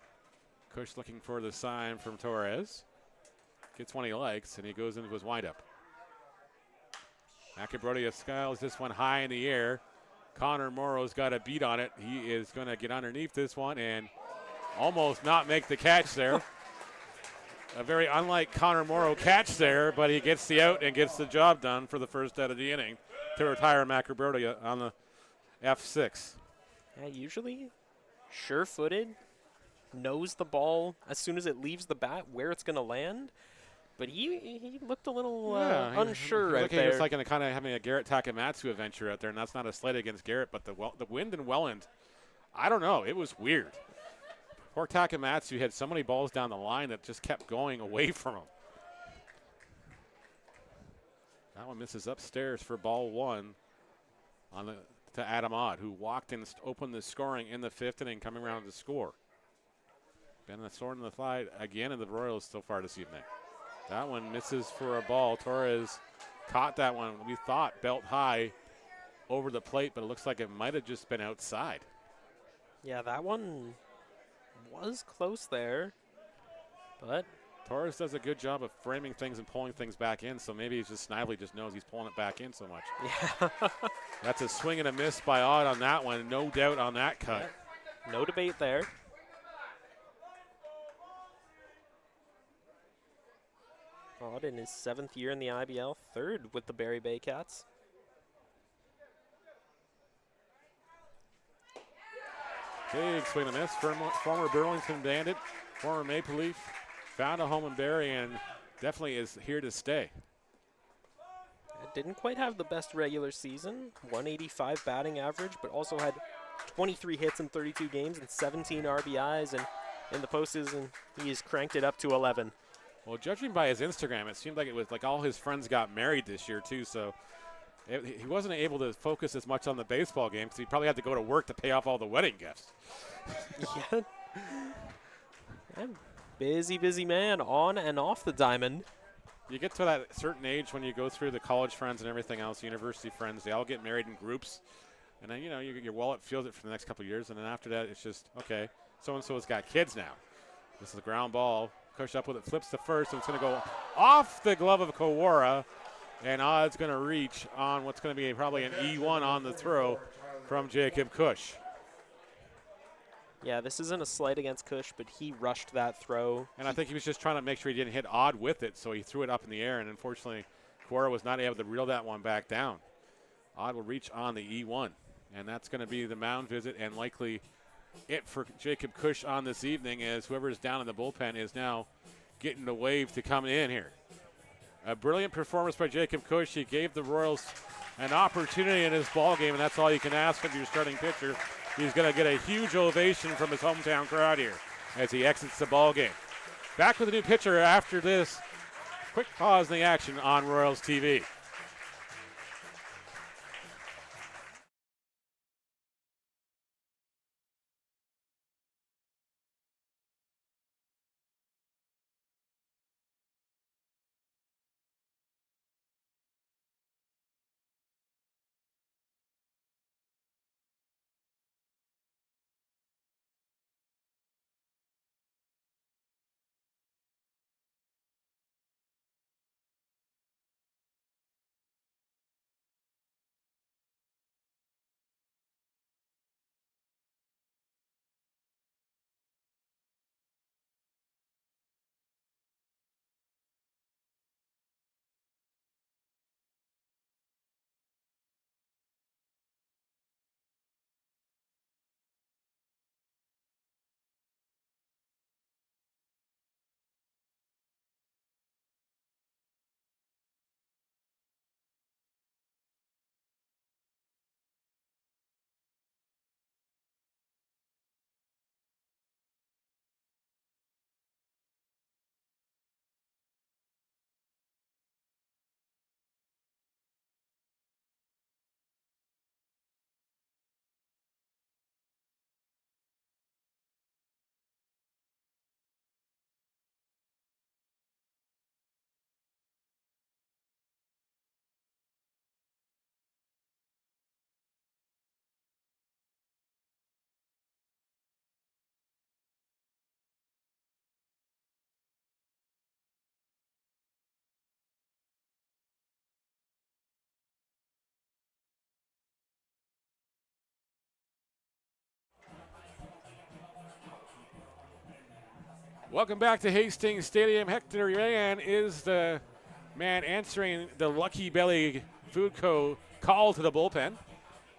Cush looking for the sign from Torres. Gets one he likes, and he goes into his windup. Macabroda skiles this one high in the air. Connor Morrow's got a beat on it. He is going to get underneath this one and almost not make the catch there. A very unlike Connor Morrow catch there, but he gets the out and gets the job done for the first out of the inning to retire Macabroda on the F6. Yeah, usually sure-footed, knows the ball as soon as it leaves the bat where it's going to land. But he looked a little unsure out there. It's like kind of having a Garrett Takamatsu adventure out there, and that's not a slight against Garrett, but the wind in Welland, I don't know. It was weird. Poor Takamatsu had so many balls down the line that just kept going away from him. That one misses upstairs for ball one to Adam Odd, who walked and opened the scoring in the 5th inning, coming around to score. Been the sword in the thigh again in the Royals so far this evening. That one misses for a ball. Torres caught that one, we thought, belt high over the plate, but it looks like it might have just been outside. Yeah, that one was close there, but Torres does a good job of framing things and pulling things back in, so maybe he's just Snively just knows he's pulling it back in so much. Yeah. That's a swing and a miss by Odd on that one. No doubt on that cut. Yeah. No debate there. Odd in his 7th year in the IBL, 3rd with the Barrie Baycats. Big swing and a miss. Former Burlington Bandit, former Maple Leaf, found a home in Barrie and definitely is here to stay. Didn't quite have the best regular season, 185 batting average, but also had 23 hits in 32 games and 17 RBIs, and in the postseason, he has cranked it up to 11. Well, judging by his Instagram, it seemed like it was like all his friends got married this year too, so he wasn't able to focus as much on the baseball game because he probably had to go to work to pay off all the wedding gifts. Yeah. Busy man on and off the diamond. You get to that certain age when you go through the college friends and everything else, university friends, they all get married in groups. And then, your wallet feels it for the next couple of years. And then after that, it's just, okay, so-and-so has got kids now. This is a ground ball. Kush up with it, flips to first, and it's going to go off the glove of Kawara. And Odd's going to reach on what's going to be probably an E1 on the throw from Jacob Kush. Yeah, this isn't a slight against Kush, but he rushed that throw. And I think he was just trying to make sure he didn't hit Odd with it, so he threw it up in the air, and unfortunately, Kawara was not able to reel that one back down. Odd will reach on the E1, and that's going to be the mound visit and likely it for Jacob Kush on this evening, as whoever is down in the bullpen is now getting the wave to come in here. A brilliant performance by Jacob Kush. He gave the Royals an opportunity in his ball game, and that's all you can ask of your starting pitcher. He's going to get a huge ovation from his hometown crowd here as he exits the ball game. Back with a new pitcher after this quick pause in the action on Royals TV. Welcome back to Hastings Stadium. Hector Yan is the man answering the Lucky Belly Food Co. call to the bullpen.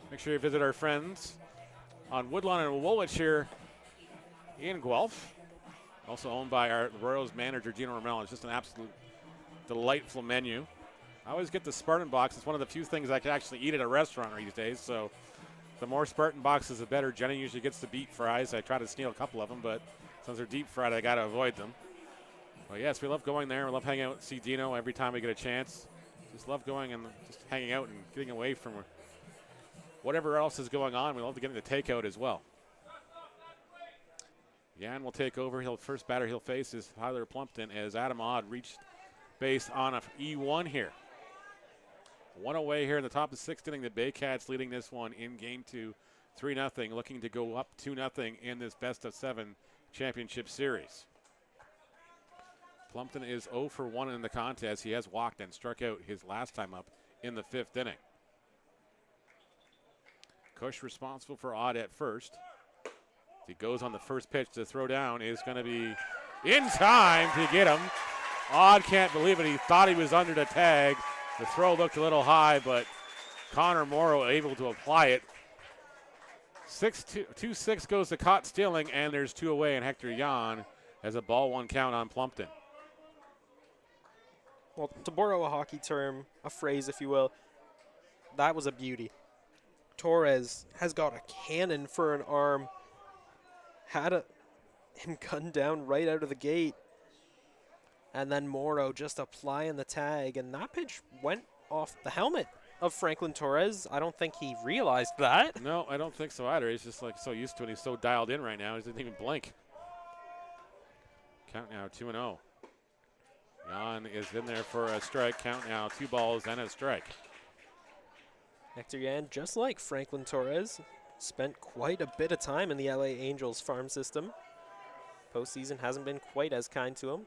Make sure you visit our friends on Woodlawn and Woolwich here in Guelph. Also owned by our Royals manager, Gino Romero. It's just an absolute delightful menu. I always get the Spartan box. It's one of the few things I can actually eat at a restaurant these days. So the more Spartan boxes, the better. Jenny usually gets the beet fries. I try to steal a couple of them, but since they're deep fried, I got to avoid them. Well, yes, we love going there. We love hanging out with see Dino every time we get a chance. Just love going and just hanging out and getting away from whatever else is going on. We love to get into takeout as well. Yan will take over. First batter he'll face is Tyler Plumpton as Adam Odd reached base on a E1 here. One away here in the top of the sixth inning. The Baycats leading this one in game two, 3-0, looking to go up 2-0 in this best of 7 championship series. Plumpton is 0 for 1 in the contest. He has walked and struck out his last time up in the 5th inning. Kush responsible for Odd at first. He goes on the first pitch. The throw down is going to be in time to get him. Odd can't believe it. He thought he was under the tag. The throw looked a little high, but Connor Morrow able to apply it. 2-6 goes to caught stealing, and there's 2 away, and Hector Yan has a ball 1 count on Plumpton. Well, to borrow a hockey term, a phrase, if you will, that was a beauty. Torres has got a cannon for an arm. Had him gunned down right out of the gate. And then Morrow just applying the tag, and that pitch went off the helmet of Franklin Torres. I don't think he realized that. No, I don't think so either. He's just like so used to it. He's so dialed in right now. He doesn't even blink. Count now 2-0. Yan is in there for a strike. Count now 2 balls and a strike. Hector Yan, just like Franklin Torres, spent quite a bit of time in the LA Angels farm system. Postseason hasn't been quite as kind to him.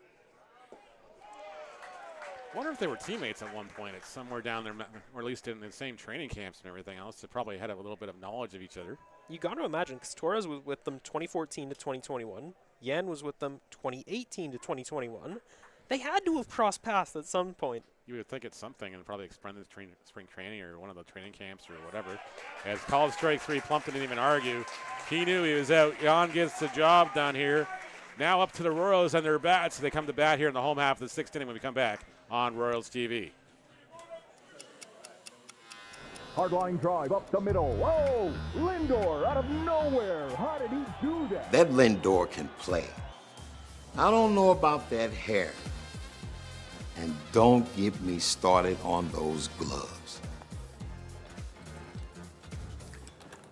I wonder if they were teammates at one point. It's somewhere down there, or at least in the same training camps and everything else. They probably had a little bit of knowledge of each other. You got to imagine, because Torres was with them 2014 to 2021. Yan was with them 2018 to 2021. They had to have crossed paths at some point. You would think it's something, and probably spring training or one of the training camps or whatever. As called strike 3, Plumpton didn't even argue. He knew he was out. Jan gets the job done here. Now up to the Royals and their bats. They come to bat here in the home half of the 6th inning when we come back on Royals TV. Hard line drive up the middle. Whoa! Lindor out of nowhere. How did he do that? That Lindor can play. I don't know about that hair. And don't get me started on those gloves.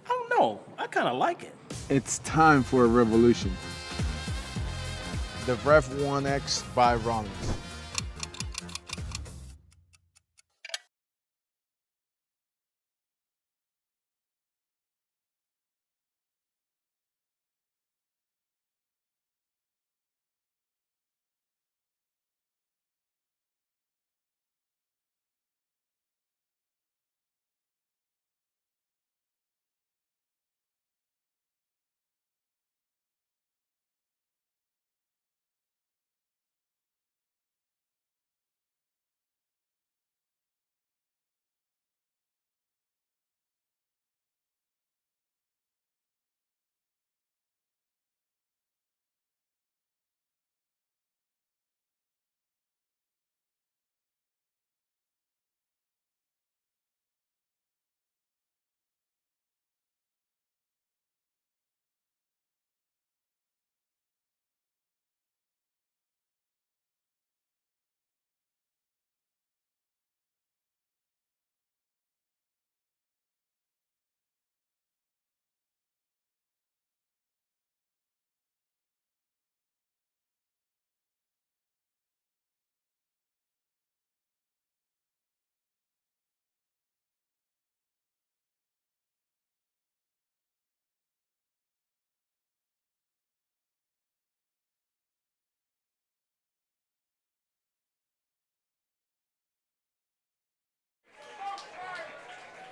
I don't know. I kind of like it. It's time for a revolution. The Ref 1X by Rollins.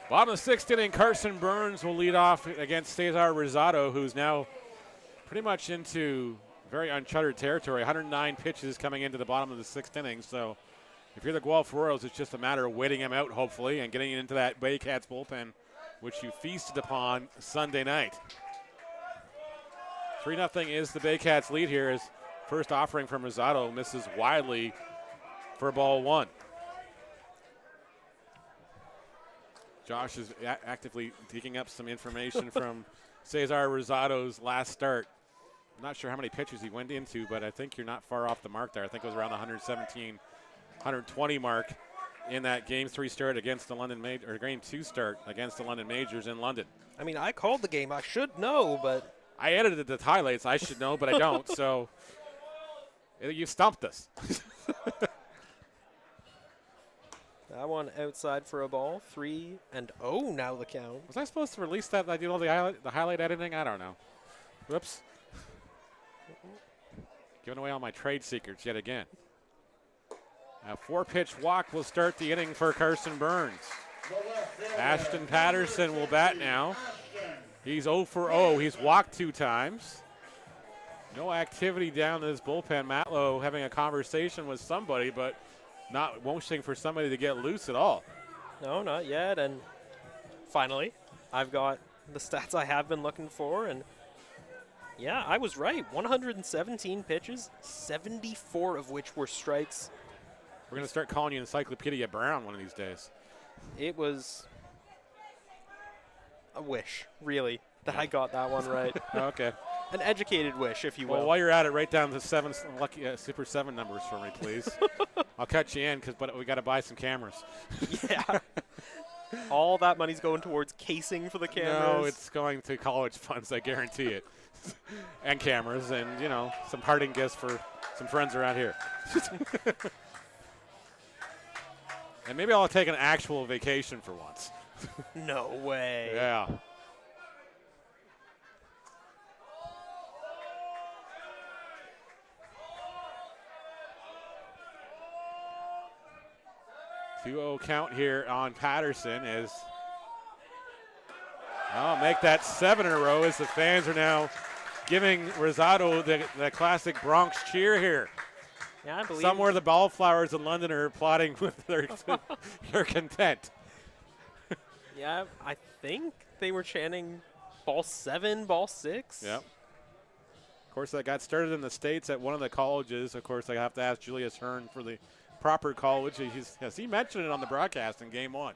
Bottom of the 6th inning, Carson Burns will lead off against Cesar Rosado, who's now pretty much into very uncharted territory. 109 pitches coming into the bottom of the 6th inning. So if you're the Guelph Royals, it's just a matter of waiting him out, hopefully, and getting into that Baycats bullpen, which you feasted upon Sunday night. 3-0 is the Baycats lead here as first offering from Rosado misses widely for ball 1. Josh is actively digging up some information from Cesar Rosado's last start. I'm not sure how many pitches he went into, but I think you're not far off the mark there. I think it was around the 117, 120 mark in that Game 3 start against the London Major, or Game 2 start against the London Majors in London. I mean, I called the game. I should know, but I edited the highlights. I should know, but I don't. So you stumped us. that one outside for a ball. 3-0 now the count. Was I supposed to release that? I did all the highlight editing? I don't know. Whoops. Giving away all my trade secrets yet again. A 4-pitch walk will start the inning for Carson Burns. Ashton Patterson will bat now. He's 0 for 0. He's walked 2 times. No activity down in this bullpen. Matlow having a conversation with somebody, but not wishing for somebody to get loose at all. No, not yet. And finally, I've got the stats I have been looking for. And yeah, I was right. 117 pitches, 74 of which were strikes. We're going to start calling you Encyclopedia Brown one of these days. It was a wish, really, that I got that one right. Okay. An educated wish, if you will. Well, while you're at it, write down the 7 lucky Super 7 numbers for me, please. I'll cut you in, but we got to buy some cameras. Yeah. All that money's going towards casing for the cameras. No, it's going to college funds, I guarantee it. And cameras and, you know, some parting gifts for some friends around here. And maybe I'll take an actual vacation for once. No way. Yeah. 2-0 count here on Patterson as I'll make that 7 in a row as the fans are now giving Rosado the classic Bronx cheer here. Yeah, I believe. Somewhere the ballflowers in London are applauding with their content. Yeah, I think they were chanting ball 7, ball 6. Yep. Of course, that got started in the States at one of the colleges. Of course, I have to ask Julius Hearn for the proper college. He mentioned it on the broadcast in game 1.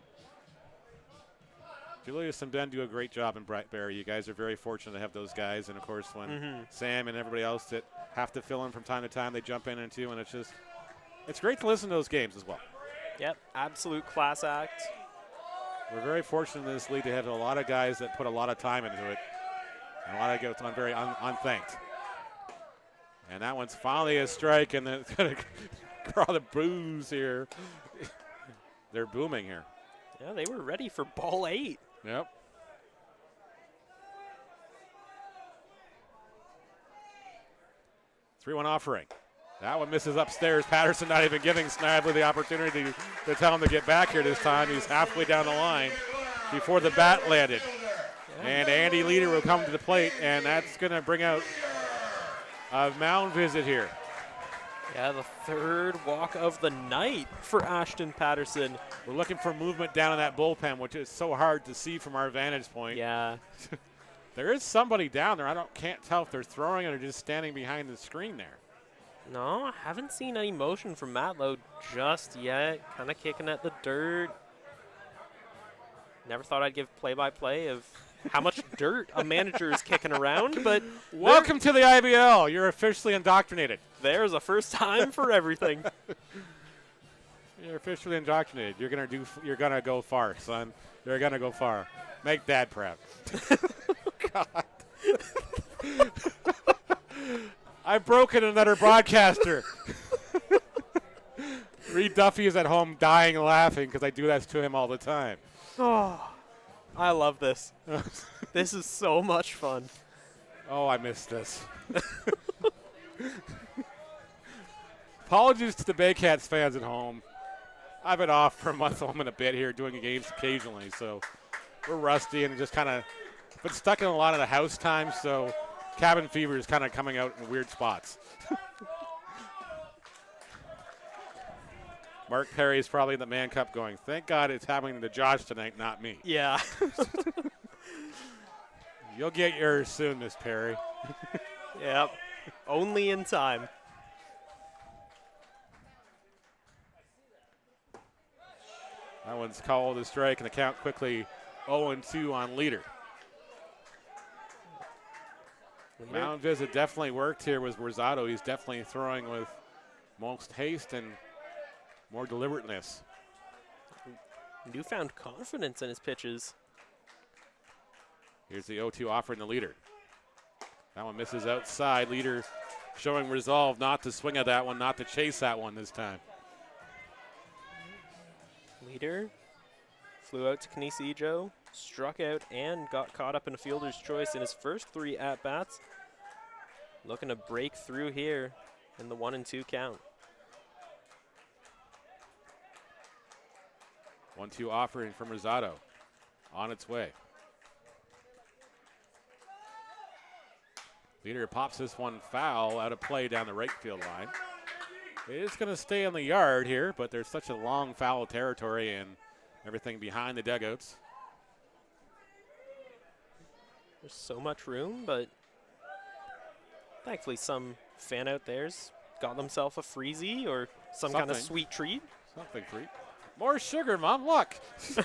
Julius and Ben do a great job in Barrie. You guys are very fortunate to have those guys. And, of course, when Sam and everybody else that have to fill in from time to time, they jump in and too. And it's great to listen to those games as well. Yep, absolute class act. We're very fortunate in this league to have a lot of guys that put a lot of time into it. And a lot of guys very unthanked. And that one's finally a strike, and it's going to draw the boos here. They're booming here. Yeah, they were ready for ball 8. Yep. Three-one offering. That one misses upstairs. Patterson not even giving Snively the opportunity to tell him to get back here this time. He's halfway down the line before the bat landed. And Andy Leader will come to the plate, and that's going to bring out a mound visit here. Yeah, the 3rd walk of the night for Ashton Patterson. We're looking for movement down in that bullpen, which is so hard to see from our vantage point. Yeah. There is somebody down there. Can't tell if they're throwing it or just standing behind the screen there. No, I haven't seen any motion from Matlow just yet. Kind of kicking at the dirt. Never thought I'd give play-by-play of how much dirt a manager is kicking around, but welcome to the IBL. You're officially indoctrinated. There's a first time for everything. You're officially indoctrinated. You're gonna go far, son. You're gonna go far. Make Dad proud. God. I've broken another broadcaster. Reed Duffy is at home dying laughing because I do that to him all the time. Oh, I love this. This is so much fun. Oh, I missed this. Apologies to the Baycats fans at home. I've been off for a month and a bit here doing games occasionally, so we're rusty and just kind of been stuck in a lot of the house time, so cabin fever is kind of coming out in weird spots. Mark Perry is probably in the Man Cup going, thank God it's happening to Josh tonight, not me. Yeah. You'll get yours soon, Miss Perry. Yep. Only in time. That one's called a strike, and the count quickly 0-2 on Leader. Mound visit definitely worked here with Rosado. He's definitely throwing with most haste and more deliberateness. Newfound confidence in his pitches. Here's the 0-2 offering the Leader. That one misses outside. Leader showing resolve not to swing at that one, not to chase that one this time. Leader flew out to Canisijo, struck out, and got caught up in a fielder's choice in his first 3 at-bats. Looking to break through here in the 1-2 count. 1-2 offering from Rosado. On its way. Leader pops this one foul out of play down the right field line. It is going to stay in the yard here, but there's such a long foul territory and everything behind the dugouts. There's so much room, but thankfully some fan out there's got themselves a freezie or some kind of sweet treat. Something free. More sugar, Mom, look. And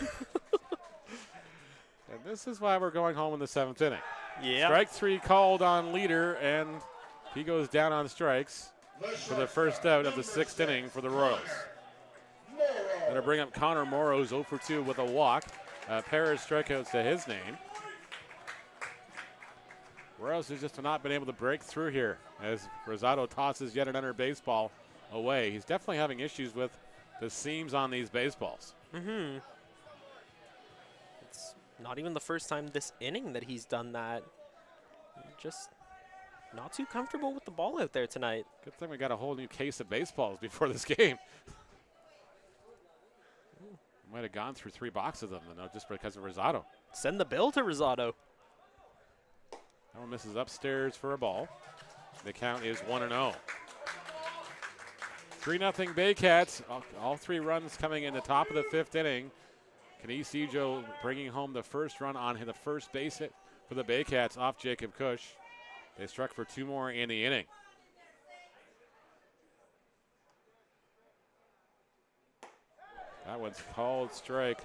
this is why we're going home in the 7th inning. Yeah. Strike 3 called on Leader, and he goes down on strikes for the first out of the 6th inning for the Royals. Going to bring up Connor Morrow's 0-for-2 with a walk. A pair of strikeouts to his name. Royals has just not been able to break through here as Rosado tosses yet another baseball away. He's definitely having issues with the seams on these baseballs. Mm-hmm. It's not even the first time this inning that he's done that. Just not too comfortable with the ball out there tonight. Good thing we got a whole new case of baseballs before this game. Might have gone through 3 boxes of them, though, just because of Rosado. Send the bill to Rosado. That one misses upstairs for a ball. The count is 1-0. 3-0 Baycats. All 3 runs coming in the top of the 5th inning. Canisijo bringing home the first run on the first base hit for the Baycats off Jacob Cush. They struck for 2 more in the inning. That one's called strike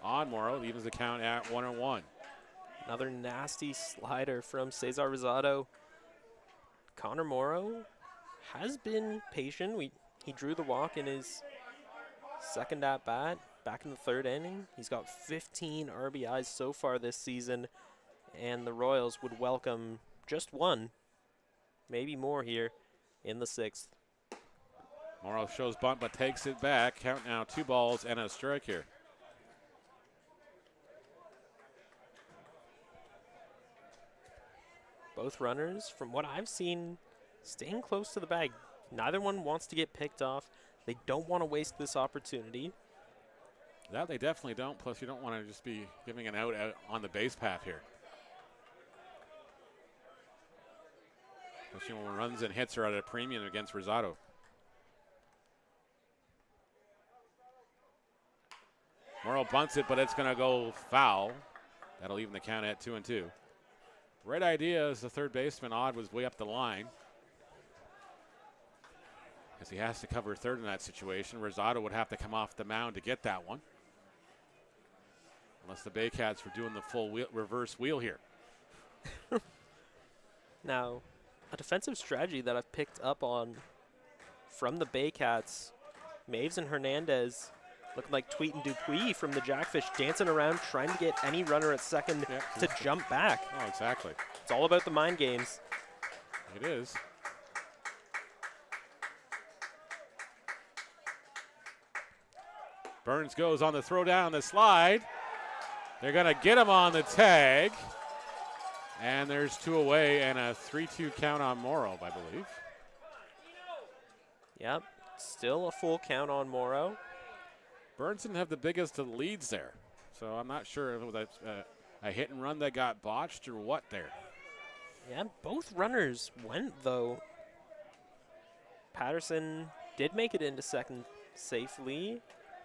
on Morrow. Evens the count at 1-1. Another nasty slider from Cesar Rosado. Connor Morrow has been patient. He drew the walk in his second at bat back in the 3rd inning. He's got 15 RBIs so far this season, and the Royals would welcome just 1, maybe more here in the 6th. Morrow shows bunt but takes it back. Count now 2 balls and a strike here. Both runners, from what I've seen, staying close to the bag. Neither one wants to get picked off. They don't want to waste this opportunity. That they definitely don't. Plus, you don't want to just be giving an out on the base path here. Especially when runs and hits are at a premium against Rosado. Morrow bunts it, but it's going to go foul. That'll even the count at 2-2. Right idea as the third baseman, Odd, was way up the line. As he has to cover third in that situation. Rosado would have to come off the mound to get that one. Unless the Baycats were doing the full reverse wheel here. Now, a defensive strategy that I've picked up on from the Baycats, Maves and Hernandez looking like Tweet and Dupuis from the Jackfish, dancing around trying to get any runner at second to jump back. Oh, exactly. It's all about the mind games. It is. Burns goes on the throw down the slide. They're going to get him on the tag. And there's 2 away and a 3-2 count on Morrow, I believe. Yep, still a full count on Morrow. Burns didn't have the biggest of leads there. So I'm not sure if it was a hit and run that got botched or what there. Yeah, both runners went, though. Patterson did make it into second safely,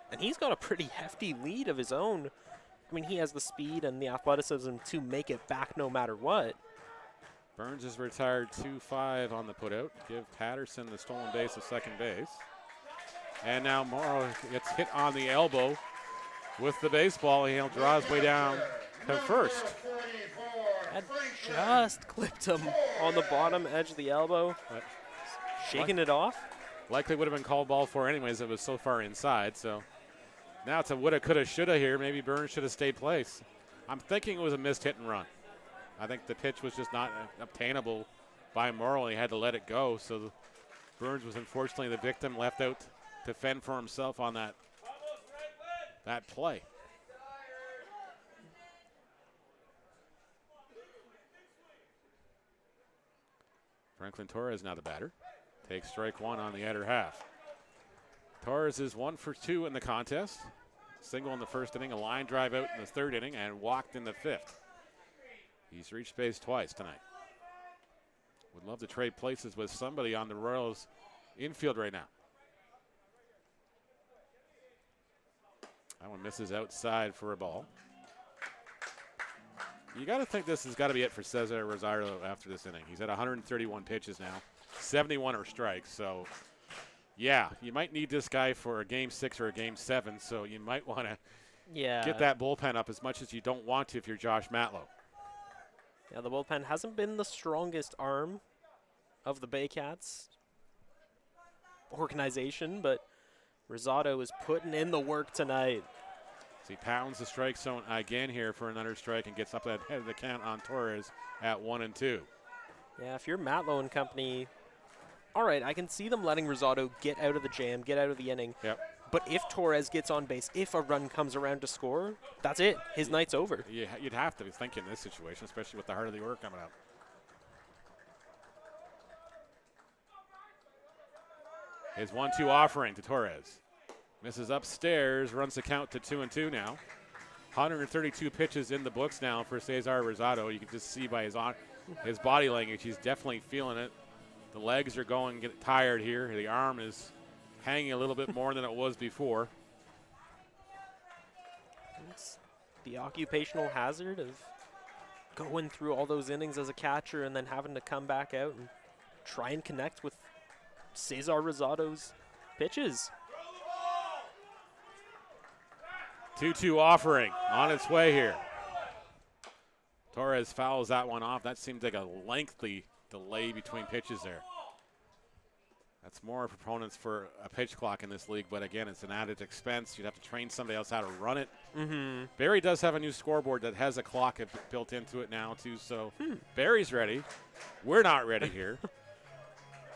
and he's got a pretty hefty lead of his own. I mean, he has the speed and the athleticism to make it back no matter what. Burns is retired 2-5 on the putout. Give Patterson the stolen base of second base. And now Morrow gets hit on the elbow with the baseball. He'll draw his way down to first. That just clipped him on the bottom edge of the elbow. Shaking it off. Likely would have been called ball for anyways. It was so far inside. So now it's a woulda, coulda, shoulda here. Maybe Burns should have stayed place. I'm thinking it was a missed hit and run. I think the pitch was just not obtainable by Morrow. He had to let it go. So Burns was unfortunately the victim, left out to fend for himself on that play. Franklin Torres now the batter. Takes strike 1 on the other half. Torres is 1 for 2 in the contest. Single in the first inning, a line drive out in the 3rd inning, and walked in the 5th. He's reached base twice tonight. Would love to trade places with somebody on the Royals infield right now. That one misses outside for a ball. You got to think this has got to be it for Cesar Rosado after this inning. He's at 131 pitches now. 71 are strikes. So, yeah, you might need this guy for a game 6 or a game 7. So you might want to get that bullpen up as much as you don't want to if you're Josh Matlow. Yeah, the bullpen hasn't been the strongest arm of the Baycats organization, but Rosado is putting in the work tonight. So he pounds the strike zone again here for another strike and gets up ahead of the count on Torres at 1-2. Yeah, if you're Matlow and company, all right, I can see them letting Rosado get out of the jam, get out of the inning. Yep. But if Torres gets on base, if a run comes around to score, that's it. His night's over. You'd have to be thinking in this situation, especially with the heart of the order coming up. His 1-2 offering to Torres. Misses upstairs, runs the count to 2-2 now. 132 pitches in the books now for Cesar Rosado. You can just see by his body language, he's definitely feeling it. The legs are going, get tired here. The arm is hanging a little bit more than it was before. It's the occupational hazard of going through all those innings as a catcher and then having to come back out and try and connect with Cesar Rosado's pitches. 2-2 offering on its way here. Torres fouls that one off. That seems like a lengthy delay between pitches there. That's more proponents for a pitch clock in this league, but again, it's an added expense. You'd have to train somebody else how to run it. Barrie does have a new scoreboard that has a clock built into it now, too, so Barrie's ready. We're not ready here.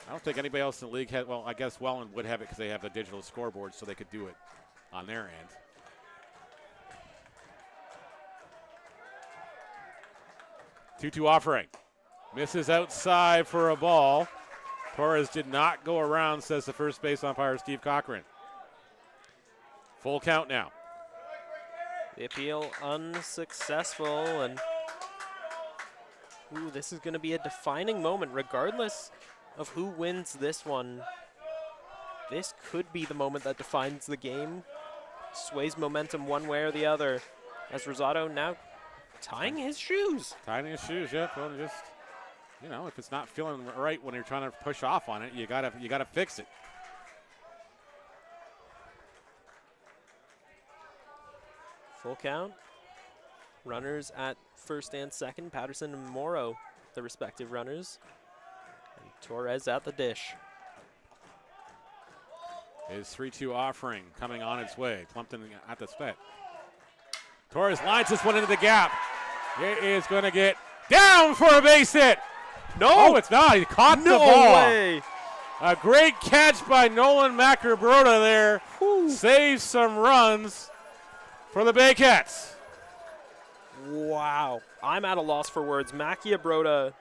I don't think anybody else in the league had, well, I guess Welland would have it because they have a digital scoreboard, so they could do it on their end. Two-two offering. Misses outside for a ball. Torres did not go around, says the first base umpire, Steve Cochran. Full count now. The appeal unsuccessful, and this is going to be a defining moment regardless of who wins this one. This could be the moment that defines the game, sways momentum one way or the other, as Rosado now tying his shoes. Tying his shoes, yeah. Well, just, you know, if it's not feeling right when you're trying to push off on it, you gotta fix it. Full count. Runners at first and second. Patterson and Morrow, the respective runners. And Torres at the dish. His 3-2 offering coming on its way. Plumpton at the spot. Torres lines this one into the gap. It is going to get down for a base hit. No, oh, it's not. He caught the ball. Way. A great catch by Nolan Macabrota there. Saves some runs for the Baycats. Wow. I'm at a loss for words. Macabrota,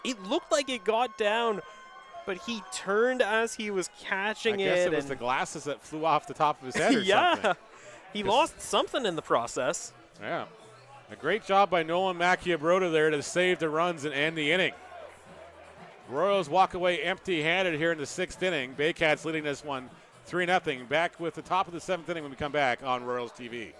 it looked like it got down, but he turned as he was catching it. I guess it was the glasses that flew off the top of his head or something. He lost something in the process. Yeah. A great job by Nolan Macabrota there to save the runs and end the inning. Royals walk away empty-handed here in the 6th inning. Baycats leading this one 3-0. Back with the top of the 7th inning when we come back on Royals TV.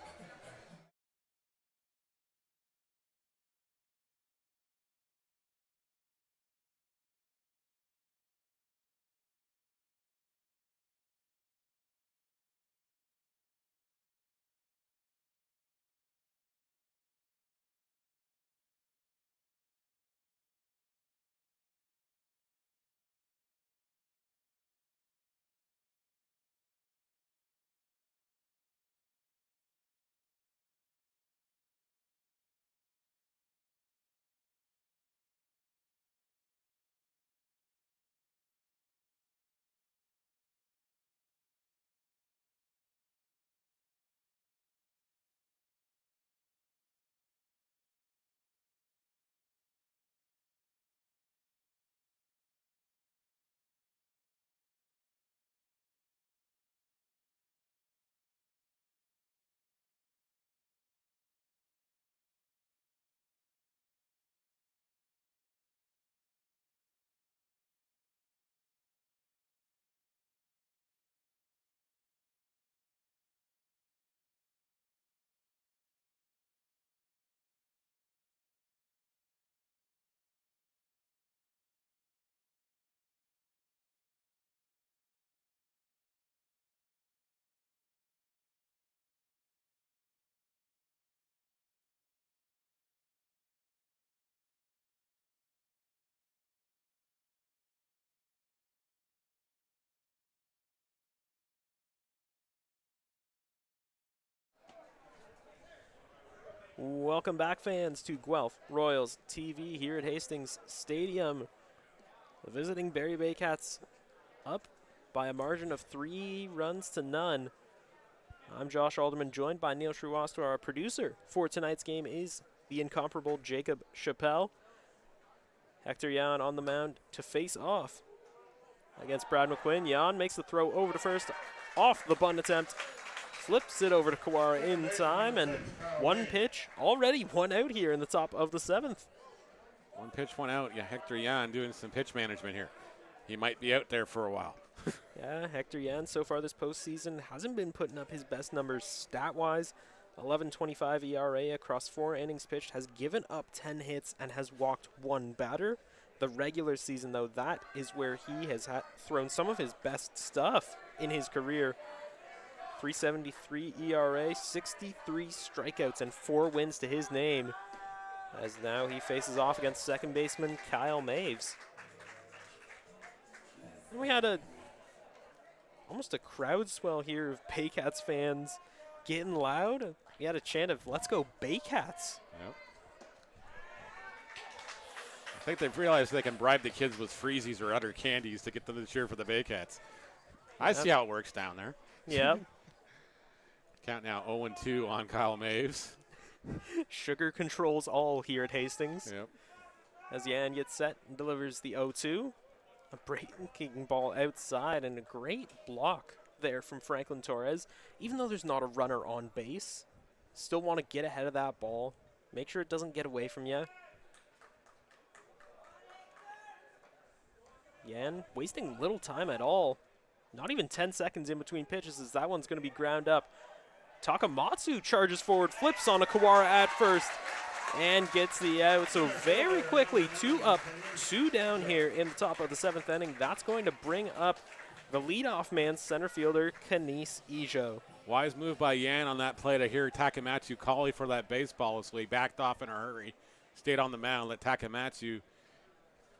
Welcome back, fans, to Guelph Royals TV here at Hastings Stadium. The visiting Barrie Baycats up by a margin of 3-0. I'm Josh Alderman, joined by Neil Sriwastawa. Our producer for tonight's game is the incomparable Jacob Chappelle. Hector Jan on the mound to face off against Brad McQuinn. Jan makes the throw over to first off the bunt attempt. Flips it over to Kawara in time, and one pitch, already one out here in the top of the 7th. One pitch, one out. Yeah, Hector Yan doing some pitch management here. He might be out there for a while. Yeah, Hector Yan so far this postseason hasn't been putting up his best numbers stat-wise. 11.25 ERA across 4 innings pitched, has given up 10 hits and has walked 1 batter. The regular season, though, that is where he has thrown some of his best stuff in his career. 3.73 ERA, 63 strikeouts, and 4 wins to his name, as now he faces off against second baseman Kyle Maves. And we had almost a crowd swell here of Baycats fans getting loud. We had a chant of "Let's go Baycats." Yep. I think they've realized they can bribe the kids with freezies or other candies to get them to cheer for the Baycats. I see how it works down there. Yep. Count now 0-2 on Kyle Maves. Sugar controls all here at Hastings. Yep. As Yan gets set and delivers the 0-2. A breaking ball outside and a great block there from Franklin Torres. Even though there's not a runner on base, still want to get ahead of that ball. Make sure it doesn't get away from you. Yan wasting little time at all. Not even 10 seconds in between pitches, as that one's going to be ground up. Takamatsu charges forward, flips on a Kawara at first, and gets the out. So very quickly, 2 up, 2 down here in the top of the 7th inning. That's going to bring up the leadoff man, center fielder Kanis Ijo. Wise move by Yan on that play to hear Takamatsu calling for that baseball, so he backed off in a hurry, stayed on the mound, let Takamatsu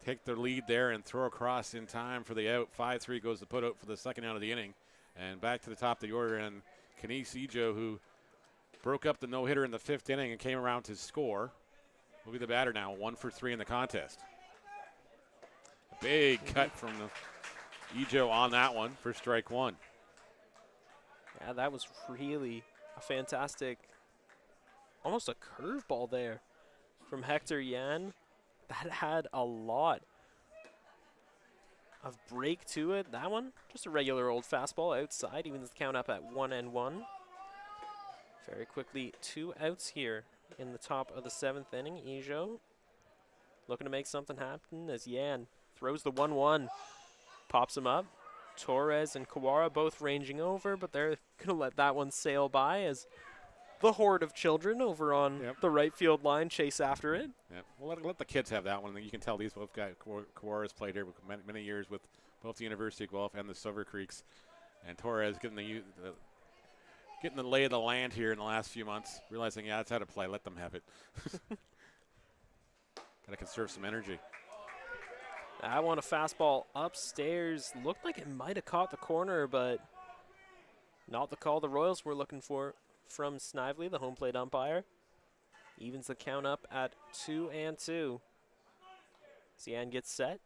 take the lead there and throw across in time for the out. 5-3 goes to put out for the second out of the inning. And back to the top of the order, and Kanis Ijo, who broke up the no-hitter in the 5th inning and came around to score, will be the batter now, 1 for 3 in the contest. A big cut from the Ijo on that one for strike 1. Yeah, that was really a fantastic, almost a curveball there from Hector Yan. That had a lot of break to it. That one, just a regular old fastball outside, evens the count up at 1-1. Very quickly, 2 outs here in the top of the 7th inning. Ijo looking to make something happen as Yan throws the 1-1, pops him up. Torres and Kawara both ranging over, but they're going to let that one sail by as the horde of children over on the right field line chase after it. Yep. Well, let the kids have that one. You can tell these both guys, Kawara's played here many years with both the University of Guelph and the Silver Creeks. And Torres getting the lay of the land here in the last few months, realizing, that's how to play. Let them have it. Got to conserve some energy. I want a fastball upstairs. Looked like it might have caught the corner, but not the call the Royals were looking for from Snively, the home plate umpire. Evens the count up at 2-2. Zian gets set.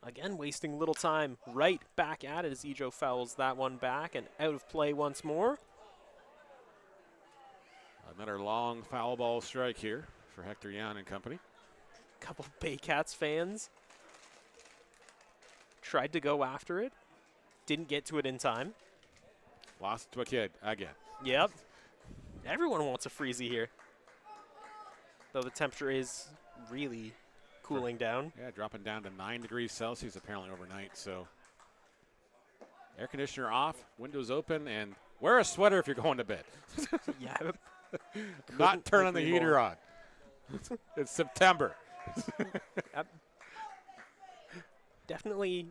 Again, wasting little time. Right back at it as Ijo fouls that one back and out of play once more. Another long foul ball strike here for Hector Yan and company. Couple Baycats fans tried to go after it. Didn't get to it in time. Lost to a kid again. Yep. Everyone wants a freezy here. Though the temperature is really cooling down. Yeah, dropping down to 9 degrees Celsius apparently overnight. So air conditioner off, windows open, and wear a sweater if you're going to bed. Yeah. Not turning the heater on. It's September. Definitely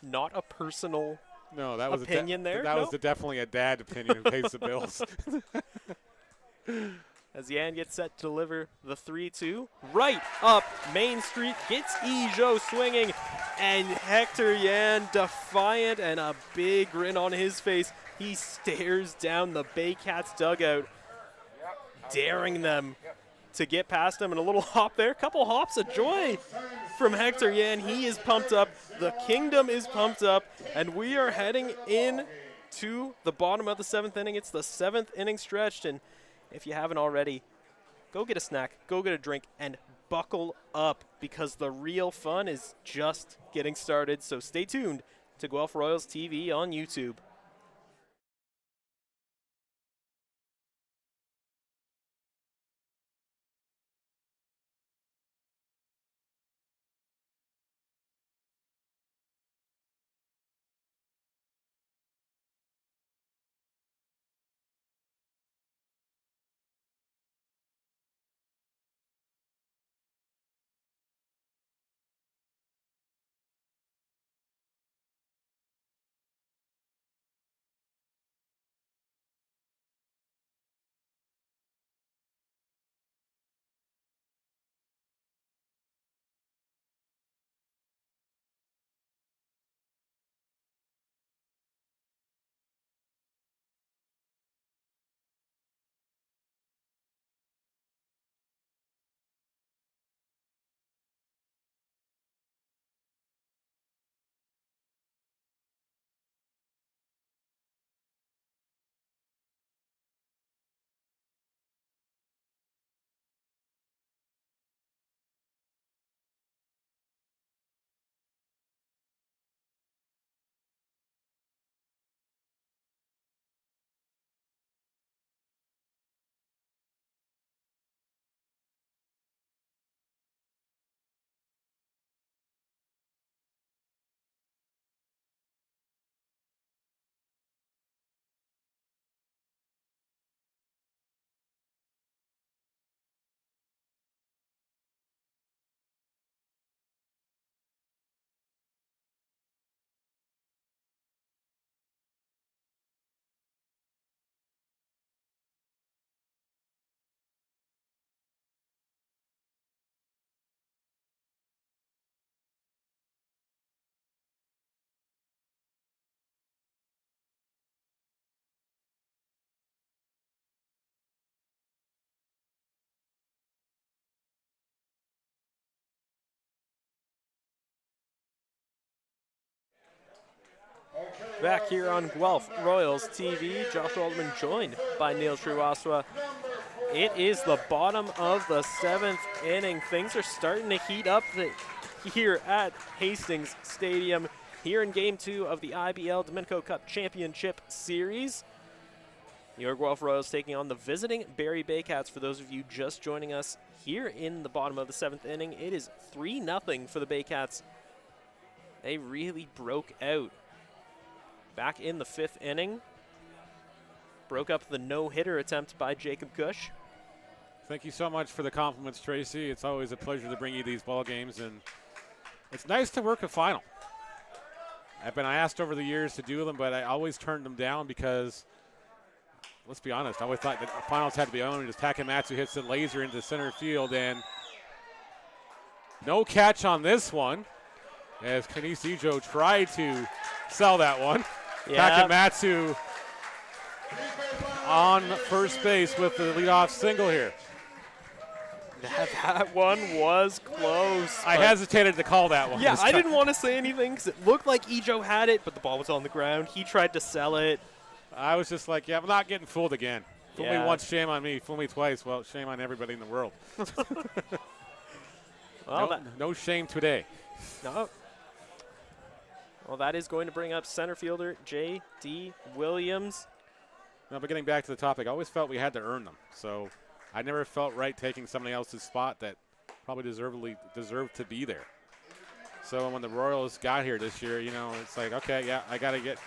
not a personal no, that was opinion there. That was definitely a dad opinion who pays the bills. As Yan gets set to deliver the 3-2. Right up Main Street, gets Ijo swinging, and Hector Yan defiant and a big grin on his face. He stares down the Baycats dugout, daring them to get past him, and a little hop there. Couple hops of joy from Hector Yan. He is pumped up. The kingdom is pumped up, and we are heading in to the bottom of the 7th inning. It's the 7th inning stretched, and if you haven't already, go get a snack, go get a drink, and buckle up because the real fun is just getting started. So stay tuned to Guelph Royals TV on YouTube. Back here on Guelph Royals TV, Josh Alderman joined by Neil Sriwastava. It is the bottom of the 7th inning. Things are starting to heat up here at Hastings Stadium, here in Game 2 of the IBL Domenico Cup Championship Series. Your Guelph Royals taking on the visiting Barrie Baycats. For those of you just joining us here in the bottom of the 7th inning, it is 3-0 for the Baycats. They really broke out back in the 5th inning. Broke up the no-hitter attempt by Jacob Cush. Thank you so much for the compliments, Tracy. It's always a pleasure to bring you these ball games, and it's nice to work a final. I've been asked over the years to do them, but I always turned them down because, let's be honest, I always thought that the finals had to be owned as Takamatsu hits the laser into center field, and no catch on this one as Kanisi Ijo tried to sell that one. Yeah. Takamatsu on first base with the leadoff single here. That one was close. I hesitated to call that one. Yeah, I didn't want to say anything because it looked like Ijo had it, but the ball was on the ground. He tried to sell it. I was just like, yeah, I'm not getting fooled again. Fool me Yeah. once, shame on me. Fool me twice, well, shame on everybody in the world. Well, no shame today. No. Well, that is going to bring up center fielder J.D. Williams. No, but getting back to the topic, I always felt we had to earn them. So I never felt right taking somebody else's spot that probably deserved to be there. So when the Royals got here this year, it's like, okay, yeah, I got to get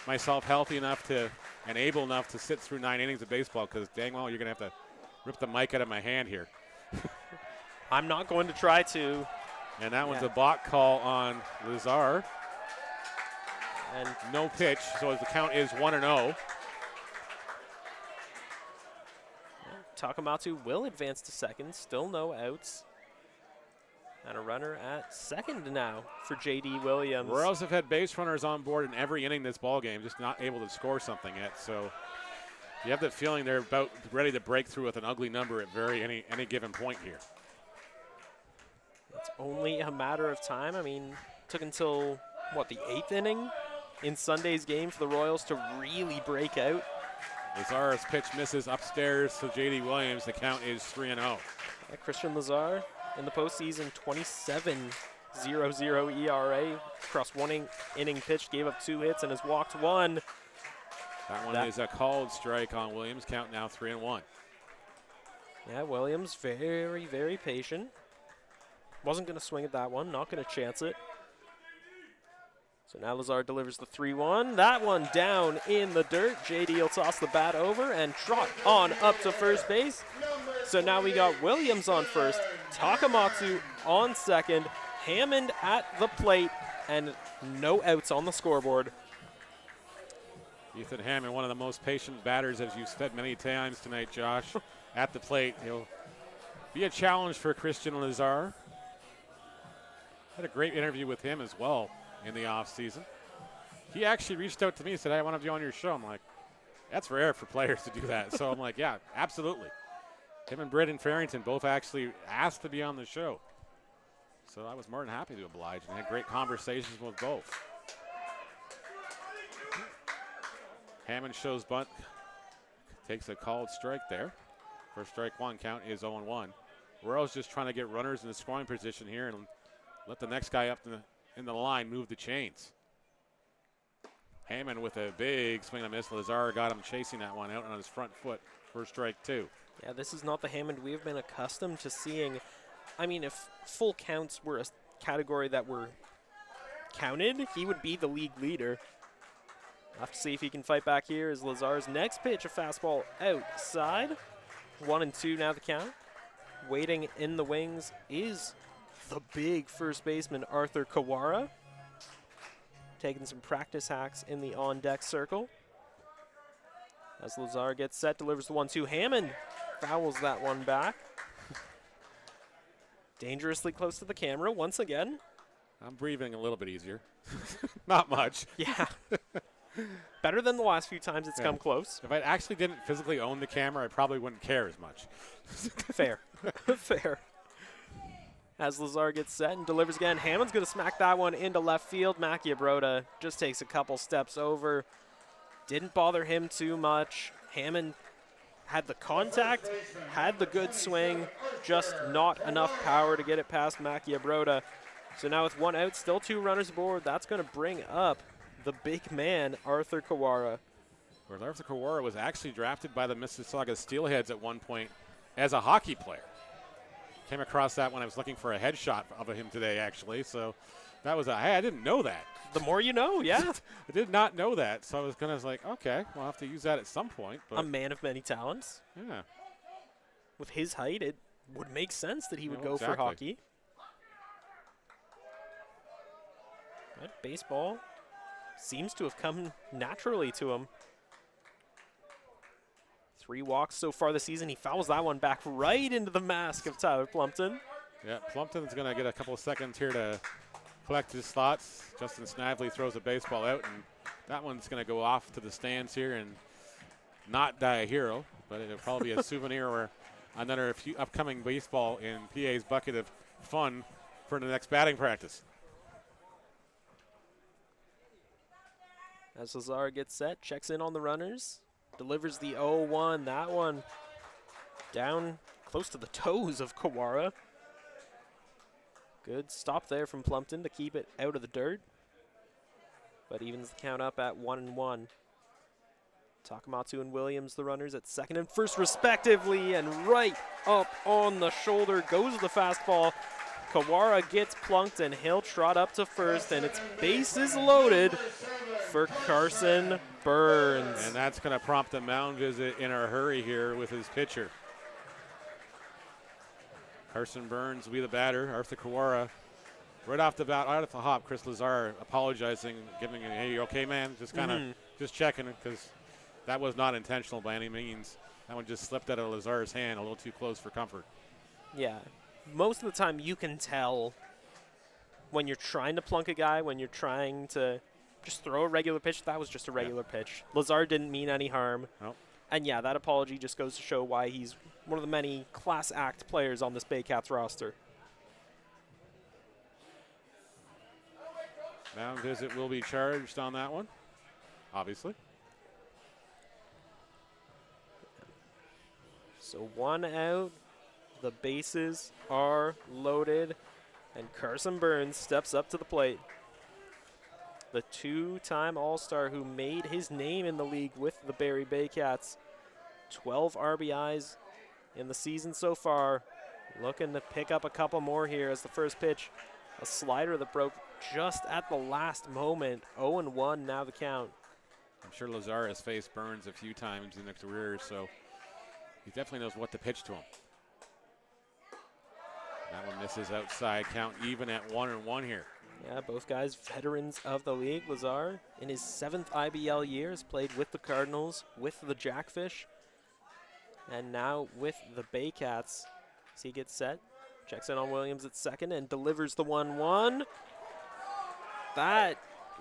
myself healthy enough and able enough to sit through 9 innings of baseball, because dang well, you're going to have to rip the mic out of my hand here. I'm not going to try to. And that one's a balk call on Lazar. And no pitch, so the count is 1-0. Takamatsu will advance to second, still no outs. And a runner at second now for J.D. Williams. Royals have had base runners on board in every inning this ball game, just not able to score something yet. So you have the feeling they're about ready to break through with an ugly number at any given point here. It's only a matter of time. I mean, took until, the 8th inning in Sunday's game for the Royals to really break out. Lazar's pitch misses upstairs to J.D. Williams. The count is 3-0. Yeah, Christian Lazar in the postseason, 27.00 ERA. Across one inning pitched, gave up 2 hits and has walked 1. That one is a called strike on Williams. Count now 3-1. Yeah, Williams very, very patient. Wasn't going to swing at that one, not going to chance it. So now Lazar delivers the 3-1. That one down in the dirt. JD will toss the bat over and trot on up to first base. So now we got Williams on first, Takamatsu on second, Hammond at the plate, and no outs on the scoreboard. Ethan Hammond, one of the most patient batters, as you've said many times tonight, Josh, at the plate. He'll be a challenge for Christian Lazar. Had a great interview with him as well in the offseason. He actually reached out to me and said, hey, I want to be on your show. I'm like, that's rare for players to do that. So I'm like, yeah, absolutely. Him and Britton Farrington both actually asked to be on the show. So I was more than happy to oblige and had great conversations with both. Hammond shows bunt, takes a called strike there. First strike one, count is 0-1. Royals just trying to get runners in the scoring position here and let the next guy up in the line move the chains. Hammond with a big swing and a miss. Lazar got him chasing that one out on his front foot. First strike 2. Yeah, this is not the Hammond we have been accustomed to seeing. I mean, if full counts were a category that were counted, he would be the league leader. We'll have to see if he can fight back here as Lazar's next pitch, a fastball outside. 1-2 now the count. Waiting in the wings is the big first baseman, Arthur Kawara. Taking some practice hacks in the on-deck circle. As Lazar gets set, delivers the 1-2. Hammond fouls that one back. Dangerously close to the camera once again. I'm breathing a little bit easier. Not much. Yeah. Better than the last few times it's come close. If I actually didn't physically own the camera, I probably wouldn't care as much. Fair. Fair. as Lazar gets set and delivers again. Hammond's going to smack that one into left field. Maciabrota just takes a couple steps over. Didn't bother him too much. Hammond had the contact, had the good swing, just not enough power to get it past Maciabrota. So now with 1 out, still 2 runners aboard, that's going to bring up the big man, Arthur Kawara. Where Arthur Kawara was actually drafted by the Mississauga Steelheads at one point as a hockey player. Came across that when I was looking for a headshot of him today, actually. So that was I didn't know that. The more you know, yeah. I did not know that. So I was kind of like, okay, we'll have to use that at some point. But a man of many talents. Yeah. With his height, it would make sense that he would go exactly. for hockey. But baseball seems to have come naturally to him. 3 walks so far this season. He fouls that one back right into the mask of Tyler Plumpton. Yeah, Plumpton's going to get a couple of seconds here to collect his thoughts. Justin Snively throws a baseball out, and that one's going to go off to the stands here and not die a hero, but it'll probably be a souvenir or another upcoming baseball in PA's bucket of fun for the next batting practice. As Lazar gets set, checks in on the runners, delivers the 0-1. That one down close to the toes of Kawara. Good stop there from Plumpton to keep it out of the dirt, but evens the count up at 1-1. Takamatsu and Williams, the runners, at second and first respectively, and right up on the shoulder goes the fastball. Kawara gets plunked, and he'll trot up to first, and it's bases loaded for Carson Burns. And that's going to prompt a mound visit in a hurry here with his pitcher. Carson Burns will be the batter. Arthur Kawara right off the bat, right off the hop. Chris Lazar apologizing, giving him, hey, you okay, man? Just kind of just checking it, because that was not intentional by any means. That one just slipped out of Lazar's hand a little too close for comfort. Yeah. Most of the time you can tell when you're trying to plunk a guy, when you're trying to just throw a regular pitch. That was just a regular pitch. Lazar didn't mean any harm. Nope. And yeah, that apology just goes to show why he's one of the many class act players on this Baycats roster. Mound visit will be charged on that one, obviously. So 1 out, the bases are loaded, and Carson Burns steps up to the plate. The 2-time All-Star who made his name in the league with the Barrie Baycats. 12 RBIs in the season so far. Looking to pick up a couple more here as the first pitch. A slider that broke just at the last moment. 0-1 now the count. I'm sure Lazar has faced Burns a few times in his career, so he definitely knows what to pitch to him. That one misses outside. Count even at 1-1 here. Yeah, both guys veterans of the league. Lazar, in his 7th IBL year, has played with the Cardinals, with the Jackfish, and now with the Baycats. As he gets set, checks in on Williams at second and delivers the 1-1. That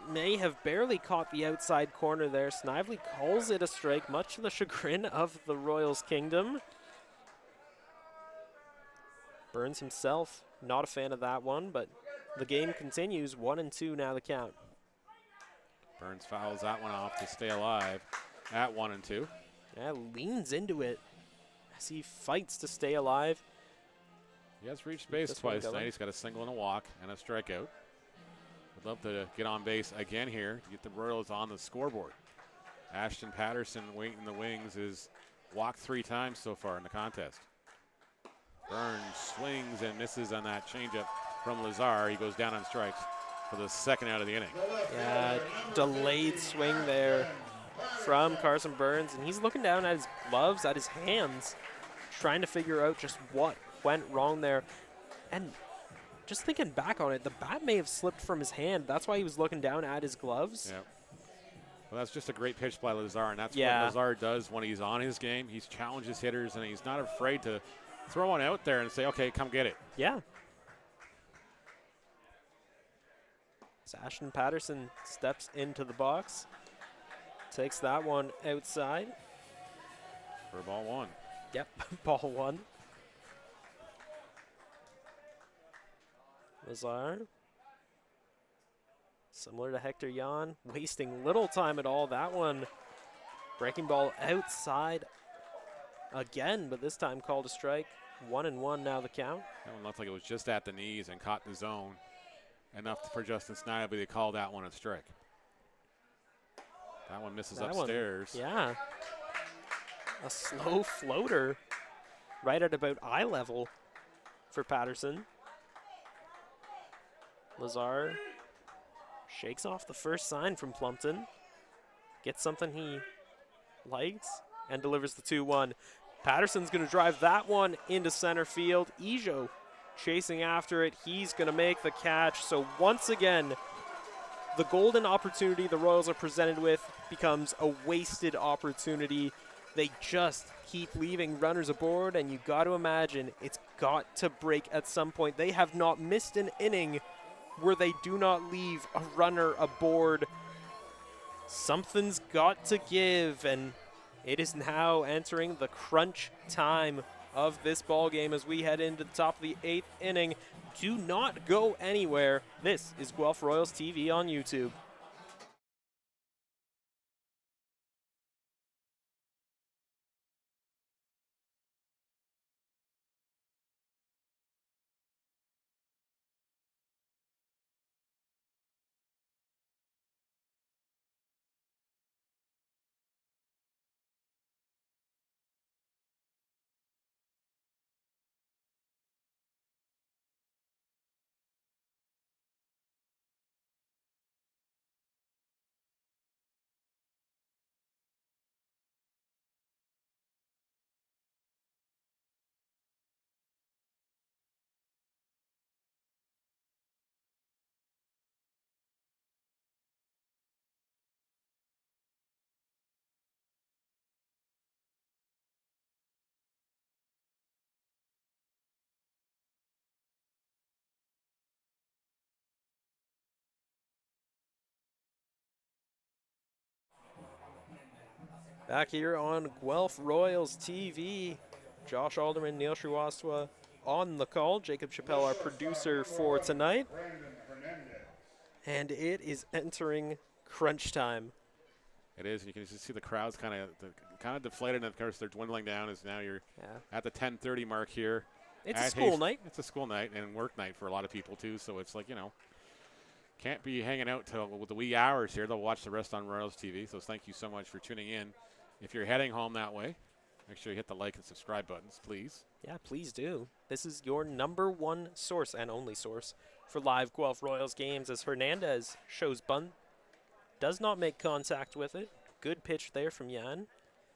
may have barely caught the outside corner there. Snively calls it a strike, much to the chagrin of the Royals Kingdom. Burns himself, not a fan of that one, but the game continues. 1-2 now the count. Burns fouls that one off to stay alive at 1-2. Yeah, leans into it as he fights to stay alive. He has reached base twice tonight. He's got a single and a walk and a strikeout. Would love to get on base again here to get the Royals on the scoreboard. Ashton Patterson waiting in the wings is walked 3 times so far in the contest. Burns swings and misses on that changeup from Lazar. He goes down on strikes for the 2nd out of the inning. Yeah, delayed swing there from Carson Burns, and he's looking down at his gloves, at his hands, trying to figure out just what went wrong there. And just thinking back on it, the bat may have slipped from his hand. That's why he was looking down at his gloves. Yep. Well, that's just a great pitch by Lazar, and that's what Lazar does when he's on his game. He's challenges hitters, and he's not afraid to throw one out there and say, okay, come get it. Yeah. So Ashton Patterson steps into the box, takes that one outside. For ball 1. Yep, ball 1. Lazar, similar to Hector Jan, wasting little time at all. That one, breaking ball outside again, but this time called a strike. 1-1 now the count. That one looked like it was just at the knees and caught the zone. Enough for Justin Snively to call that one a strike. That one misses upstairs. Yeah. A slow floater right at about eye level for Patterson. Lazar shakes off the first sign from Plumpton. Gets something he likes and delivers the 2-1. Patterson's going to drive that one into center field. Ijo chasing after it. He's going to make the catch. So once again, the golden opportunity the Royals are presented with becomes a wasted opportunity. They just keep leaving runners aboard, and you got to imagine it's got to break at some point. They have not missed an inning where they do not leave a runner aboard. Something's got to give, and it is now entering the crunch time of this ball game as we head into the top of the 8th inning. Do not go anywhere. This is Guelph Royals TV on YouTube. Back here on Guelph Royals TV, Josh Alderman, Neil Srivastava on the call. Jacob Chappelle, our producer for tonight. And it is entering crunch time. It is. You can just see the crowds kind of deflated, and of course they're dwindling down as now you're at the 10:30 mark here. It's a school night. It's a school night and work night for a lot of people too, so it's like, you know, can't be hanging out till with the wee hours here. They'll watch the rest on Royals TV, so thank you so much for tuning in. If you're heading home that way, make sure you hit the like and subscribe buttons, please. Yeah, please do. This is your #1 source and only source for live Guelph Royals games as Hernandez shows bunt. Does not make contact with it. Good pitch there from Jan.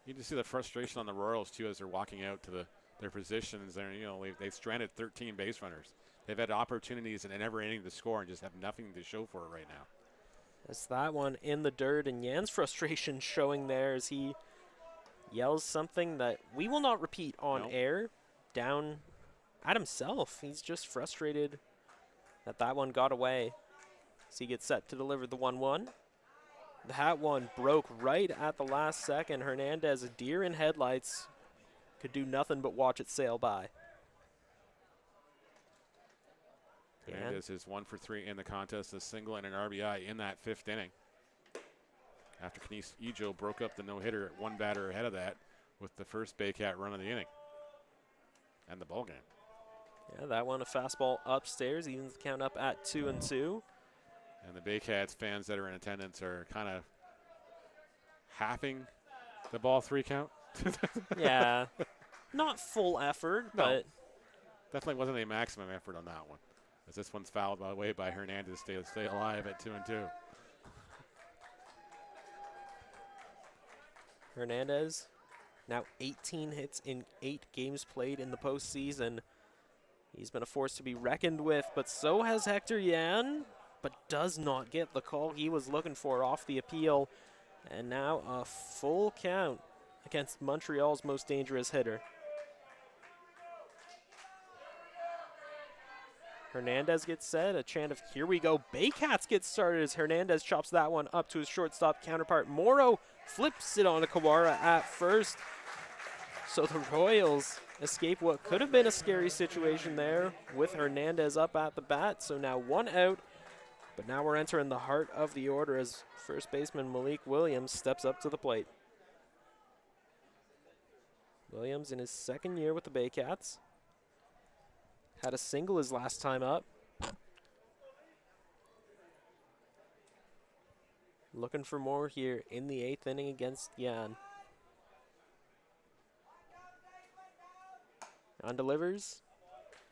You can see the frustration on the Royals, too, as they're walking out to their positions. They've stranded 13 base runners. They've had opportunities in every inning to score and just have nothing to show for it right now. That's that one in the dirt, and Jan's frustration showing there as he yells something that we will not repeat on air down at himself. He's just frustrated that one got away. So he gets set to deliver the 1-1. That one broke right at the last second. Hernandez, a deer in headlights, could do nothing but watch it sail by. Hernandez is 1 for 3 in the contest, a single and an RBI in that 5th inning. After Kenice Ijo broke up the no-hitter at one batter ahead of that with the first Baycat run of the inning and the ball game. Yeah, that one a fastball upstairs, evens the count up at 2-2. And the Baycats fans that are in attendance are kind of halving the ball 3 count. Yeah, not full effort, but definitely wasn't a maximum effort on that one, as this one's fouled away by Hernandez to stay alive at 2-2. Hernandez, now 18 hits in 8 games played in the postseason. He's been a force to be reckoned with, but so has Hector Jan, but does not get the call he was looking for off the appeal. And now a full count against Montreal's most dangerous hitter. Hernandez gets set, a chant of "here we go, Baycats" gets started as Hernandez chops that one up to his shortstop counterpart. Morrow flips it on to Kawara at first. So the Royals escape what could have been a scary situation there with Hernandez up at the bat. So now 1 out, but now we're entering the heart of the order as first baseman Malik Williams steps up to the plate. Williams in his 2nd year with the Baycats. Had a single his last time up. Looking for more here in the 8th inning against Yan. On delivers.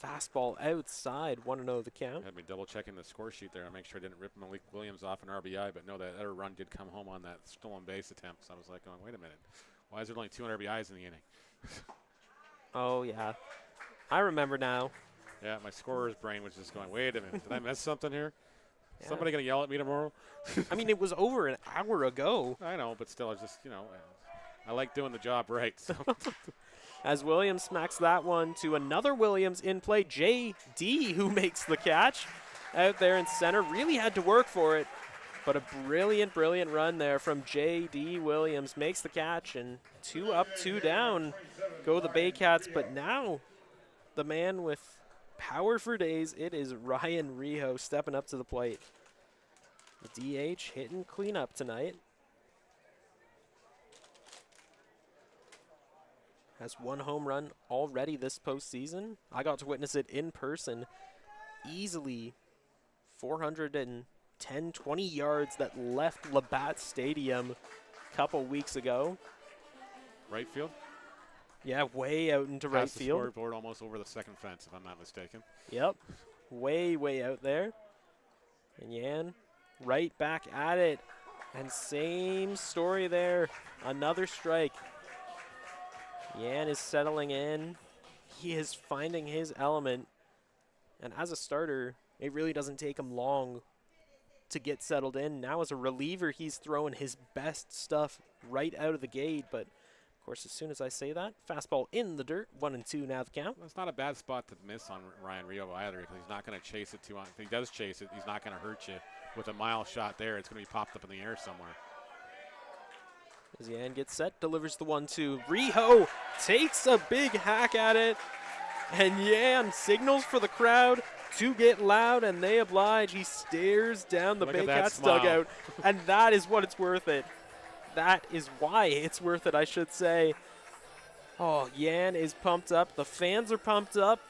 Fastball outside, 1-0 the count. Had me double checking the score sheet there to make sure I didn't rip Malik Williams off an RBI, but no, that other run did come home on that stolen base attempt. So I was like, going, wait a minute. Why is there only 2 RBIs in the inning? Oh, yeah. I remember now. Yeah, my scorer's brain was just going, wait a minute. Did I miss something here? Yeah. Somebody going to yell at me tomorrow? I mean, it was over an hour ago. I know, but still, I just, I like doing the job right. So. As Williams smacks that one to another Williams in play, J.D., who makes the catch out there in center. Really had to work for it, but a brilliant, brilliant run there from J.D. Williams. Makes the catch, and 2 up, 2 down go the Baycats. But now the man with power for days, it is Ryan Riho stepping up to the plate. The DH hitting cleanup tonight. Has 1 home run already this postseason. I got to witness it in person. Easily 410, 20 yards that left Labatt Stadium a couple weeks ago. Right field? Yeah, way out into right Past the field. scoreboard, almost over the second fence, if I'm not mistaken. Yep, way, way out there. And Yan right back at it. And same story there. Another strike. Yan is settling in. He is finding his element. And as a starter, it really doesn't take him long to get settled in. Now as a reliever, he's throwing his best stuff right out of the gate. But, of course, as soon as I say that, fastball in the dirt. 1-2 now the count. That's not a bad spot to miss on Ryan Rio either, because he's not going to chase it too much. If he does chase it, he's not going to hurt you. With a mile shot there, it's going to be popped up in the air somewhere. As Yan gets set, delivers the 1-2. Riho takes a big hack at it. And Yan signals for the crowd to get loud, and they oblige. He stares down the Baycats dugout, and that is what it's worth it. That is why it's worth it, I should say. Oh, Yan is pumped up. The fans are pumped up,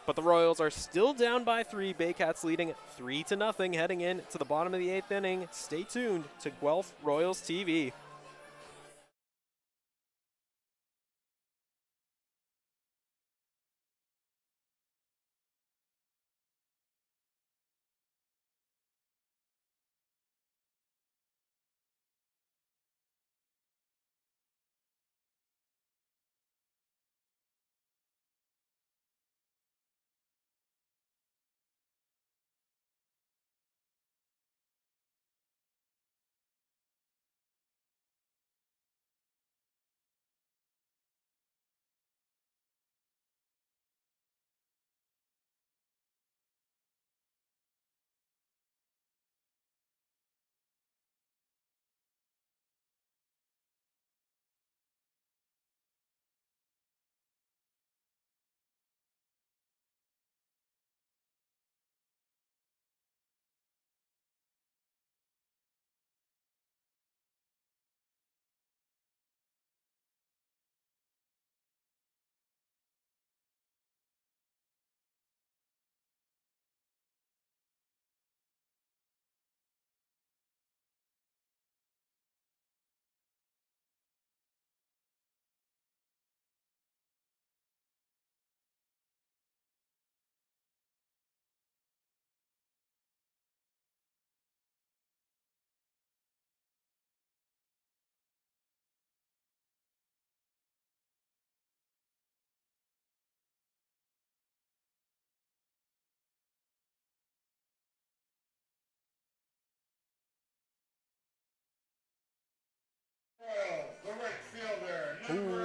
but the Royals are still down by 3. Baycats leading 3-0 heading in to the bottom of the 8th inning. Stay tuned to Guelph Royals TV.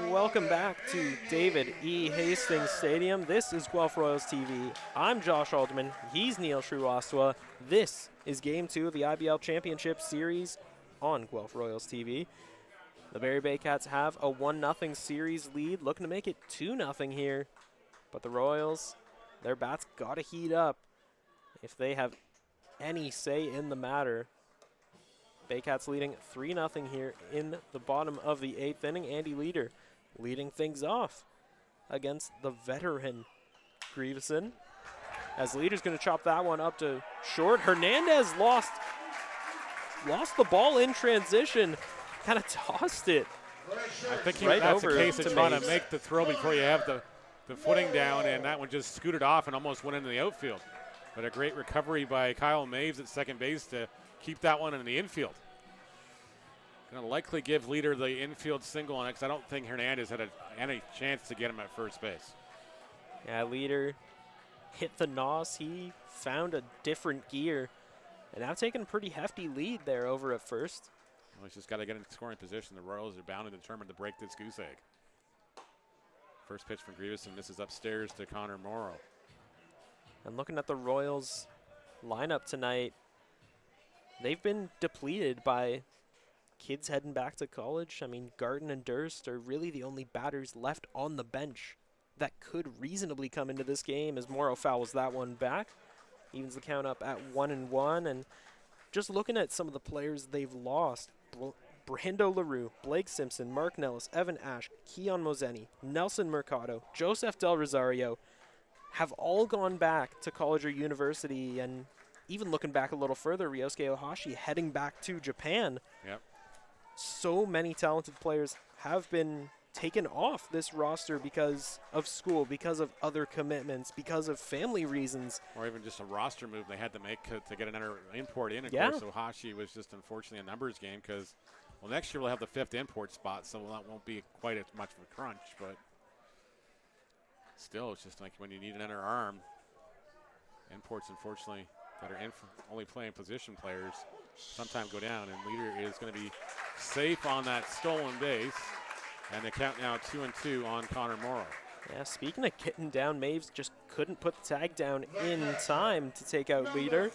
Welcome back to David E. Hastings Stadium. This is Guelph Royals TV. I'm Josh Alderman. He's Neil Shrivastava. This is Game 2 of the IBL Championship Series on Guelph Royals TV. The Barrie Baycats have a 1-0 series lead, looking to make it 2-0 here. But the Royals, their bats got to heat up if they have any say in the matter. Baycats leading 3-0 here in the bottom of the 8th inning. Andy Leader leading things off against the veteran Grieveson. As Leader's going to chop that one up to short. Hernandez lost the ball in transition, kind of tossed it. I think Right that's over the case to of trying Maves. to make the throw before you have the footing down, and that one just scooted off and almost went into the outfield. But a great recovery by Kyle Maves at second base to keep that one in the infield. Going to likely give Leader the infield single on it because I don't think Hernandez had any chance to get him at first base. Yeah, Leader hit the nos. He found a different gear. And now taking a pretty hefty lead there over at first. Well, he's just got to get in scoring position. The Royals are bound and determined to break this goose egg. First pitch from Grieveson misses upstairs to Connor Morrow. And looking at the Royals lineup tonight, they've been depleted by kids heading back to college. I mean, Garden and Durst are really the only batters left on the bench that could reasonably come into this game, as Morrow fouls that one back. Evens the count up at 1-1. And just looking at some of the players they've lost, Brando LaRue, Blake Simpson, Mark Nellis, Evan Ash, Keon Mozeni, Nelson Mercado, Joseph Del Rosario have all gone back to college or university. And even looking back a little further, Ryosuke Ohashi heading back to Japan. Yep. So many talented players have been taken off this roster because of school, because of other commitments, because of family reasons. Or even just a roster move they had to make to get another import in. Of Yeah. course, Ohashi was just unfortunately a numbers game because, well, next year we'll have the 5th import spot, so that won't be quite as much of a crunch. But still, it's just like when you need another arm, imports, unfortunately, that are only playing position players sometimes go down, and Leader is going to be safe on that stolen base. And the count now 2-2 on Connor Morrow. Yeah, speaking of getting down, Maves just couldn't put the tag down in time to take out Leader.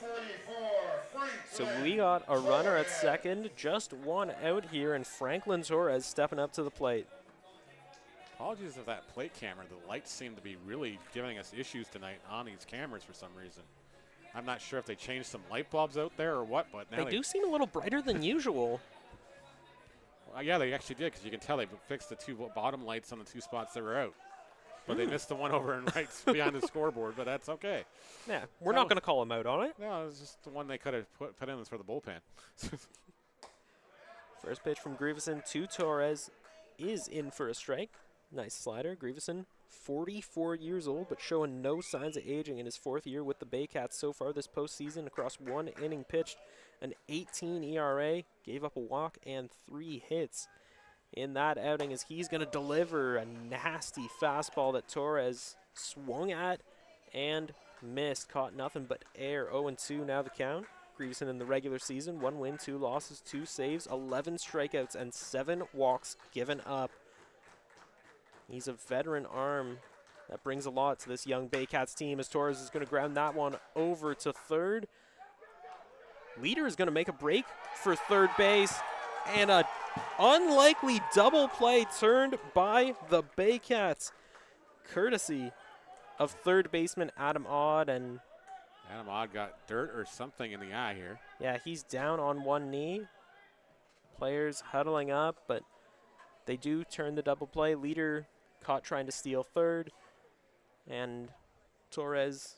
So we got a runner at second, just one out here, and Franklin Torres stepping up to the plate. Apologies of that plate camera. The lights seem to be really giving us issues tonight on these cameras for some reason. I'm not sure if they changed some light bulbs out there or what, but now They do seem a little brighter than usual. Yeah, they actually did, because you can tell they fixed the 2 bottom lights on the 2 spots that were out. But they missed the one over and right behind the scoreboard, but that's okay. Yeah, we're not going to call him out on it. No, it was just the one they could have put in for the bullpen. First pitch from Grieveson to Torres is in for a strike. Nice slider. Grieveson, 44 years old, but showing no signs of aging in his 4th year with the Baycats so far this postseason. Across 1 inning pitched, an 18 ERA, gave up a walk and 3 hits in that outing, as he's going to deliver a nasty fastball that Torres swung at and missed. Caught nothing but air. 0-2 now the count. Grieveson in the regular season, 1 win, 2 losses, 2 saves, 11 strikeouts, and 7 walks given up. He's a veteran arm that brings a lot to this young Baycats team, as Torres is going to ground that one over to third. Leader is going to make a break for third base, and a unlikely double play turned by the Baycats, courtesy of third baseman Adam Odd. And Adam Odd got dirt or something in the eye here. yeah, he's down on one knee. Players huddling up, but they do turn the double play. Leader caught trying to steal third, and Torres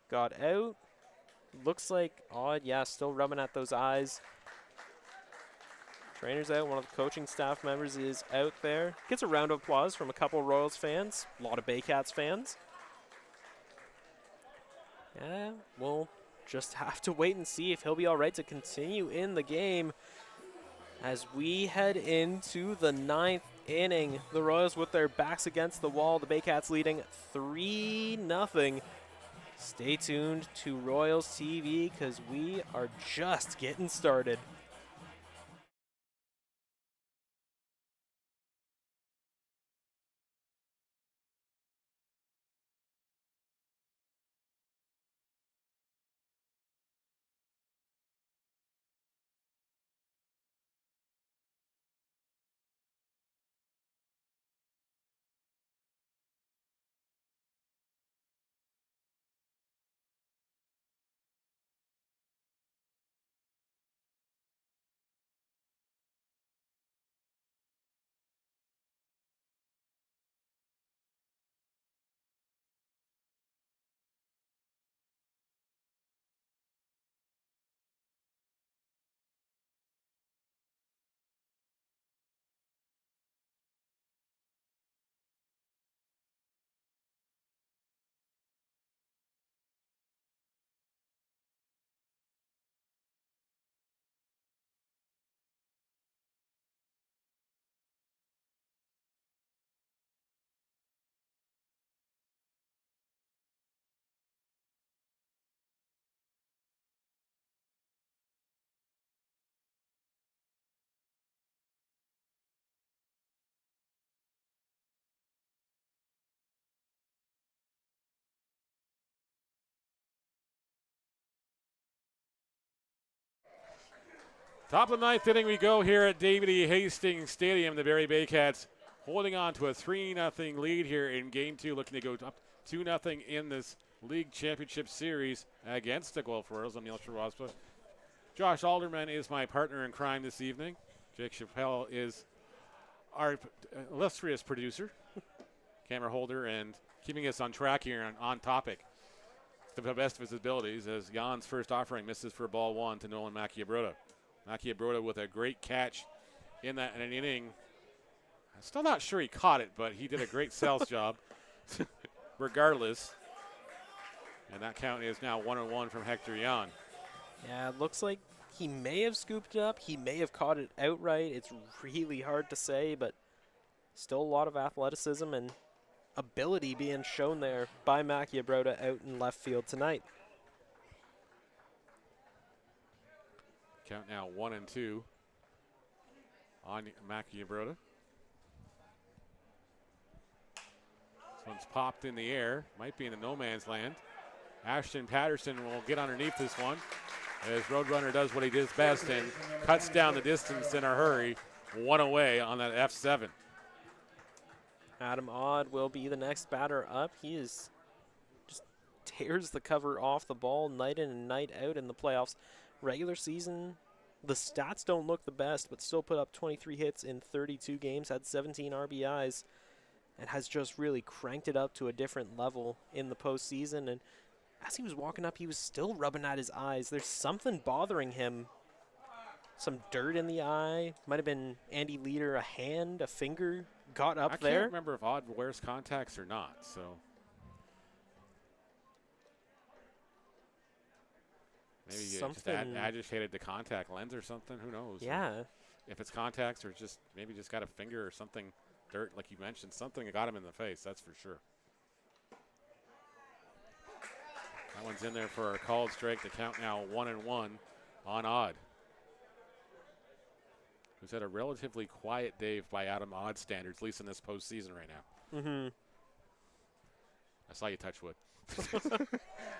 got out. Looks like Odd, yeah, still rubbing at those eyes. Trainer's out. One of the coaching staff members is out there. Gets a round of applause from a couple Royals fans, a lot of Baycats fans. Yeah, we'll just have to wait and see if he'll be all right to continue in the game as we head into the 9th inning. The Royals with their backs against the wall. The Baycats leading 3-0. Stay tuned to Royals TV because we are just getting started. Top of the ninth inning we go here at David E. Hastings Stadium. The Barrie Baycats holding on to a 3-0 lead here in Game 2, looking to go up 2-0 in this League Championship Series against the Guelph Royals. I'm Neil Shrivastava. Josh Alderman is my partner in crime this evening. Jake Chappelle is our illustrious producer, camera holder, and keeping us on track here and on topic to the best of his abilities as Jan's first offering misses for ball one to Nolan Macchiabroda. Macchiabroda with a great catch in an inning. I'm still not sure he caught it, but he did a great sales job regardless. And that count is now 1-1 from Hector Jan. Yeah, it looks like he may have scooped it up. He may have caught it outright. It's really hard to say, but still a lot of athleticism and ability being shown there by Macchiabroda out in left field tonight. Count now 1-2 on Macchiabroda. This one's popped in the air. Might be in the no man's land. Ashton Patterson will get underneath this one as Roadrunner does what he does best and cuts down the distance in a hurry. One away on that F7. Adam Odd will be the next batter up. He is just tears the cover off the ball night in and night out in the playoffs. Regular season, the stats don't look the best, but still put up 23 hits in 32 games, had 17 RBIs, and has just really cranked it up to a different level in the postseason. And as he was walking up, he was still rubbing at his eyes. There's something bothering him. Some dirt in the eye. Might have been Andy Leader, a hand, a finger got up there. I can't remember if Odd wears contacts or not, so. Maybe you just agitated the contact lens or something. Who knows? Yeah. If it's contacts or just maybe just got a finger or something, dirt, like you mentioned, something that got him in the face, that's for sure. That one's in there for a called strike. The count now 1-1 on Odd, who's had a relatively quiet day by Adam Odd standards, at least in this postseason right now. Mm-hmm. I saw you touch wood.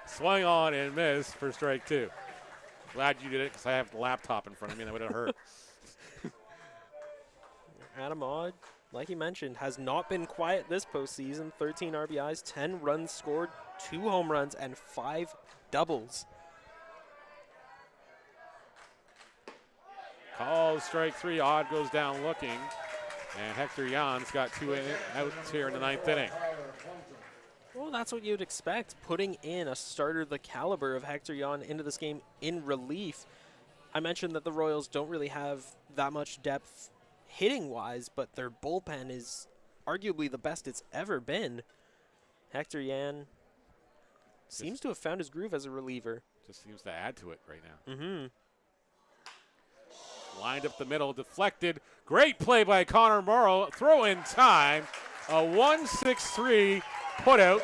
Swung on and missed for strike two. Glad you did it because I have the laptop in front of me and that would have hurt. Adam Odd, like you mentioned, has not been quiet this postseason. 13 RBIs, 10 runs scored, 2 home runs, and 5 doubles. Calls strike three. Odd goes down looking. And Hector Jan's got 2 outs here in the ninth inning. Well, that's what you'd expect, putting in a starter the caliber of Hector Jan into this game in relief. I mentioned that the Royals don't really have that much depth hitting-wise, but their bullpen is arguably the best it's ever been. Hector Jan seems to have found his groove as a reliever. Just seems to add to it right now. Mm-hmm. Lined up the middle, deflected. Great play by Connor Morrow. Throw in time. A 1-6-3 put out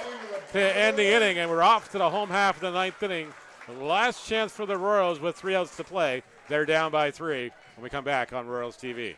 to end the inning, and we're off to the home half of the ninth inning. The last chance for the Royals with 3 outs to play. They're down by 3 when we come back on Royals TV.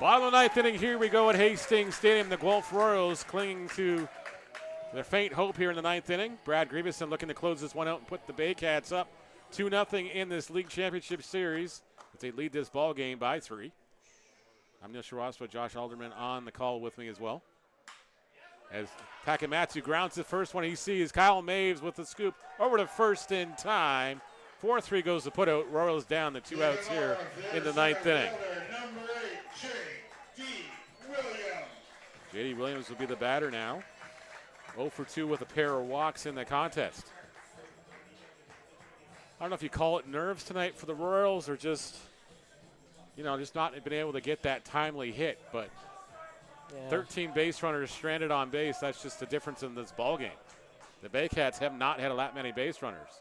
Bottom of the ninth inning, here we go at Hastings Stadium. The Guelph Royals clinging to their faint hope here in the ninth inning. Brad Grieveson looking to close this one out and put the Baycats up 2-0 in this league championship series as they lead this ball game by 3. I'm Neil Shirwaswa, Josh Alderman on the call with me as well. As Takamatsu grounds the first one he sees, Kyle Maves with the scoop over to first in time. 4-3 goes the put out. Royals down the 2 outs here in the ninth inning. J.D. Williams will be the batter now. 0 for 2 with a pair of walks in the contest. I don't know if you call it nerves tonight for the Royals or just, just not been able to get that timely hit. But 13 base runners stranded on base, that's just the difference in this ball game. The Baycats have not had that many base runners.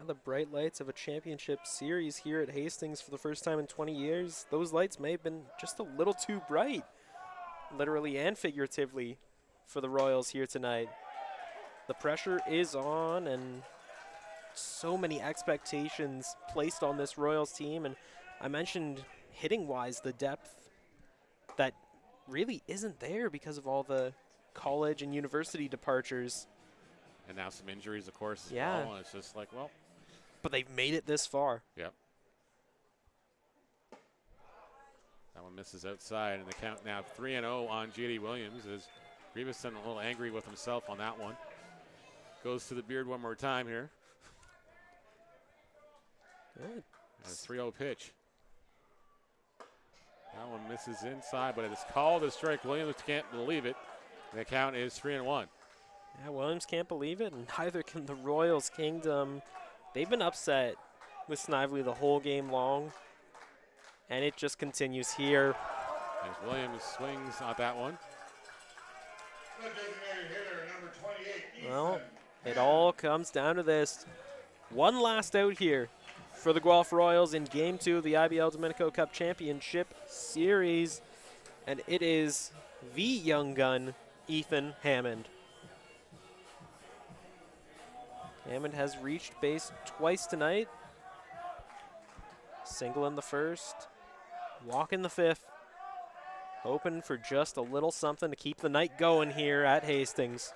The bright lights of a championship series here at Hastings for the first time in 20 years. Those lights may have been just a little too bright, literally and figuratively, for the Royals here tonight. The pressure is on, and so many expectations placed on this Royals team. And I mentioned hitting-wise the depth that really isn't there because of all the college and university departures. And now some injuries, of course, as yeah. well. And it's just like, well. But they've made it this far. Yep. That one misses outside, and the count now 3-0 on J.D. Williams as Grieveson a little angry with himself on that one. Goes to the beard one more time here. Good. A 3-0 pitch. That one misses inside, but it is called a strike. Williams can't believe it. The count is 3-1. Yeah, Williams can't believe it, and neither can the Royals Kingdom. They've been upset with Snively the whole game long, and it just continues here. As Williams swings at that one. Well, it all comes down to this. One last out here for the Guelph Royals in Game 2 of the IBL Domenico Cup Championship Series, and it is the young gun, Ethan Hammond. Hammond has reached base twice tonight. Single in the first, walk in the fifth. Hoping for just a little something to keep the night going here at Hastings.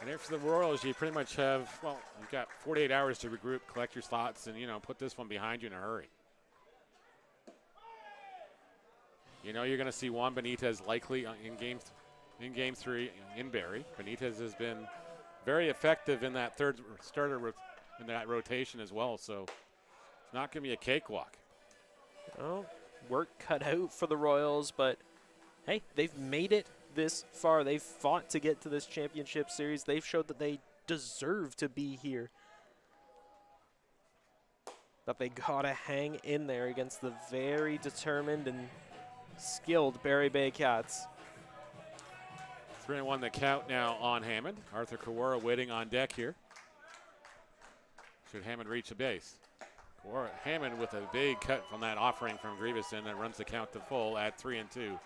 And here for the Royals, you pretty much have, well, you've got 48 hours to regroup, collect your thoughts, and, put this one behind you in a hurry. You're going to see Juan Benitez likely in game 3 in Barrie. Benitez has been very effective in that third starter in that rotation as well, so it's not going to be a cakewalk. Well, work cut out for the Royals, but hey, they've made it this far. They've fought to get to this championship series. They've showed that they deserve to be here. But they gotta hang in there against the very determined and skilled Barrie Baycats. 3-1 the count now on Hammond. Arthur Kawara waiting on deck here. Should Hammond reach the base? Hammond with a big cut from that offering from Grieveson that runs the count to full at 3-2.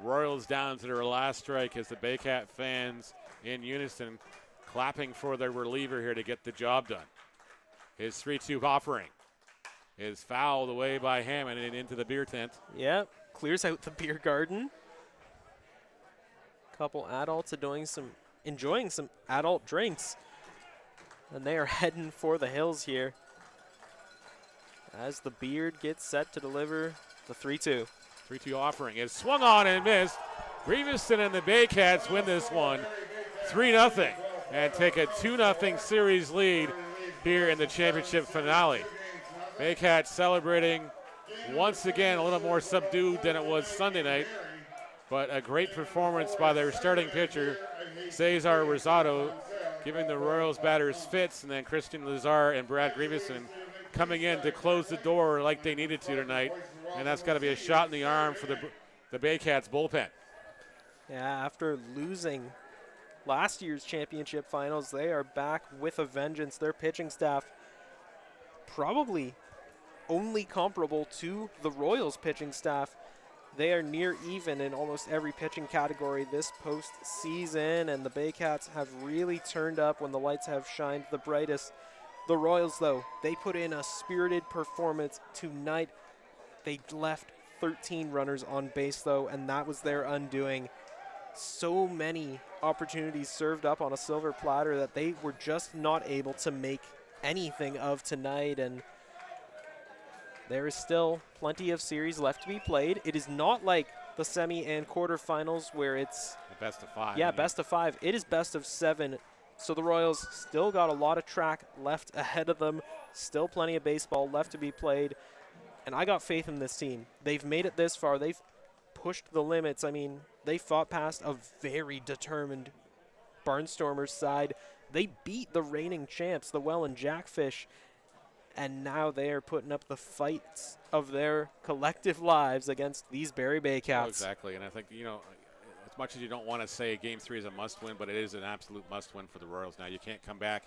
Royals down to their last strike as the Baycat fans in unison clapping for their reliever here to get the job done. His 3-2 offering is fouled away by Hammond and into the beer tent. Yep, clears out the beer garden. Couple adults enjoying some adult drinks. And they are heading for the hills here as the beard gets set to deliver the 3-2. 3-2 offering is swung on and missed. Grieveson and the Baycats win this one 3-0 and take a 2-0 series lead here in the championship finale. Baycats celebrating once again a little more subdued than it was Sunday night, but a great performance by their starting pitcher, Cesar Rosado, giving the Royals batters fits, and then Christian Lazar and Brad Grieveson coming in to close the door like they needed to tonight, and that's got to be a shot in the arm for the Baycats bullpen. Yeah, after losing last year's championship finals, they are back with a vengeance. Their pitching staff probably only comparable to the Royals pitching staff. They are near even in almost every pitching category this postseason, and the Baycats have really turned up when the lights have shined the brightest. The Royals, though, they put in a spirited performance tonight. They left 13 runners on base, though, and that was their undoing. So many opportunities served up on a silver platter that they were just not able to make anything of tonight, and there is still plenty of series left to be played. It is not like the semi and quarterfinals where it's The best of 5. yeah, best of 5. It is best of 7. So the Royals still got a lot of track left ahead of them. Still plenty of baseball left to be played. And I got faith in this team. They've made it this far. They've pushed the limits. I mean, they fought past a very determined Barnstormers side. They beat the reigning champs, the Welland Jackfish. And now they are putting up the fights of their collective lives against these Barrie Baycats. Oh, exactly. And I think, as much as you don't want to say Game 3 is a must-win, but it is an absolute must-win for the Royals. Now, you can't come back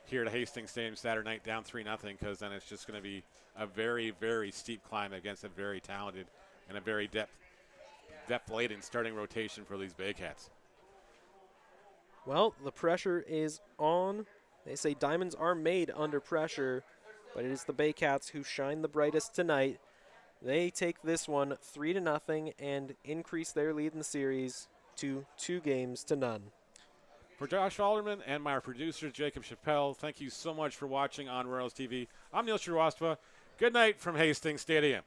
here to Hastings Stadium Saturday night down 3-0, because then it's just going to be a very, very steep climb against a very talented and a very depth-laden starting rotation for these Baycats. Well, the pressure is on. They say diamonds are made under pressure, but it is the Baycats who shine the brightest tonight. They take this one 3-0 and increase their lead in the series to 2-0. For Josh Alderman and my producer, Jacob Chappelle, thank you so much for watching on Royals TV. I'm Neil Shrivastava. Good night from Hastings Stadium.